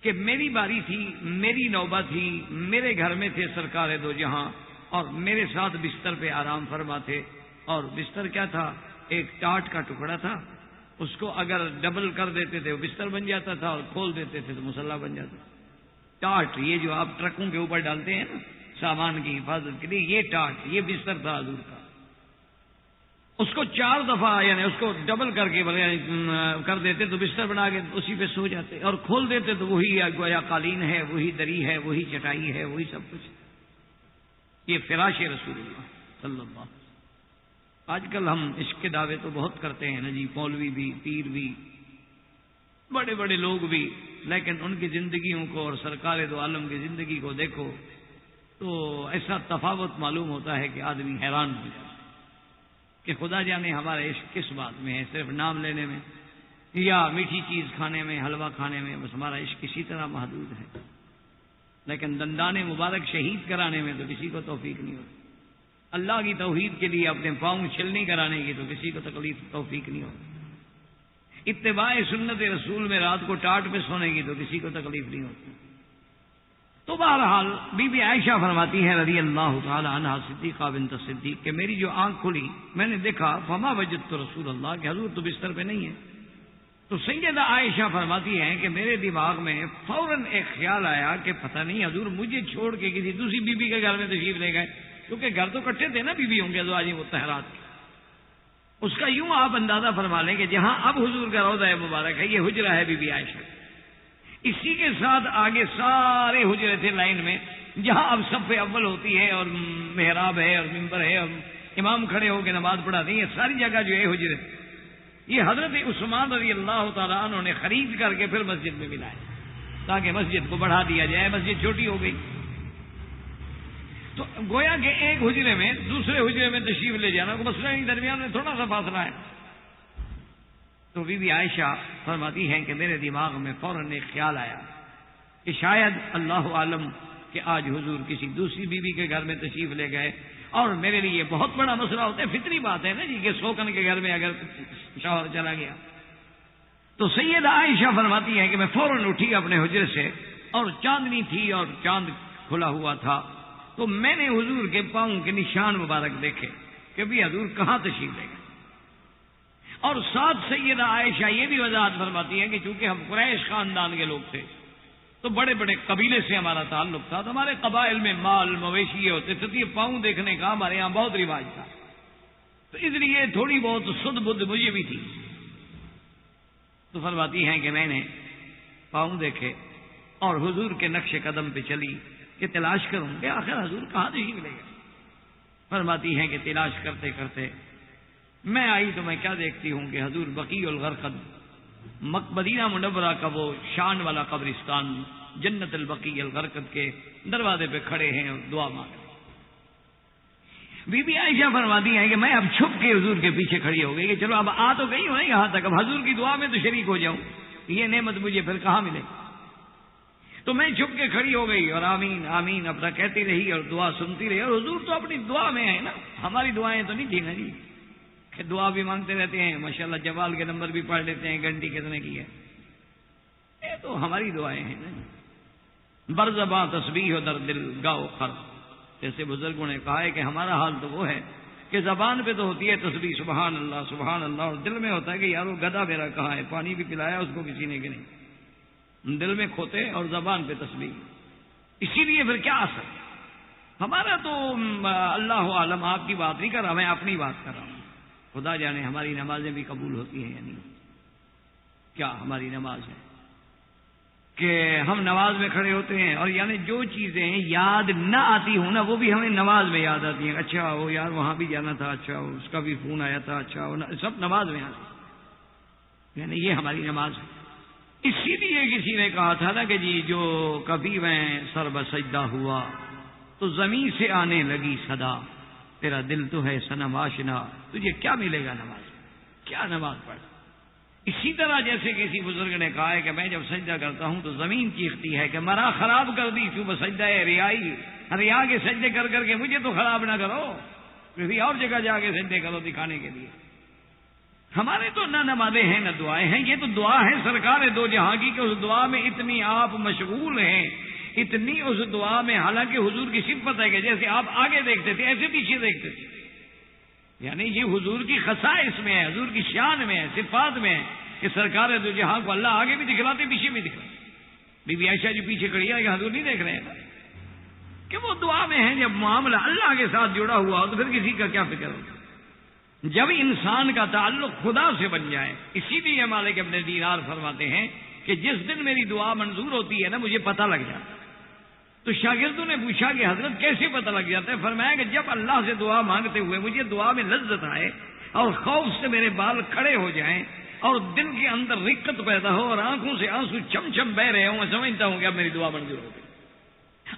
کہ میری باری تھی، میری نوبت تھی، میرے گھر میں تھے سرکار دو جہاں، اور میرے ساتھ بستر پہ آرام فرما تھے. اور بستر کیا تھا؟ ایک ٹاٹ کا ٹکڑا تھا. اس کو اگر ڈبل کر دیتے تھے وہ بستر بن جاتا تھا، اور کھول دیتے تھے تو مصلح بن جاتا. ٹاٹ، یہ جو آپ ٹرکوں کے اوپر ڈالتے ہیں نا سامان کی حفاظت کے لیے، یہ ٹاٹ، یہ بستر تھا حضور کا. اس کو 4 دفعہ یعنی اس کو ڈبل کر کے کر دیتے تو بستر بنا کے اسی پہ سو جاتے، اور کھول دیتے تو وہی گویا قالین ہے، وہی دری ہے، وہی چٹائی ہے، وہی سب کچھ. یہ فراش رسول اللہ صلی اللہ علیہ وسلم. آج کل ہم عشق کے دعوے تو بہت کرتے ہیں نا جی، مولوی بھی، پیر بھی، بڑے بڑے لوگ بھی، لیکن ان کی زندگیوں کو اور سرکار دو عالم کی زندگی کو دیکھو تو ایسا تفاوت معلوم ہوتا ہے کہ آدمی حیران ہو جاتا ہے کہ خدا جانے ہمارا عشق کس بات میں ہے، صرف نام لینے میں یا میٹھی چیز کھانے میں، حلوہ کھانے میں، بس ہمارا عشق اسی طرح محدود ہے. لیکن دندان مبارک شہید کرانے میں تو کسی کو توفیق نہیں ہوتی. اللہ کی توحید کے لیے اپنے پاؤں چھلنی کرانے کی تو کسی کو توفیق نہیں ہوتی. اتباع سنت رسول میں رات کو ٹاٹ پہ سونے کی تو کسی کو تکلیف نہیں ہوتی. تو بہرحال بی بی عائشہ فرماتی ہے رضی اللہ تعالی عنہا صدیقہ بنت صدیق کہ میری جو آنکھ کھلی میں نے دیکھا فما وجدت رسول اللہ کہ حضور تو بستر پہ نہیں ہے. تو سیدہ عائشہ فرماتی ہیں کہ میرے دماغ میں فوراً ایک خیال آیا کہ پتہ نہیں حضور مجھے چھوڑ کے کسی دوسری بیوی کے گھر میں تشریف لے گئے، کیونکہ گھر تو کٹھے تھے نا بیویوں کے ازواج مطہرات. اس کا یوں آپ اندازہ فرما لیں کہ جہاں اب حضور کا روضہ مبارک ہے یہ حجرہ ہے بی بی عائشہ. اسی کے ساتھ آگے سارے حجرے تھے لائن میں، جہاں اب صف اول ہوتی ہے اور محراب ہے اور ممبر ہے اور امام کھڑے ہو کے نماز پڑھاتے ہیں، یہ ساری جگہ جو ہے حجرے. یہ حضرت عثمان رضی اللہ تعالیٰ عنہ نے خرید کر کے پھر مسجد میں ملایا تاکہ مسجد کو بڑھا دیا جائے، مسجد چھوٹی ہو گئی. تو گویا کہ ایک حجرے میں دوسرے حجرے میں تشریف لے جانا کو مسئلہ نہیں، درمیان میں تھوڑا سا فاصلہ ہے. تو بی بی عائشہ فرماتی ہیں کہ میرے دماغ میں فوراً ایک خیال آیا کہ شاید اللہ عالم کہ آج حضور کسی دوسری بیوی کے گھر میں تشریف لے گئے، اور میرے لیے بہت بڑا مسئلہ ہوتا ہے. فطری بات ہے نا جی کہ سوکن کے گھر میں اگر شوہر چلا گیا. تو سیدہ عائشہ فرماتی ہے کہ میں فوراً اٹھی اپنے حجرے سے، اور چاندنی تھی اور چاند کھلا ہوا تھا. تو میں نے حضور کے پاؤں کے نشان مبارک دیکھے کہ بھی حضور کہاں تشریف لے گئے. اور ساتھ سیدہ عائشہ یہ بھی وضاحت فرماتی ہے کہ چونکہ ہم قریش خاندان کے لوگ تھے تو بڑے بڑے قبیلے سے ہمارا تعلق تھا، تو ہمارے قبائل میں مال مویشی یہ ہوتے تھے، تو یہ پاؤں دیکھنے کا ہمارے یہاں بہت رواج تھا. تو اس لیے تھوڑی بہت سدھ بدھ مجھے بھی تھی. تو فرماتی ہیں کہ میں نے پاؤں دیکھے اور حضور کے نقش قدم پہ چلی کہ تلاش کروں کہ آخر حضور کہاں تشریف لے گئے. فرماتی ہیں کہ تلاش کرتے کرتے میں آئی تو میں کیا دیکھتی ہوں کہ حضور بقیع الغرقد مدینہ منورہ کا وہ شان والا قبرستان جنت البقیع الغرقد کے دروازے پہ کھڑے ہیں اور دعا مانگ رہے. بی بی عائشہ فرماتی ہیں کہ میں اب چھپ کے حضور کے پیچھے کھڑی ہو گئی کہ چلو اب آ تو گئی ہوں یہاں تک، اب حضور کی دعا میں تو شریک ہو جاؤں، یہ نعمت مجھے پھر کہاں ملے. تو میں چھپ کے کھڑی ہو گئی اور آمین آمین اپنا کہتی رہی اور دعا سنتی رہی. اور حضور تو اپنی دعا میں ہے نا، ہماری دعائیں تو نہیں تھی نا جی کہ دعا بھی مانگتے رہتے ہیں، ماشاءاللہ جوال کے نمبر بھی پڑھ لیتے ہیں، گھنٹی کتنے کی ہے. یہ تو ہماری دعائیں ہیں نا. برزباں تسبیح و در دل گاؤ خر، جیسے بزرگوں نے کہا ہے کہ ہمارا حال تو وہ ہے کہ زبان پہ تو ہوتی ہے تسبیح سبحان اللہ، اور دل میں ہوتا ہے کہ یارو گدھا میرا کہاں ہے، پانی بھی پلایا اس کو کسی نے کہ نہیں. دل میں کھوتے اور زبان پہ تسبیح. اسی لیے پھر کیا اثر ہمارا تو اللہ عالم. آپ کی بات نہیں کر رہا، میں اپنی بات کر رہا ہوں. خدا جانے ہماری نمازیں بھی قبول ہوتی ہیں یا نہیں. کیا ہماری نماز ہے کہ ہم نماز میں کھڑے ہوتے ہیں اور یعنی جو چیزیں یاد نہ آتی ہوں نا وہ بھی ہمیں نماز میں یاد آتی ہیں. اچھا وہ یار وہاں بھی جانا تھا، اچھا اس کا بھی فون آیا تھا، اچھا سب نماز میں آتی، یعنی یہ ہماری نماز ہے. اسی لیے کسی نے کہا تھا نا کہ جی جو کبھی میں سر بسجدہ ہوا تو زمین سے آنے لگی صدا، تیرا دل تو ہے صنم آشنا، تجھے کیا ملے گا نماز، کیا نماز پڑھ. اسی طرح جیسے کسی بزرگ نے کہا ہے کہ میں جب سجدہ کرتا ہوں تو زمین چیختی ہے کہ مرا خراب کر دی کیوں سجدہ ہے ریائی، ریا کے سجدے کر کر کے مجھے تو خراب نہ کرو، کسی اور جگہ جا کے سجدے کرو دکھانے کے لیے. ہمارے تو نہ نمازیں ہیں نہ دعائیں ہیں، یہ تو دعا ہے سرکار دو جہاں کی کہ اس دعا میں اتنی آپ مشغول ہیں، اتنی اس دعا میں، حالانکہ حضور کی صفت ہے کہ جیسے آپ آگے دیکھتے تھے ایسے پیچھے دیکھتے تھے، یعنی یہ حضور کی خصائص میں ہے، حضور کی شان میں ہے، صفات میں ہے کہ سرکار دو جہاں کو اللہ آگے بھی دکھلاتے پیچھے بھی دکھلاتے۔ بی بی عائشہ جی پیچھے کھڑی ہے کہ حضور نہیں دیکھ رہے ہیں کہ وہ دعا میں ہے۔ جب معاملہ اللہ کے ساتھ جڑا ہوا ہو تو پھر کسی کا کیا فکر ہوگا؟ جب انسان کا تعلق خدا سے بن جائے، اسی لیے مالک ابن دینار فرماتے ہیں کہ جس دن میری دعا منظور ہوتی ہے نا مجھے پتہ لگ جاتا۔ تو شاگردوں نے پوچھا کہ حضرت کیسے پتہ لگ جاتا ہے؟ فرمایا کہ جب اللہ سے دعا مانگتے ہوئے مجھے دعا میں لذت آئے اور خوف سے میرے بال کھڑے ہو جائیں اور دل کے اندر رقت پیدا ہو اور آنکھوں سے آنسو چم چم بہ رہے ہوں، میں سمجھتا ہوں کہ اب میری دعا منظور ہو گئی۔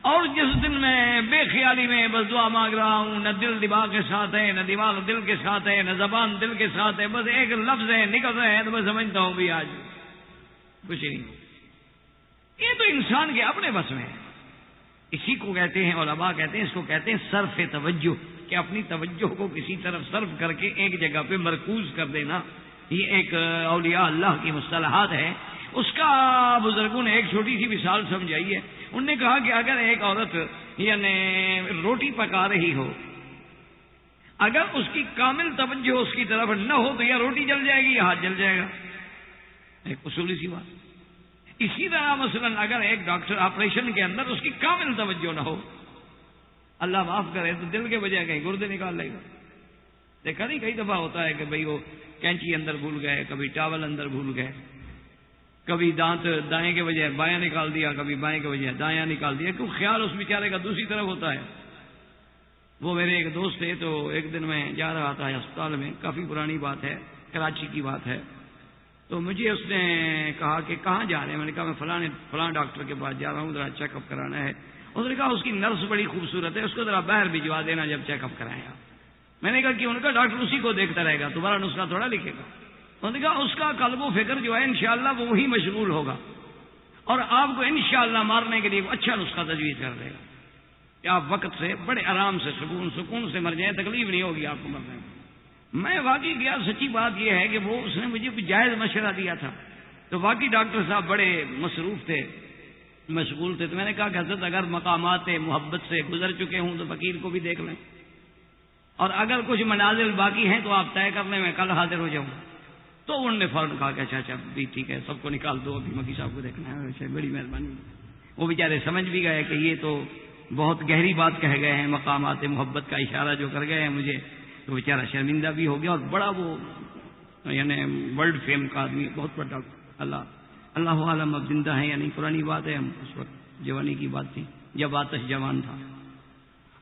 اور جس دن میں بے خیالی میں بس دعا مانگ رہا ہوں، نہ دل دماغ کے ساتھ ہے، نہ دماغ دل کے ساتھ ہے، نہ زبان دل کے ساتھ ہے، بس ایک لفظ ہے نکل رہے ہیں، تو میں سمجھتا ہوں بھی آج کچھ نہیں۔ یہ تو انسان کے اپنے بس میں ہے۔ اسی کو کہتے ہیں علماء کہتے ہیں، اس کو کہتے ہیں صرف توجہ، کہ اپنی توجہ کو کسی طرف صرف کر کے ایک جگہ پہ مرکوز کر دینا۔ یہ ایک اولیاء اللہ کی مصطلحات ہے۔ اس کا بزرگوں نے ایک چھوٹی سی مثال سمجھائی ہے۔ انہوں نے کہا کہ اگر ایک عورت یعنی روٹی پکا رہی ہو، اگر اس کی کامل توجہ اس کی طرف نہ ہو تو یا روٹی جل جائے گی یا ہاتھ جل جائے گا، ایک اصولی سی بات۔ اسی طرح مثلا اگر ایک ڈاکٹر آپریشن کے اندر اس کی کامل توجہ نہ ہو، اللہ معاف کرے تو دل کے بجائے کہیں گردے نکال لے گا۔ دیکھا نہیں کئی دفعہ ہوتا ہے کہ بھئی وہ کینچی اندر بھول گئے، کبھی ٹاول اندر بھول گئے، کبھی دانت دائیں کے بجائے بایاں نکال دیا، کبھی بائیں کے بجائے دایاں نکال دیا، کیوں خیال اس بیچارے کا دوسری طرف ہوتا ہے۔ وہ میرے ایک دوست تھے، تو ایک دن میں جا رہا تھا ہسپتال میں، کافی پرانی بات ہے، کراچی کی بات ہے، تو مجھے اس نے کہا کہ کہاں جا رہے ہیں؟ میں نے کہا میں فلاں ڈاکٹر کے پاس جا رہا ہوں، ذرا چیک اپ کرانا ہے۔ اس نے کہا اس کی نرس بڑی خوبصورت ہے، اس کو ذرا باہر بھجوا دینا جب چیک اپ کرائیں گا۔ میں نے کہا کہ ان کا ڈاکٹر اسی کو دیکھتا رہے گا، تمہارا نسخہ تھوڑا لکھے گا۔ انہوں نے کہا اس کا قلب و فکر جو ہے انشاءاللہ وہ وہی مشغول ہوگا اور آپ کو انشاءاللہ مارنے کے لیے وہ اچھا نسخہ تجویز کر دے گا کہ آپ وقت سے بڑے آرام سے سکون سے مر جائیں، تکلیف نہیں ہوگی آپ کو مرنے میں۔ میں واقعی گیا، سچی بات یہ ہے کہ وہ اس نے مجھے کوئی جائز مشورہ دیا تھا، تو واقعی ڈاکٹر صاحب بڑے مصروف تھے، مشغول تھے، تو میں نے کہا کہ حضرت اگر مقامات محبت سے گزر چکے ہوں تو فقیر کو بھی دیکھ لیں، اور اگر کچھ منازل باقی ہیں تو آپ طے کر لیں، میں کل حاضر ہو جاؤں۔ تو انہوں نے فوراً کہا کہ اچھا بھی ٹھیک ہے، سب کو نکال دو، ابھی مکی صاحب کو دیکھنا ہے، بڑی مہربانی۔ وہ بیچارے سمجھ بھی گئے کہ یہ تو بہت گہری بات کہہ گئے ہیں، مقامات محبت کا اشارہ جو کر گئے ہیں مجھے، تو بیچارہ شرمندہ بھی ہو گیا، اور بڑا وہ یعنی ورلڈ فیم کا آدمی، بہت بڑا اللہ عالم اب زندہ ہے یا نہیں، پرانی بات ہے، ہم اس وقت جوانی کی بات تھی جب آتش جوان تھا۔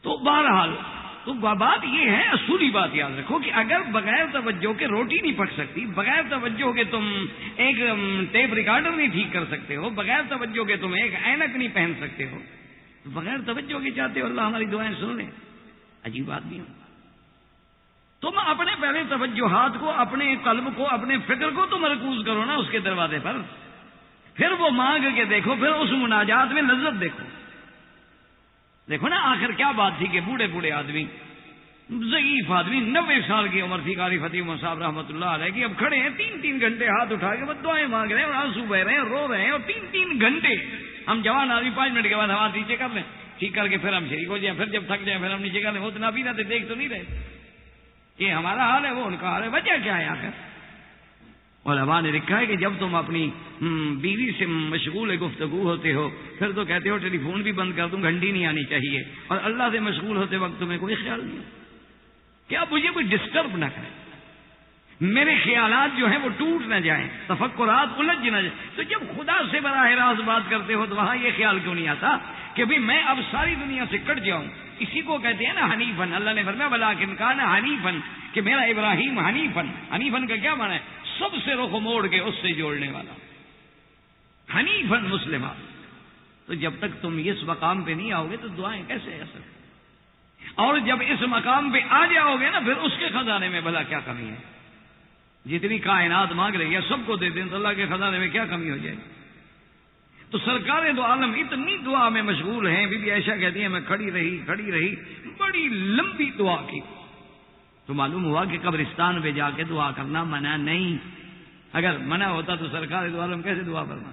تو بہرحال تو بات یہ ہے، اصولی بات یاد رکھو کہ اگر بغیر توجہ کے روٹی نہیں پک سکتی، بغیر توجہ کے تم ایک ٹیپ ریکارڈر نہیں ٹھیک کر سکتے ہو، بغیر توجہ کے تم ایک اینک نہیں پہن سکتے ہو، بغیر توجہ کے چاہتے ہو اللہ ہماری دعائیں سن لیں، عجیب بات نہیں ہو۔ تم اپنے پہلے توجہات کو، اپنے قلب کو، اپنے فکر کو تو مرکوز کرو نا اس کے دروازے پر، پھر وہ مانگ کے دیکھو، پھر اس مناجات میں لذت دیکھو۔ دیکھو نا آخر کیا بات تھی کہ بوڑھے بوڑھے آدمی، ضعیف آدمی، 90 سال کی عمر تھی، قاری فتح محمد صاحب رحمۃ اللہ علیہ کی، اب کھڑے ہیں 3 گھنٹے ہاتھ اٹھا کے بس دعائیں مانگ رہے ہیں اور آنسو بہ رہے ہیں، رو رہے ہیں، اور 3 گھنٹے۔ ہم جوان آدمی 5 منٹ کے بعد ہم نیچے کر لیں، ٹھیک کر کے پھر ہم شریک ہو جائیں، پھر جب تھک جائیں پھر ہم نیچے کر لیں، وہ تو نہ تھے، دیکھ تو نہیں رہے۔ یہ ہمارا حال ہے، وہ ان کا حال ہے، وجہ کیا ہے آخر؟ علماء نے لکھا ہے کہ جب تم اپنی بیوی سے مشغول گفتگو ہوتے ہو، پھر تو کہتے ہو ٹیلی فون بھی بند کر دوں، گھنٹی نہیں آنی چاہیے، اور اللہ سے مشغول ہوتے وقت تمہیں کوئی خیال نہیں کہ اب مجھے کوئی ڈسٹرب نہ کرے، میرے خیالات جو ہیں وہ ٹوٹ نہ جائیں، تفکرات الجھ نہ جائیں۔ تو جب خدا سے براہ راست بات کرتے ہو تو وہاں یہ خیال کیوں نہیں آتا کہ بھی میں اب ساری دنیا سے کٹ جاؤں؟ اسی کو کہتے ہیں نا حنیفن، اللہ نے فرمایا ولیکن کان حنیفن، کہ میرا ابراہیم حنیفن۔ حنیفن کا کیا معنی ہے؟ سب سے رخ موڑ کے اس سے جوڑنے والا، حنیفن مسلمہ۔ تو جب تک تم اس مقام پہ نہیں آؤ گے تو دعائیں کیسے اثر؟ اور جب اس مقام پہ آ جاؤ گے نا، پھر اس کے خزانے میں بھلا کیا کمی ہے؟ جتنی کائنات مانگ رہی ہے سب کو دے دیں تو اللہ کے خزانے میں کیا کمی ہو جائے گی؟ تو سرکار دو عالم اتنی دعا میں مشغول ہیں، بی بی عائشہ کہتی ہیں میں کھڑی رہی بڑی لمبی دعا کی، تو معلوم ہوا کہ قبرستان پہ جا کے دعا کرنا منع نہیں. اگر منع ہوتا تو سرکار دو عالم کیسے دعا فرما.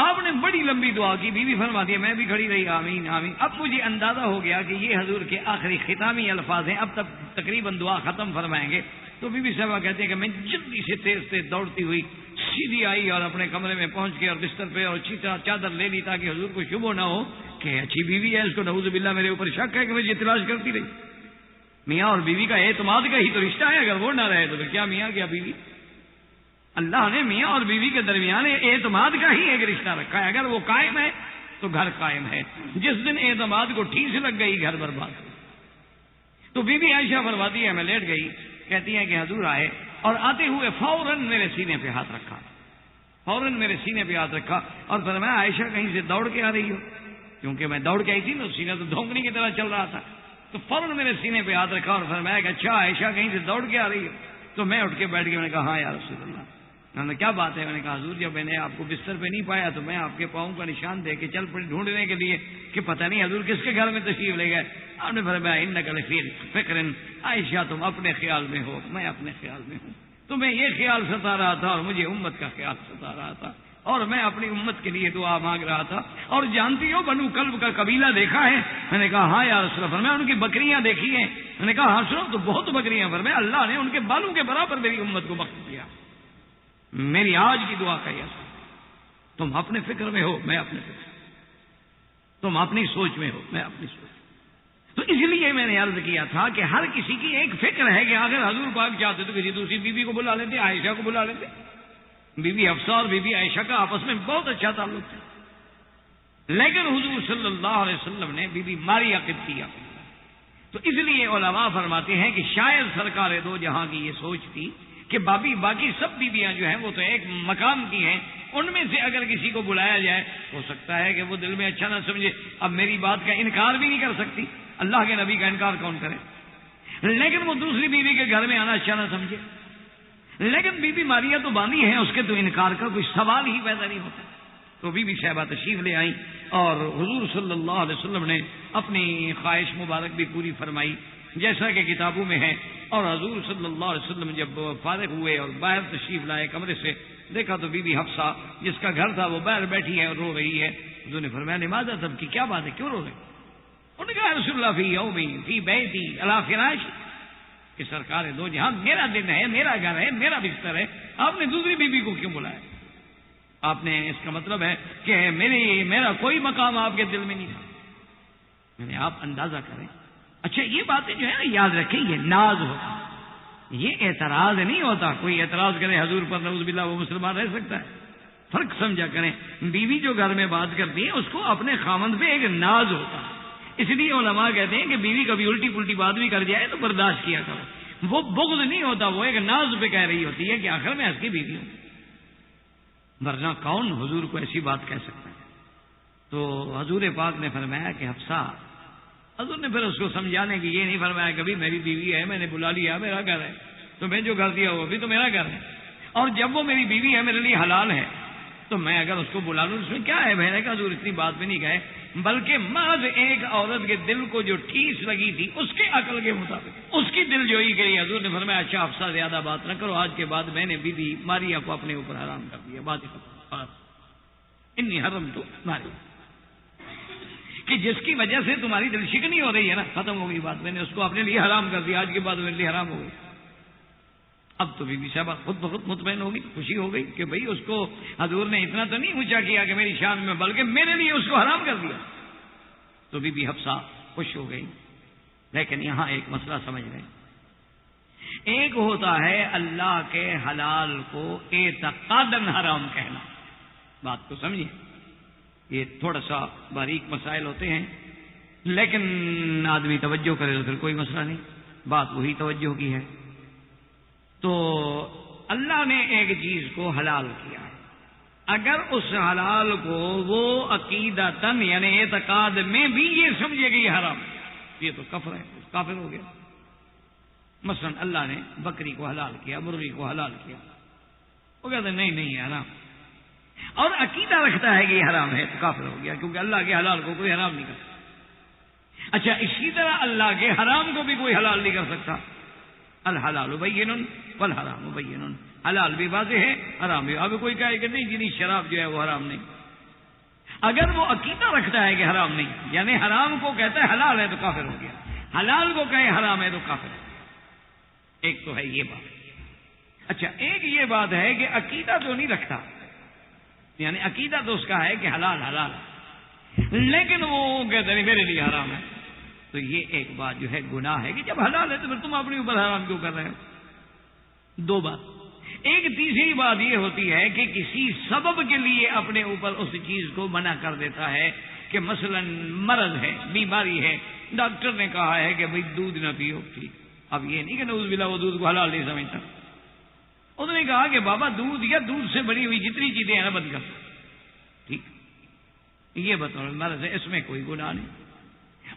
آپ نے بڑی لمبی دعا کی, بیوی فرماتی ہے میں بھی کھڑی رہی آمین آمین. اب مجھے اندازہ ہو گیا کہ یہ حضور کے آخری ختامی الفاظ ہیں, اب تک تقریباً دعا ختم فرمائیں گے. تو بی بی صاحبہ کہتے ہیں کہ میں جلدی سے تیز تیز دوڑتی ہوئی سیدھی آئی اور اپنے کمرے میں پہنچ کے اور بستر پہ اور اچھی طرح چادر لے لی تاکہ حضور کو شبہ نہ ہو کہ اچھی بیوی ہے, اس کو نعوذ باللہ میرے اوپر شک ہے کہ مجھے تلاش کرتی رہی. میاں اور بیوی کا اعتماد کا ہی تو رشتہ ہے, اگر وہ نہ رہے تو پھر کیا میاں کیا بیوی. اللہ نے میاں اور بیوی کے درمیان اعتماد کا ہی ایک رشتہ رکھا ہے. اگر وہ قائم ہے تو گھر قائم ہے. جس دن اعتماد کو ٹھیس لگ گئی گھر برباد. تو بی بی عائشہ فرماتی ہے میں لیٹ گئی, کہتی ہیں کہ حضور آئے اور آتے ہوئے فوراً میرے سینے پہ ہاتھ رکھا, فوراً میرے سینے پہ ہاتھ رکھا اور فرمایا عائشہ کہیں سے دوڑ کے آ رہی ہو, کیونکہ میں دوڑ کے آئی تھی نا, سینہ تو دھونکڑی کی طرح چل رہا تھا. تو فوراً میرے سینے پہ ہاتھ رکھا اور فرمایا کہ اچھا عائشہ کہیں سے دوڑ کے آ رہی ہو. تو میں اٹھ کے بیٹھ کے میں نے کہا ہاں یا رسول اللہ. میں نے کیا بات ہے. میں نے کہا حضور جب میں نے آپ کو بستر پہ نہیں پایا تو میں آپ کے پاؤں کا نشان دے کے چل پڑی ڈھونڈنے کے لیے کہ پتہ نہیں حضور کس کے گھر میں تشریف لے گئے. آپ نے فرمایا انک لفی فکر, عائشہ تم اپنے خیال میں ہو, میں اپنے خیال میں ہوں. تمہیں یہ خیال ستا رہا تھا اور مجھے امت کا خیال ستا رہا تھا, اور میں اپنی امت کے لیے دعا مانگ رہا تھا. اور جانتی ہو بنو کلب کا قبیلہ دیکھا ہے. میں نے کہا ہاں یا رسول اللہ. فرمایا ان کی بکریاں دیکھی ہیں. میں نے کہا ہاں سنو تو بہت بکریاں. فرمایا اللہ نے ان کے بالوں کے برابر میری امت کو بخش دیا. میری آج کی دعا کا یہ اثر. تم اپنے فکر میں ہو, میں اپنے فکر, تم اپنی سوچ میں ہو, میں اپنی سوچ. تو اس لیے میں نے عرض کیا تھا کہ ہر کسی کی ایک فکر ہے کہ اگر حضور پاک چاہتے تو کسی دوسری بیوی کو بلا لیتے, عائشہ کو بلا لیتے. بی بی حفصہ اور بی بی عائشہ کا آپس میں بہت اچھا تعلق تھا. لیکن حضور صلی اللہ علیہ وسلم نے بی بی ماریہ قبطیہ. تو اس لیے علماء فرماتے ہیں کہ شاید سرکار دو جہاں کی یہ سوچ تھی کہ باقی سب بیویاں جو ہیں وہ تو ایک مقام کی ہیں, ان میں سے اگر کسی کو بلایا جائے ہو سکتا ہے کہ وہ دل میں اچھا نہ سمجھے. اب میری بات کا انکار بھی نہیں کر سکتی, اللہ کے نبی کا انکار کون کرے, لیکن وہ دوسری بیوی کے گھر میں آنا اچھا نہ سمجھے. لیکن بی بی ماریہ تو باندھی ہے, اس کے تو انکار کا کوئی سوال ہی پیدا نہیں ہوتا. تو بی بی صاحبہ تشریف لے آئیں اور حضور صلی اللہ علیہ وسلم نے اپنی خواہش مبارک بھی پوری فرمائی جیسا کہ کتابوں میں ہے. اور حضور صلی اللہ علیہ وسلم جب فارغ ہوئے اور باہر تشریف لائے کمرے سے, دیکھا تو بی بی حفصہ جس کا گھر تھا وہ باہر بیٹھی ہے اور رو رہی ہے. حضور نے فرمایا نماز سب کی کیا بات ہے, کیوں رو رہے؟ انہوں نے کہا رسول اللہ فی یومی فی بیتی علی فراش, کہ سرکار دو جہاں میرا دن ہے, میرا گھر ہے, میرا بستر ہے, آپ نے دوسری بیوی کو کیوں بلایا؟ آپ نے اس کا مطلب ہے کہ میرا کوئی مقام آپ کے دل میں نہیں تھا. میں نے آپ اندازہ کریں. اچھا یہ باتیں جو ہے نا یاد رکھیں, یہ ناز ہوتا, یہ اعتراض نہیں ہوتا. کوئی اعتراض کرے حضور پر نعوذ باللہ وہ مسلمان رہ سکتا ہے. فرق سمجھا کریں. بیوی جو گھر میں بات کرتی ہے اس کو اپنے خامند پہ ایک ناز ہوتا ہے. اس لیے علماء کہتے ہیں کہ بیوی کبھی الٹی پلٹی بات بھی کر جائے تو برداشت کیا کرو. وہ بغض نہیں ہوتا, وہ ایک ناز پہ کہہ رہی ہوتی ہے کہ آخر میں اس کی بیوی ہوں, ورنہ کون حضور کو ایسی بات کہہ سکتا ہے. تو حضور پاک نے فرمایا کہ حفصہ, حضور نے پھر اس کو سمجھانے کی یہ نہیں فرمایا کبھی میری بیوی ہے, میں نے بلا لیا, میرا گھر ہے, تو میں جو گھر دیا وہ بھی تو میرا گھر ہے, اور جب وہ میری بیوی ہے میرے لیے حلال ہے, تو میں اگر اس کو بلا لوں اس میں کیا ہے. میں نے کہا حضور اتنی بات بھی نہیں کہے, بلکہ محض ایک عورت کے دل کو جو ٹھیس لگی تھی اس کے عقل کے مطابق اس کی دل جوئی کے لیے حضور نے فرمایا اچھا حفصہ زیادہ بات نہ کرو, آج کے بعد میں نے بی بی ماریہ کو اپنے اوپر حرام کر دیا. بات انی حرم تو ماری, کہ جس کی وجہ سے تمہاری دل شکنی ہو رہی ہے نا, ختم ہو گئی بات. میں نے اس کو اپنے لیے حرام کر دیا, آج کے بعد میرے لیے حرام ہو گئی. اب تو بی بی صاحبہ خود بخود مطمئن ہوگی, خوشی ہو گئی کہ بھئی اس کو حضور نے اتنا تو نہیں اونچا کیا کہ میری شان میں, بلکہ میرے لیے اس کو حرام کر دیا. تو بی بی حفصہ خوش ہو گئی. لیکن یہاں ایک مسئلہ سمجھ لیں, ایک ہوتا ہے اللہ کے حلال کو اعتقاداً حرام کہنا, بات کو سمجھیں, یہ تھوڑا سا باریک مسائل ہوتے ہیں, لیکن آدمی توجہ کرے تو پھر کوئی مسئلہ نہیں, بات وہی توجہ کی ہے. تو اللہ نے ایک چیز کو حلال کیا ہے, اگر اس حلال کو وہ عقیدتاً یعنی اعتقاد میں بھی یہ سمجھے کہ یہ حرام ہے, یہ تو کفر ہے, کافر ہو گیا. مثلا اللہ نے بکری کو حلال کیا, مرغی کو حلال کیا, وہ کہتے ہیں نہیں ہے حرام, اور عقیدہ رکھتا ہے کہ یہ حرام ہے, تو کافر ہو گیا, کیونکہ اللہ کے حلال کو کوئی حرام نہیں کر سکتا. اچھا اسی طرح اللہ کے حرام کو بھی کوئی حلال نہیں کر سکتا. الحلال بین والحرام بین، حلال بھی واضح ہے، حرام بھی۔ اب کوئی کہے کہ نہیں جی شراب جو ہے وہ حرام نہیں، اگر وہ عقیدہ رکھتا ہے کہ حرام نہیں، یعنی حرام کو کہتا ہے حلال ہے تو کافر ہو گیا، حلال کو کہے حرام ہے تو کافر ہے۔ ایک تو ہے یہ بات۔ اچھا، ایک یہ بات ہے کہ عقیدہ تو نہیں رکھتا، یعنی عقیدہ تو اس کا ہے کہ حلال حلال ہے، لیکن وہ کہتے ہیں میرے لیے حرام ہے، تو یہ ایک بات جو ہے گناہ ہے کہ جب حلال ہے تو پھر تم اپنے اوپر حرام کیوں کر رہے ہو؟ دو بات۔ ایک تیسری بات یہ ہوتی ہے کہ کسی سبب کے لیے اپنے اوپر اس چیز کو منع کر دیتا ہے کہ مثلا مرض ہے، بیماری ہے، ڈاکٹر نے کہا ہے کہ بھئی دودھ نہ پیو، ٹھیک، اب یہ نہیں کہ نعوذ باللہ وہ دودھ کو حلال نہیں سمجھتا، اس نے کہا کہ بابا دودھ یا دودھ سے بنی ہوئی جتنی چیزیں ہیں نا بند کر، ٹھیک، یہ بطور مرض ہے، اس میں کوئی گناہ نہیں۔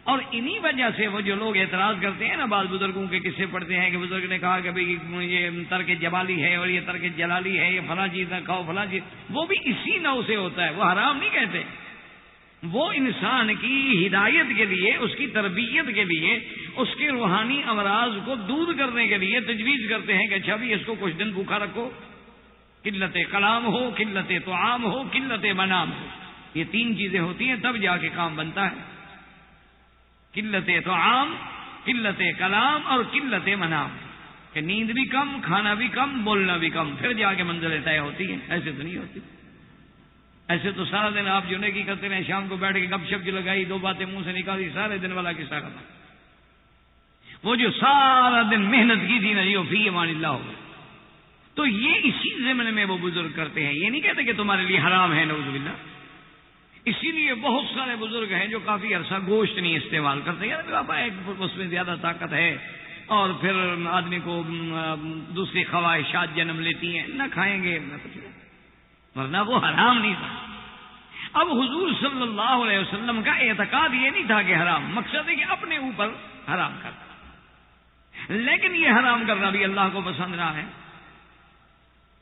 اور انہی وجہ سے وہ جو لوگ اعتراض کرتے ہیں نا، بعض بزرگوں کے قصے پڑھتے ہیں کہ بزرگ نے کہا کہ بھئی یہ ترک جبالی ہے اور یہ ترک جلالی ہے، یہ فلاں چیز نہ کھاؤ فلاں چیز، وہ بھی اسی نوع سے ہوتا ہے، وہ حرام نہیں کہتے، وہ انسان کی ہدایت کے لیے، اس کی تربیت کے لیے، اس کے روحانی امراض کو دور کرنے کے لیے تجویز کرتے ہیں کہ اچھا بھی اس کو کچھ دن بھوکا رکھو، قلت کلام ہو، قلت طعام ہو، قلت منام ہو، یہ تین چیزیں ہوتی ہیں تب جا کے کام بنتا ہے، قلت طعام، قلت کلام اور قلت منام، کہ نیند بھی کم، کھانا بھی کم، بولنا بھی کم، پھر جا کے منزلیں طے ہوتی ہیں، ایسے تو نہیں ہوتی۔ ایسے تو سارا دن آپ جو نیکی کرتے رہے، شام کو بیٹھ کے گپ شپ جو لگائی، دو باتیں منہ سے نکالی، سارے دن والا قصہ کرنا، وہ جو سارا دن محنت کی تھی نا یہ فی امان اللہ ہو گئی۔ تو یہ اسی ضمن میں وہ بزرگ کرتے ہیں، یہ نہیں کہتے کہ تمہارے لیے حرام ہے نعوذ باللہ۔ اسی لیے بہت سارے بزرگ ہیں جو کافی عرصہ گوشت نہیں استعمال کرتے، یعنی بابا ایک اس میں زیادہ طاقت ہے اور پھر آدمی کو دوسری خواہشات جنم لیتی ہیں، نہ کھائیں گے نہ کچھ، ورنہ وہ حرام نہیں تھا۔ اب حضور صلی اللہ علیہ وسلم کا اعتقاد یہ نہیں تھا کہ حرام، مقصد ہے کہ اپنے اوپر حرام کرنا، لیکن یہ حرام کرنا بھی اللہ کو پسند نہ ہے،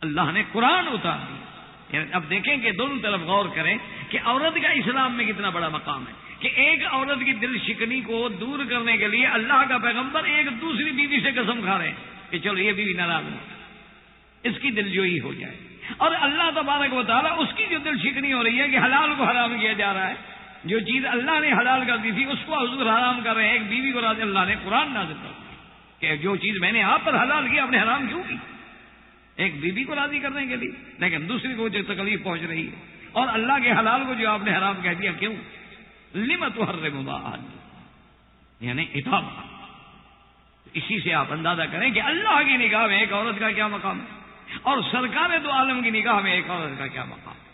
اللہ نے قرآن اتار دیا۔ یعنی اب دیکھیں کہ دونوں طرف غور کریں کہ عورت کا اسلام میں کتنا بڑا مقام ہے، کہ ایک عورت کی دل شکنی کو دور کرنے کے لیے اللہ کا پیغمبر ایک دوسری بیوی سے قسم کھا رہے ہیں کہ چلو یہ بیوی ناراض ہو، اس کی دل جوئی ہو جائے، اور اللہ تبارک و تعالیٰ اس کی جو دل شکنی ہو رہی ہے کہ حلال کو حرام کیا جا رہا ہے، جو چیز اللہ نے حلال کر دی تھی اس کو حضور حرام کر رہے ہیں، ایک بیوی کو راضی، اللہ نے قرآن نازل کر دیا کہ جو چیز میں نے آپ پر حلال کی آپ نے حرام کیوں کی، ایک بیوی کو راضی کرنے کے لیے، لیکن دوسری کو جو تکلیف پہنچ رہی ہے، اور اللہ کے حلال کو جو آپ نے حرام کہہ دیا کیوں؟ لم تحرم ما احل، یعنی اتاب۔ اسی سے آپ اندازہ کریں کہ اللہ کی نگاہ میں ایک عورت کا کیا مقام ہے، اور سرکار دو عالم کی نگاہ میں ایک عورت کا کیا مقام ہے۔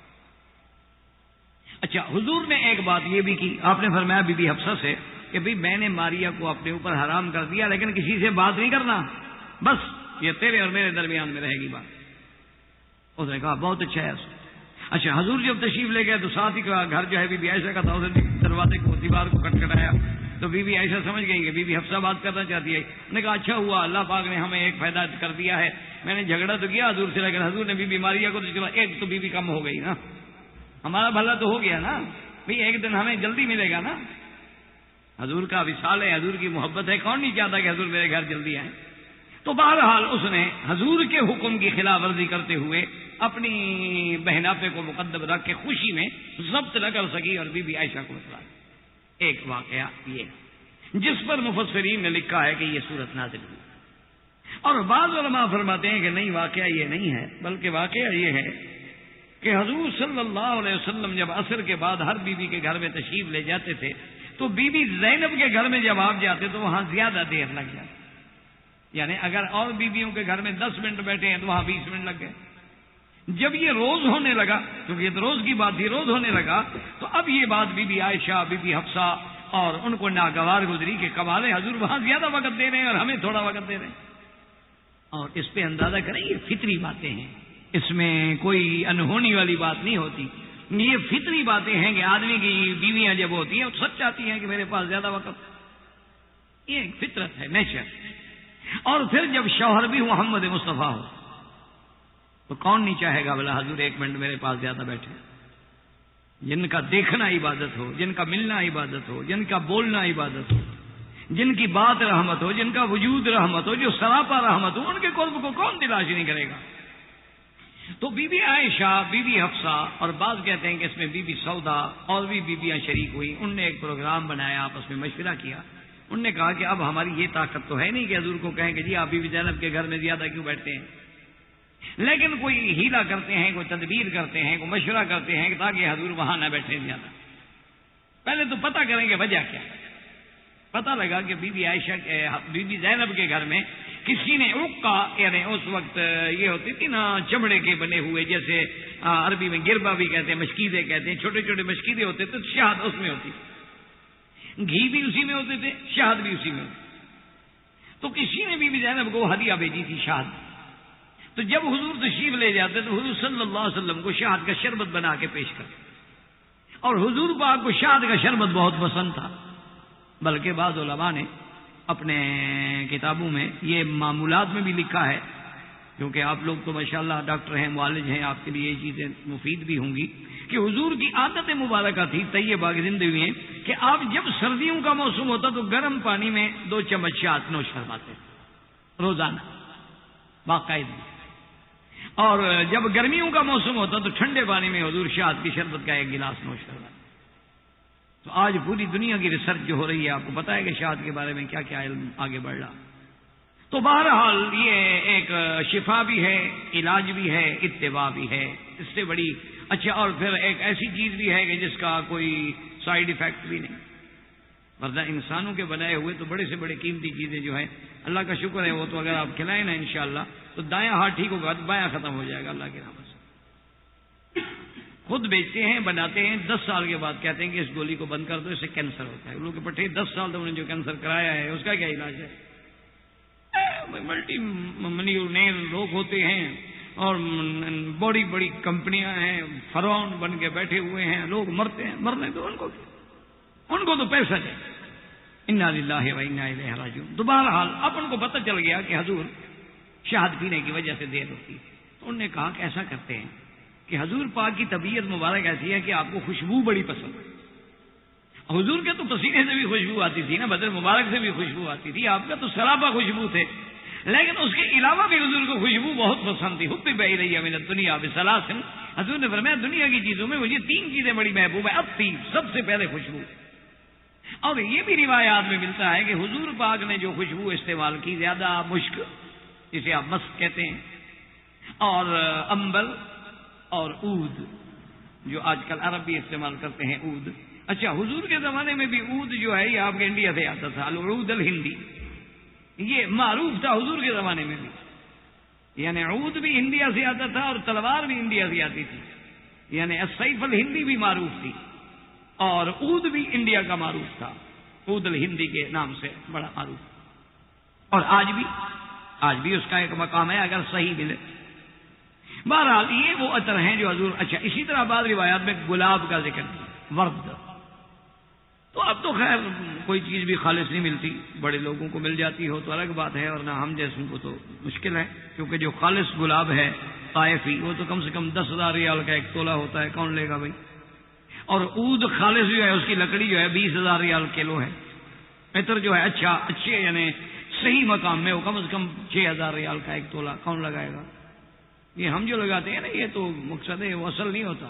اچھا، حضور نے ایک بات یہ بھی کی، آپ نے فرمایا بی بی حفصہ سے کہ بھئی میں نے ماریا کو اپنے اوپر حرام کر دیا، لیکن کسی سے بات نہیں کرنا، بس یہ تیرے اور میرے درمیان میں رہے گی بات۔ اس نے کہا بہت اچھا ہے۔ اچھا، حضور جب تشریف لے گئے تو ساتھ ہی کا گھر جو ہے بی بی عائشہ کا تھا، اس نے دروازے کو دیوار کو کٹکھٹایا تو بی بی عائشہ سمجھ گئی کہ بی بی حفصہ بات کرنا چاہتی ہے۔ انہوں نے کہا اچھا ہوا اللہ پاک نے ہمیں ایک فائدہ کر دیا ہے، میں نے جھگڑا تو کیا حضور سے، لیکن حضور نے بی بی ماریا کو تو چلا ایک تو بی بی کم ہو گئی نا، ہمارا بھلا تو ہو گیا نا، بھئی ایک دن ہمیں جلدی ملے گا نا، حضور کا وصال ہے، حضور کی محبت ہے، کون نہیں چاہتا کہ حضور میرے گھر جلدی آئیں۔ تو بہرحال اس نے حضور کے حکم کی خلاف ورزی کرتے ہوئے اپنی بہناپے کو مقدم رکھ کے خوشی میں ضبط نہ کر سکی اور بی بی عائشہ کو بتلا۔ ایک واقعہ یہ جس پر مفسرین نے لکھا ہے کہ یہ سورت نازل ہوئی، اور بعض علماء فرماتے ہیں کہ نہیں، واقعہ یہ نہیں ہے، بلکہ واقعہ یہ ہے کہ حضور صلی اللہ علیہ وسلم جب عصر کے بعد ہر بیوی کے گھر میں تشریف لے جاتے تھے تو بی بی زینب کے گھر میں جب آپ جاتے تو وہاں زیادہ دیر لگ جاتی، یعنی اگر اور بیویوں کے گھر میں 10 منٹ بیٹھے ہیں تو وہاں 20 منٹ لگ گئے۔ جب یہ روز ہونے لگا، کیونکہ یہ تو روز کی بات تھی، روز ہونے لگا تو اب یہ بات Bibi be Aisha, be be Hafsa اور ان کو ناگوار گزری کہ کمال ہے، حضور وہاں زیادہ وقت دے رہے ہیں اور ہمیں تھوڑا وقت دے رہے ہیں۔ اور اس پہ اندازہ کریں یہ فطری باتیں ہیں، اس میں کوئی انہونی والی بات نہیں ہوتی، یہ فطری باتیں ہیں کہ آدمی کی بیویاں جب ہوتی ہیں وہ سچ چاہتی ہیں کہ میرے پاس زیادہ وقت، یہ ایک فطرت ہے، نیچر۔ اور پھر جب شوہر بھی محمد مصطفیٰ ہو تو کون نہیں چاہے گا بلا حضور ایک منٹ میرے پاس زیادہ بیٹھے، جن کا دیکھنا عبادت ہو، جن کا ملنا عبادت ہو، جن کا بولنا عبادت ہو، جن کی بات رحمت ہو، جن کا وجود رحمت ہو، جو سراپا رحمت ہو، ان کے قرب کو کون تلاش نہیں کرے گا؟ تو Bibi be Aisha, be be Hafsa, اور بعض کہتے ہیں کہ اس میں بی بی سودا اور بھی بیویاں شریک ہوئی. ان نے ایک پروگرام بنایا، آپس میں مشورہ کیا. انہوں نے کہا کہ اب ہماری یہ طاقت تو ہے نہیں کہ حضور کو کہیں کہ جی آپ بی بی زینب کے گھر میں زیادہ کیوں بیٹھتے ہیں، لیکن کوئی ہیلا کرتے ہیں، کوئی تدبیر کرتے ہیں، کوئی مشورہ کرتے ہیں تاکہ حضور وہاں نہ بیٹھے زیادہ. پہلے تو پتہ کریں گے وجہ کیا. پتہ لگا کہ بی بی عائشہ کے، بی بی زینب کے گھر میں کسی نے عقہ، یعنی اس وقت یہ ہوتی تھی نا چمڑے کے بنے ہوئے، جیسے عربی میں گربا بھی کہتے ہیں، مشکیدے کہتے ہیں، چھوٹے چھوٹے مشکیدے ہوتے تھے، شہد اس میں ہوتی، گھی بھی اسی میں ہوتے تھے، شہد بھی اسی میں ہوتی. تو کسی نے بی بی زینب کو ہدیہ بھیجی تھی شہد. تو جب حضور تشریف لے جاتے تو حضور صلی اللہ علیہ وسلم کو شہد کا شربت بنا کے پیش کرتے، اور حضور پاک کو شہد کا شربت بہت پسند تھا. بلکہ بعض علماء نے اپنے کتابوں میں یہ معمولات میں بھی لکھا ہے، کیونکہ آپ لوگ تو ماشاءاللہ ڈاکٹر ہیں، معالج ہیں، آپ کے لیے یہ چیزیں مفید بھی ہوں گی، کہ حضور کی عادت مبارکہ تھی طیبہ کی زندگی میں کہ آپ جب سردیوں کا موسم ہوتا تو گرم پانی میں 2 چمچ شہد نوش فرماتے روزانہ باقاعدہ، اور جب گرمیوں کا موسم ہوتا تو ٹھنڈے پانی میں حضور شہد کی شربت کا 1 گلاس نوش فرماتے. تو آج پوری دنیا کی ریسرچ جو ہو رہی ہے، آپ کو پتا ہے کہ شہد کے بارے میں کیا کیا علم آگے بڑھ رہا. تو بہرحال یہ ایک شفا بھی ہے، علاج بھی ہے، اتباع بھی ہے، اس سے بڑی اچھا، اور پھر ایک ایسی چیز بھی ہے کہ جس کا کوئی سائیڈ ایفیکٹ بھی نہیں. ورنہ انسانوں کے بنائے ہوئے تو بڑے سے بڑے قیمتی چیزیں جو ہیں، اللہ کا شکر ہے وہ تو اگر آپ کھلائیں نا انشاءاللہ تو دایاں ہاتھ ٹھیک ہوگا، بایاں ختم ہو جائے گا اللہ کی رحمت سے. خود بیچتے ہیں، بناتے ہیں، 10 سال کے بعد کہتے ہیں کہ اس گولی کو بند کر دو، اس سے کینسر ہوتا ہے. لوگ کے پٹھے 10 سال تک انہوں نے جو کینسر کرایا ہے اس کا کیا علاج ہے؟ ملٹی ملینئر لوگ ہوتے ہیں اور بڑی بڑی کمپنیاں ہیں، فرعون بن کے بیٹھے ہوئے ہیں، لوگ مرتے ہیں، مرنے تو ان کو تو پیسہ دے. انا للہ و انا الیہ راجعون. تو بہرحال اب ان کو پتہ چل گیا کہ حضور شہد پینے کی وجہ سے دیر ہوتی ہے. تو انہوں نے کہا کہ ایسا کرتے ہیں کہ حضور پاک کی طبیعت مبارک ایسی ہے کہ آپ کو خوشبو بڑی پسند ہے. حضور کے تو پسینے سے بھی خوشبو آتی تھی نا، بدن مبارک سے بھی خوشبو آتی تھی، آپ کا تو سراپا خوشبو تھے، لیکن اس کے علاوہ بھی حضور کو خوشبو بہت پسند تھی. حبب الیہ من الدنیا بثلاث. حضور نے فرمایا دنیا کی چیزوں میں مجھے 3 چیزیں بڑی محبوب ہیں. اب 3، سب سے پہلے خوشبو. اور یہ بھی روایات میں ملتا ہے کہ حضور پاک نے جو خوشبو استعمال کی، زیادہ مشک جسے آپ مسک کہتے ہیں، اور امبل اور عود، جو آج کل عرب بھی استعمال کرتے ہیں عود. اچھا، حضور کے زمانے میں بھی عود جو ہے یہ آپ کے انڈیا سے آتا تھا، العود الہندی، یہ معروف تھا حضور کے زمانے میں بھی. یعنی عود بھی انڈیا سے آتا تھا اور تلوار بھی انڈیا سے آتی تھی. یعنی السیف الہندی بھی معروف تھی اور عود بھی انڈیا کا معروف تھا، عود الہندی کے نام سے بڑا معروف. اور آج بھی اس کا ایک مقام ہے اگر صحیح ملے. بہرحال یہ وہ عطر ہیں جو حضور. اچھا، اسی طرح بعض روایات میں گلاب کا ذکر کیا، ورد. تو اب تو خیر کوئی چیز بھی خالص نہیں ملتی، بڑے لوگوں کو مل جاتی ہو تو الگ بات ہے، اور نہ ہم جیسوں کو تو مشکل ہے، کیونکہ جو خالص گلاب ہے طائفی وہ تو کم سے کم 10,000 ریال کا 1 تولہ ہوتا ہے، کون لے گا بھائی. اور عود خالص جو ہے اس کی لکڑی جو ہے 20,000 ریال کلو ہے. عطر جو ہے اچھے یعنی صحیح مقام میں وہ کم سے کم 6,000 ریال کا 1 تولہ، کون لگائے گا؟ یہ ہم جو لگاتے ہیں نا یہ تو مقصد ہے، وہ اصل نہیں ہوتا.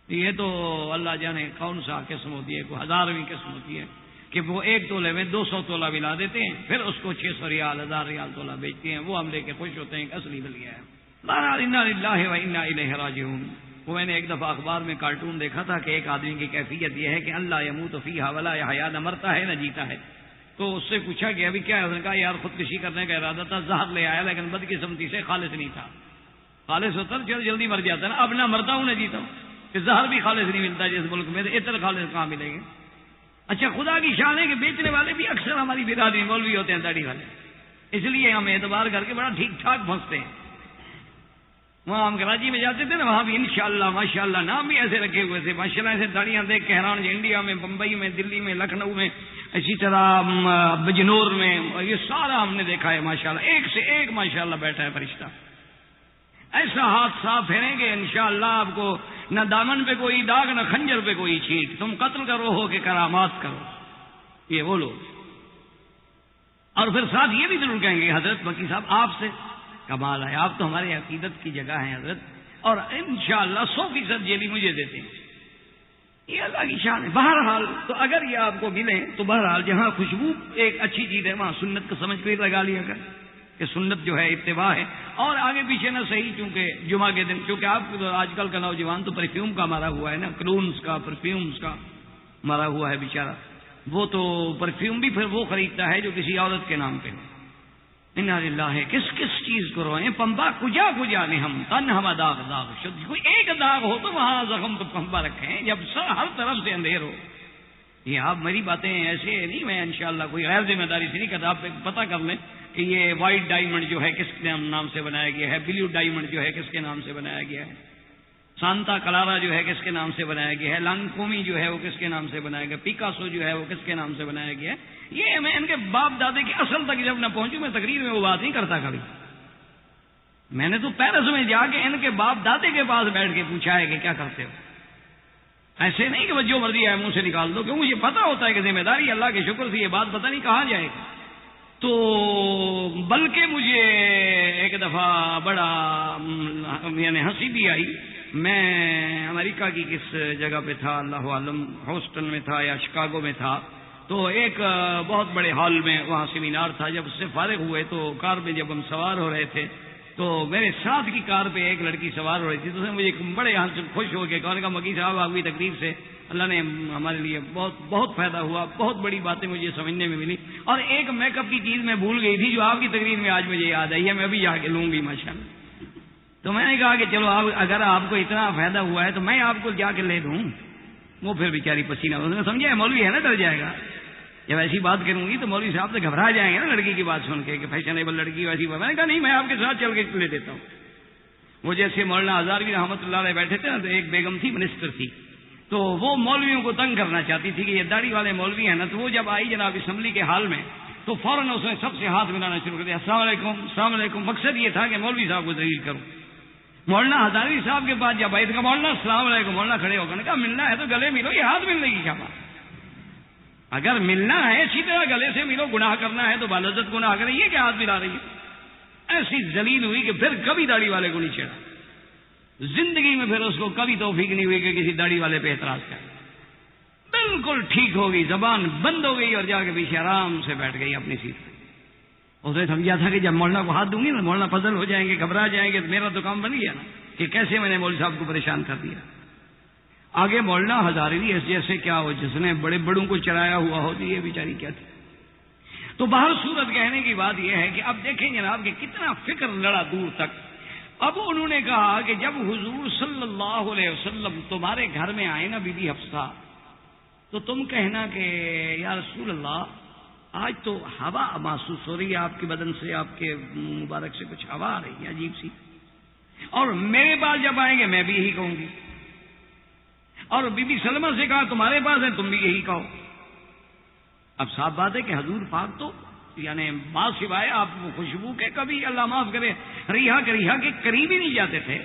یہ تو اللہ جانے کون سا قسم ہوتی ہے، کوئی 1000ویں قسم ہوتی ہے کہ وہ 1 تولے میں 200 تولہ ملا دیتے ہیں، پھر اس کو 600 ریال 1000 ریال تولہ بیچتے ہیں. وہ ہم لے کے خوش ہوتے ہیں کہ اصلی مل گیا ہے. بہرحال انا للہ و انا الیہ راجعون. وہ میں نے ایک دفعہ اخبار میں کارٹون دیکھا تھا کہ ایک آدمی کی کیفیت یہ ہے کہ اللہ یموت فیہا ولا یحیا، نہ مرتا ہے نہ جیتا ہے. تو اس سے پوچھا کہ ابھی کیا ہے؟ اس نے کہا یار خودکشی کرنے کا ارادہ تھا، زہر لے آیا لیکن بدقسمتی سے خالص نہیں تھا. خالص ہوتا تو جلدی مر جاتا نا. اب نہ مرتا ہوں نہ جیتا ہوں، کہ زہر بھی خالص نہیں ملتا جس ملک میں، عطر خالص کہاں ملیں گے؟ اچھا، خدا کی شان ہے کہ بیچنے والے بھی اکثر ہماری برادری مولوی ہوتے ہیں، داڑھی والے، اس لیے ہم اعتبار کر کے بڑا ٹھیک ٹھاک پھنستے ہیں. وہاں ہم کراچی میں جاتے تھے نا، وہاں بھی انشاءاللہ ماشاءاللہ نام بھی ایسے رکھے ہوئے تھے، ماشاءاللہ ایسے داڑیاں دیکھ کے حیران. انڈیا میں، بمبئی میں، دلی میں، لکھنؤ میں، اسی طرح بجنور میں، یہ سارا ہم نے دیکھا ہے ماشاءاللہ. ایک سے ایک ماشاءاللہ بیٹھا ہے فرشتہ. ایسا ہاتھ صاف پھیریں گے انشاءاللہ آپ کو نہ دامن پہ کوئی داغ نہ خنجر پہ کوئی چھینٹ. تم قتل کرو ہو کہ کرامات کرو. یہ وہ لوگ اور پھر ساتھ یہ بھی ضرور کہیں گے حضرت مکی صاحب آپ سے کمال ہے، آپ تو ہمارے عقیدت کی جگہ ہیں حضرت، اور انشاءاللہ 100% جیلی مجھے دیتے ہیں، یہ اللہ کی شان ہے۔ بہرحال تو اگر یہ آپ کو ملیں تو بہرحال جہاں خوشبو ایک اچھی چیز ہے وہاں سنت کو سمجھ کر لگا لیا کر کہ سنت جو ہے اتباع ہے، اور آگے پیچھے نہ صحیح، چونکہ جمعہ کے دن، چونکہ آپ آج کل کا نوجوان تو پرفیوم کا مارا ہوا ہے نا، کلونز کا پرفیومز کا مارا ہوا ہے بیچارہ، وہ تو پرفیوم بھی پھر وہ خریدتا ہے جو کسی عورت کے نام پہ ہو۔ انا للہ، کس کس چیز کو روئیں، پمبا کجا کجا نے ہم تن ہم داغ داغ شد، کوئی ایک داغ ہو تو وہاں زخم تو پمبا رکھیں، جب سر ہر طرف سے اندھیر ہو۔ یہ آپ میری باتیں ایسے نہیں، میں انشاءاللہ کوئی غیر ذمہ داری سے نہیں کرتا، آپ پتہ کر لیں کہ یہ وائٹ ڈائمنڈ جو ہے کس کے نام سے بنایا گیا ہے، بلیو ڈائمنڈ جو ہے کس کے نام سے بنایا گیا ہے، سانتا کلارا جو ہے کس کے نام سے بنایا گیا ہے، لانکومی جو ہے وہ کس کے نام سے بنایا گیا، پیکاسو جو ہے وہ کس کے نام سے بنایا گیا ہے۔ یہ میں ان کے باپ دادے کی اصل تک جب نہ پہنچوں میں تقریر میں وہ بات نہیں کرتا کبھی، میں نے تو پیرس میں جا کے ان کے باپ دادے کے پاس بیٹھ کے پوچھا ہے کہ کیا کرتے ہو، ایسے نہیں کہ وہ جو مرضی ہے منہ سے نکال دو، کیوں مجھے پتا ہوتا ہے کہ ذمہ داری اللہ کے شکر سے یہ بات پتہ نہیں کہاں جائے گی۔ تو بلکہ مجھے ایک دفعہ بڑا یعنی ہنسی بھی آئی، میں امریکہ کی کس جگہ پہ تھا اللہ عالم، ہاسٹل میں تھا یا شکاگو میں تھا، تو ایک بہت بڑے ہال میں وہاں سیمینار تھا، جب اس سے فارغ ہوئے تو کار میں جب ہم سوار ہو رہے تھے تو میرے ساتھ کی کار پہ ایک لڑکی سوار ہو رہی تھی، تو اس نے مجھے بڑے یہاں سے خوش ہو کے کہا کہ مکی صاحب آپ کی تقریر سے اللہ نے ہمارے لیے بہت بہت فائدہ ہوا، بہت بڑی باتیں مجھے سمجھنے میں ملی، اور ایک میک اپ کی چیز میں بھول گئی تھی جو آپ کی تقریر میں آج مجھے یاد آئی ہے، میں ابھی جا کے لوں گی ماشاءاللہ۔ تو میں نے کہا کہ چلو آپ اگر آپ کو اتنا فائدہ ہوا ہے تو میں آپ کو جا کے لے دوں۔ وہ پھر بیچاری پسینہ، اس نے سمجھا ہے مولوی ہے نا، ڈر جائے گا، جب ایسی بات کروں گی تو مولوی صاحب تو گھبرا جائیں گے نا لڑکی کی بات سن کے کہ فیشنیبل لڑکی ویسی بات۔ میں نے کہا نہیں، میں آپ کے ساتھ چل کے لے دیتا ہوں۔ وہ جیسے مولانا ہزاروی رحمۃ اللہ علیہ بیٹھے تھے نا، تو ایک بیگم تھی منسٹر تھی، تو وہ مولویوں کو تنگ کرنا چاہتی تھی کہ یہ داڑھی والے مولوی ہیں نا، تو وہ جب آئی جناب اسمبلی کے حال میں تو فوراً اس نے سب سے ہاتھ ملانا شروع کر دیا، السلام علیکم السلام علیکم۔ مقصد یہ تھا کہ مولوی صاحب کو ذلیل کروں۔ مولانا ہزاروی صاحب کے پاس جب آئی تو مولانا السلام علیکم، مولانا کھڑے ہو کر نے کہا ملنا ہے تو گلے ملو، یہ ہاتھ ملنے کی کیا بات، اگر ملنا ہے اسی طرح گلے سے ملو، گناہ کرنا ہے تو بالعزت گناہ کرے، یہ کیا ہاتھ ملا رہی ہے۔ ایسی ذلیل ہوئی کہ پھر کبھی داڑھی والے کو نہیں چھیڑا، زندگی میں پھر اس کو کبھی توفیق نہیں ہوئی کہ کسی داڑھی والے پہ اعتراض کرے، بالکل ٹھیک ہو گئی، زبان بند ہو گئی اور جا کے پیچھے آرام سے بیٹھ گئی اپنی سیٹ پہ۔ اس نے سمجھا تھا کہ جب مولانا کو ہاتھ دوں گی نا مولانا فضل ہو جائیں گے، گھبرا جائیں گے، میرا تو کام بن گیا نا کہ کیسے میں نے مولوی صاحب کو پریشان کر دیا۔ آگے مولانا ہزاروی اس جیسے کیا ہو جس نے بڑے بڑوں کو چرایا ہوا ہو، تو یہ بیچاری کیا تھی۔ تو باہر صورت کہنے کی بات یہ ہے کہ اب دیکھیں جناب کہ کتنا فکر لڑا دور تک۔ اب انہوں نے کہا کہ جب حضور صلی اللہ علیہ وسلم تمہارے گھر میں آئے نا بی بی حفصہ، تو تم کہنا کہ یا رسول اللہ آج تو ہوا محسوس ہو رہی ہے آپ کے بدن سے، آپ کے مبارک سے کچھ ہوا آ رہی ہے عجیب سی، اور میرے پاس جب آئیں گے میں بھی یہی کہوں گی، اور بی بی سلمہ سے کہا تمہارے پاس ہے تم بھی یہی کہو۔ اب صاف بات ہے کہ حضور پاک تو یعنی ماں سوائے آپ خوشبو کے کبھی اللہ معاف کرے ریحا کے قریب ہی نہیں جاتے تھے،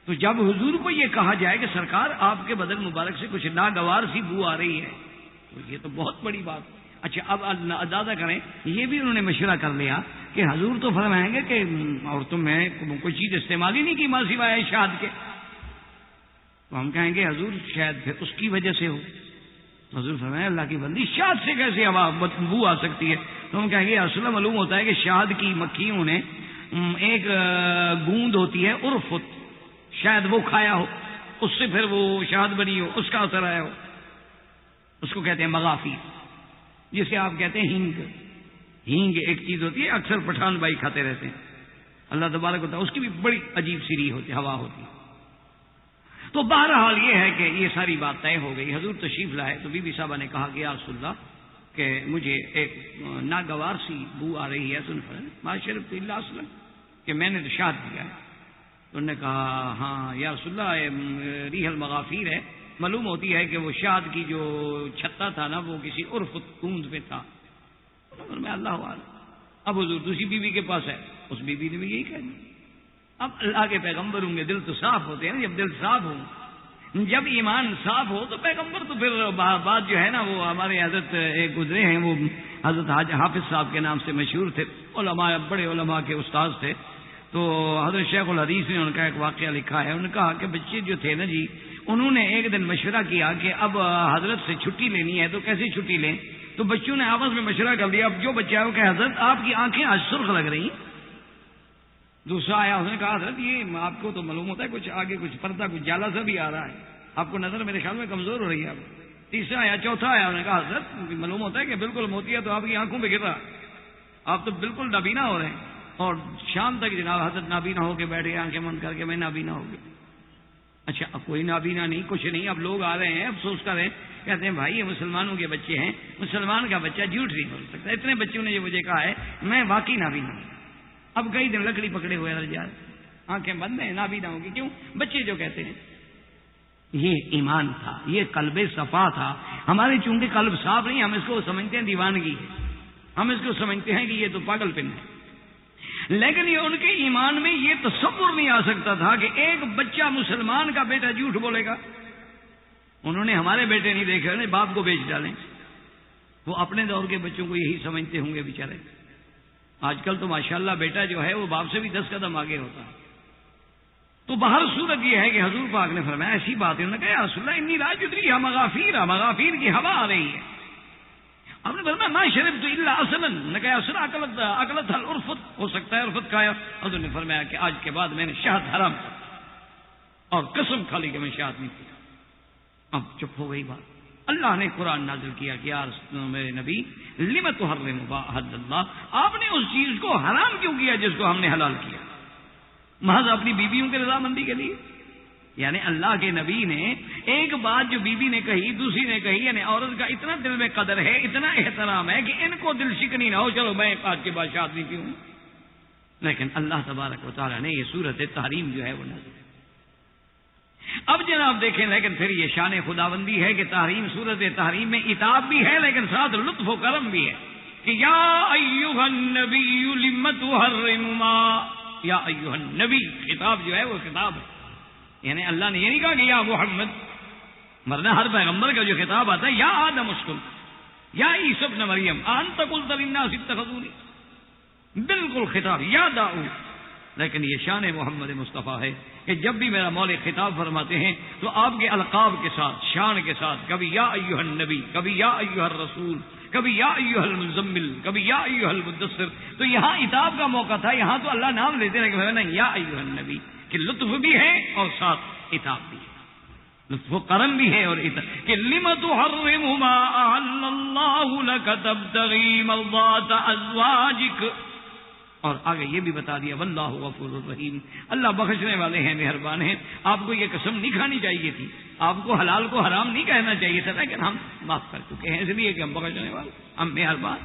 تو جب حضور کو یہ کہا جائے کہ سرکار آپ کے بدن مبارک سے کچھ ناگوار سی بو آ رہی ہے تو یہ تو بہت بڑی بات ہے۔ اچھا اب اندازہ کریں، یہ بھی انہوں نے مشورہ کر لیا کہ حضور تو فرمائیں گے کہ عورتوں میں کوئی چیز استعمال ہی نہیں کی ماں سوائے شہد کے، تو ہم کہیں گے حضور شاید پھر اس کی وجہ سے ہو۔ حضور فرمائے اللہ کی بندی شہد سے کیسے ہوا بو آ سکتی ہے؟ تو ہم کہیں گے اصل معلوم ہوتا ہے کہ شہد کی مکھیوں نے ایک گوند ہوتی ہے عرفت، شاید وہ کھایا ہو، اس سے پھر وہ شہد بنی ہو، اس کا اثر آیا ہو، اس کو کہتے ہیں مغافیر، جسے آپ کہتے ہیں ہینگ ایک چیز ہوتی ہے اکثر پٹھان بھائی کھاتے رہتے ہیں، اللہ تبارک و تعالیٰ اس کی بھی بڑی عجیب سی ہوتی ہوا ہوتی ہے۔ تو بہرحال یہ ہے کہ یہ ساری بات طے ہو گئی، حضور تشریف لائے تو بی بی صاحبہ نے کہا کہ یا رسول اللہ کہ مجھے ایک ناگوار سی بو آ رہی ہے، معاشرت اللہ علیہ وسلم کہ میں نے تو شہد دیا ہے۔ تو انہوں نے کہا ہاں یا رسول اللہ ریح المغافیر ہے، معلوم ہوتی ہے کہ وہ شہد کی جو چھتا تھا نا وہ کسی عرفت گوند پہ تھا۔ میں اللہ عالم، اب حضور دوسری بیوی کے پاس ہے، اس بیوی نے بھی یہی کہہ دیا۔ اب اللہ کے پیغمبر ہوں گے، دل تو صاف ہوتے ہیں نا، جب دل صاف ہوں، جب ایمان صاف ہو تو پیغمبر تو پھر بات جو ہے نا وہ ہمارے حضرت ایک گزرے ہیں وہ حضرت حافظ صاحب کے نام سے مشہور تھے، علماء، بڑے علماء کے استاذ تھے. تو حضرت شیخ الحدیث نے ان کا ایک واقعہ لکھا ہے. انہوں نے کہا کہ بچے جو تھے نا جی، انہوں نے ایک دن مشورہ کیا کہ اب حضرت سے چھٹی لینی ہے تو کیسے چھٹی لیں. تو بچوں نے آپس میں مشورہ کر لیا. اب جو بچہ ہے وہ کہ حضرت آپ کی آنکھیں آج سرخ لگ رہی ہیں. دوسرا آیا، اس نے کہا حضرت یہ آپ کو تو معلوم ہوتا ہے کچھ آگے کچھ پردہ کچھ جالا سا بھی آ رہا ہے، آپ کو نظر میرے خیال میں کمزور ہو رہی ہے. تیسرا آیا، چوتھا آیا، انہوں نے کہا حضرت معلوم ہوتا ہے کہ بالکل موتیا تو آپ کی آنکھوں پہ گر رہا، آپ تو بالکل نابینا ہو رہے ہیں. اور شام تک جناب حضرت نابینا ہو کے بیٹھے، آنکھیں بند کر کے میں نابینا ہو گیا. اچھا اب کوئی نابینا نہیں، کچھ نہیں. اب لوگ آ رہے ہیں افسوس کر رہے ہیں، کہتے ہیں بھائی یہ مسلمانوں کے بچے ہیں، مسلمان کا بچہ جھوٹ نہیں بول سکتا. اتنے بچوں نے جو مجھے کہا ہے میں واقعی نابینا ہوں. اب کئی دن لکڑی پکڑے ہوئے رجال، آنکھیں بند ہیں، نابینا ہوگی. کیوں؟ بچے جو کہتے ہیں. یہ ایمان تھا، یہ قلب صفا تھا. ہمارے چونکہ قلب صاف نہیں، ہم اس کو سمجھتے ہیں دیوانگی، ہم اس کو سمجھتے ہیں کہ یہ تو پاگل پن ہے. لیکن یہ ان کے ایمان میں یہ تصور نہیں آ سکتا تھا کہ ایک بچہ مسلمان کا بیٹا جھوٹ بولے گا. انہوں نے ہمارے بیٹے نہیں دیکھے، انہیں باپ کو بیچ ڈالیں. وہ اپنے دور کے بچوں کو یہی سمجھتے ہوں گے بیچارے. آج کل تو ماشاءاللہ بیٹا جو ہے وہ باپ سے بھی 10 قدم آگے ہوتا ہے. تو بہر صورت یہ ہے کہ حضور پاک نے فرمایا ایسی بات ہے. انہوں نے کہا یا رسول اللہ انی لا ادری مغافیر، مغافیر کی ہوا آ رہی ہے. آپ نے فرمایا ما شربت الا عسلا. نے کہا اصل اکلت العرفت، ہو سکتا ہے عرفت کھایا. حضور نے فرمایا کہ آج کے بعد میں نے شہد حرام کر اور قسم کھا لی کہ میں شہد نہیں پیتا. اب چپ ہو گئی بات. اللہ نے قرآن نازل کیا کہ یا میرے نبی لم تحرم ما احل اللہ، آپ نے اس چیز کو حرام کیوں کیا جس کو ہم نے حلال کیا؟ محض اپنی بیویوں کے رضامندی کے لیے. یعنی اللہ کے نبی نے ایک بات جو بیوی نے کہی دوسری نے کہی، یعنی عورت کا اتنا دل میں قدر ہے، اتنا احترام ہے کہ ان کو دل شکنی نہ ہو چلو میں آج کے بعد شاد نہیں پیوں. لیکن اللہ تبارک و تعالیٰ نے یہ صورت تحریم جو ہے وہ نازل. اب جناب دیکھیں، لیکن پھر یہ شان خداوندی ہے کہ تحریم، صورت تحریم میں عتاب بھی ہے لیکن ساتھ لطف و کرم بھی ہے کہ یا ایھا النبی لم تحرم ما، یا ایھا النبی خطاب جو ہے وہ خطاب ہے. یعنی اللہ نے یہ نہیں کہا کہ یا محمد، ورنہ ہر پیغمبر کا جو خطاب آتا ہے یا آدم اسکن، یا عیسی ابن مریم انت قلت للناس اتخذونی، بالکل خطاب یا داؤد. لیکن یہ شان محمد مصطفیٰ ہے کہ جب بھی میرا مولا خطاب فرماتے ہیں تو آپ کے القاب کے ساتھ، شان کے ساتھ، کبھی یا ایھا النبی، کبھی یا ایھا الرسول، کبھی یا ایھا المزمل، کبھی یا ایھا المدثر. تو یہاں عتاب کا موقع تھا، یہاں تو اللہ نام لیتے ہیں کہ نہیں یا ایھا النبی، کہ لطف بھی ہے اور ساتھ عتاب بھی ہے، لطف و کرم بھی ہے اور عتاب. کہ لم تحرم ما احل اللہ لک تبتغی مرضات ازواجک. اور آگے یہ بھی بتا دیا واللہ غفور الرحیم، اللہ بخشنے والے ہیں، مہربان ہیں. آپ کو یہ قسم نہیں کھانی چاہیے تھی، آپ کو حلال کو حرام نہیں کہنا چاہیے تھا، لیکن ہم معاف کر چکے ہیں اس لیے کہ ہم بخشنے والے، ہم مہربان.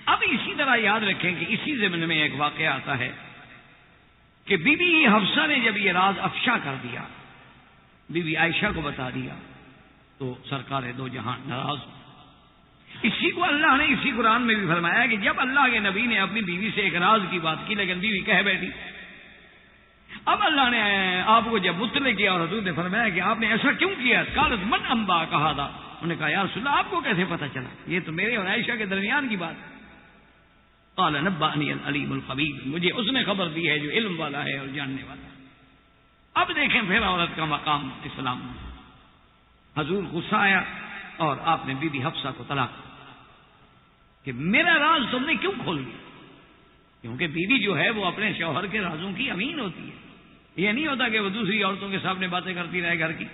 اب اسی طرح یاد رکھیں کہ اسی ضمن میں ایک واقعہ آتا ہے کہ بی بی حفصہ نے جب یہ راز افشا کر دیا، بی بی عائشہ کو بتا دیا، تو سرکار دو جہاں ناراض. اسی کو اللہ نے اسی قرآن میں بھی فرمایا کہ جب اللہ کے نبی نے اپنی بیوی سے ایک راز کی بات کی لیکن بیوی کہہ بیٹھی. اب اللہ نے آپ کو جب مطلع کیا اور حضور نے فرمایا کہ آپ نے ایسا کیوں کیا؟ قالت من انبا کہا تھا. انہوں نے کہا یا رسول اللہ آپ کو کیسے پتہ چلا؟ یہ تو میرے اور عائشہ کے درمیان کی بات. قال نبأنی العلیم الخبیر، مجھے اس نے خبر دی ہے جو علم والا ہے اور جاننے والا. اب دیکھیں پھر عورت کا مقام اسلام میں. حضور غصہ آیا اور آپ نے بی بی حفصہ کو طلاق کہ میرا راز تم نے کیوں کھول دیا؟ کیونکہ بیوی جو ہے وہ اپنے شوہر کے رازوں کی امین ہوتی ہے. یہ نہیں ہوتا کہ وہ دوسری عورتوں کے سامنے باتیں کرتی رہے گھر کی.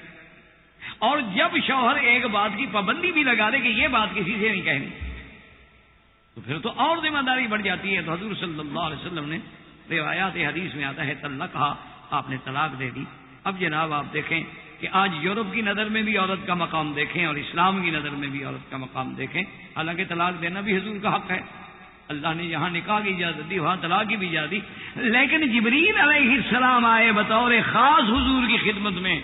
اور جب شوہر ایک بات کی پابندی بھی لگا دے کہ یہ بات کسی سے نہیں کہنی تو پھر تو اور ذمہ داری بڑھ جاتی ہے. تو حضور صلی اللہ علیہ وسلم نے روایات حدیث میں آتا ہے طلقہا، آپ نے طلاق دے دی. اب جناب آپ دیکھیں کہ آج یورپ کی نظر میں بھی عورت کا مقام دیکھیں اور اسلام کی نظر میں بھی عورت کا مقام دیکھیں. حالانکہ طلاق دینا بھی حضور کا حق ہے، اللہ نے جہاں نکاح کی اجازت دی وہاں طلاق کی بھی اجازت دی. لیکن جبریل علیہ السلام آئے بطور خاص حضور کی خدمت میں،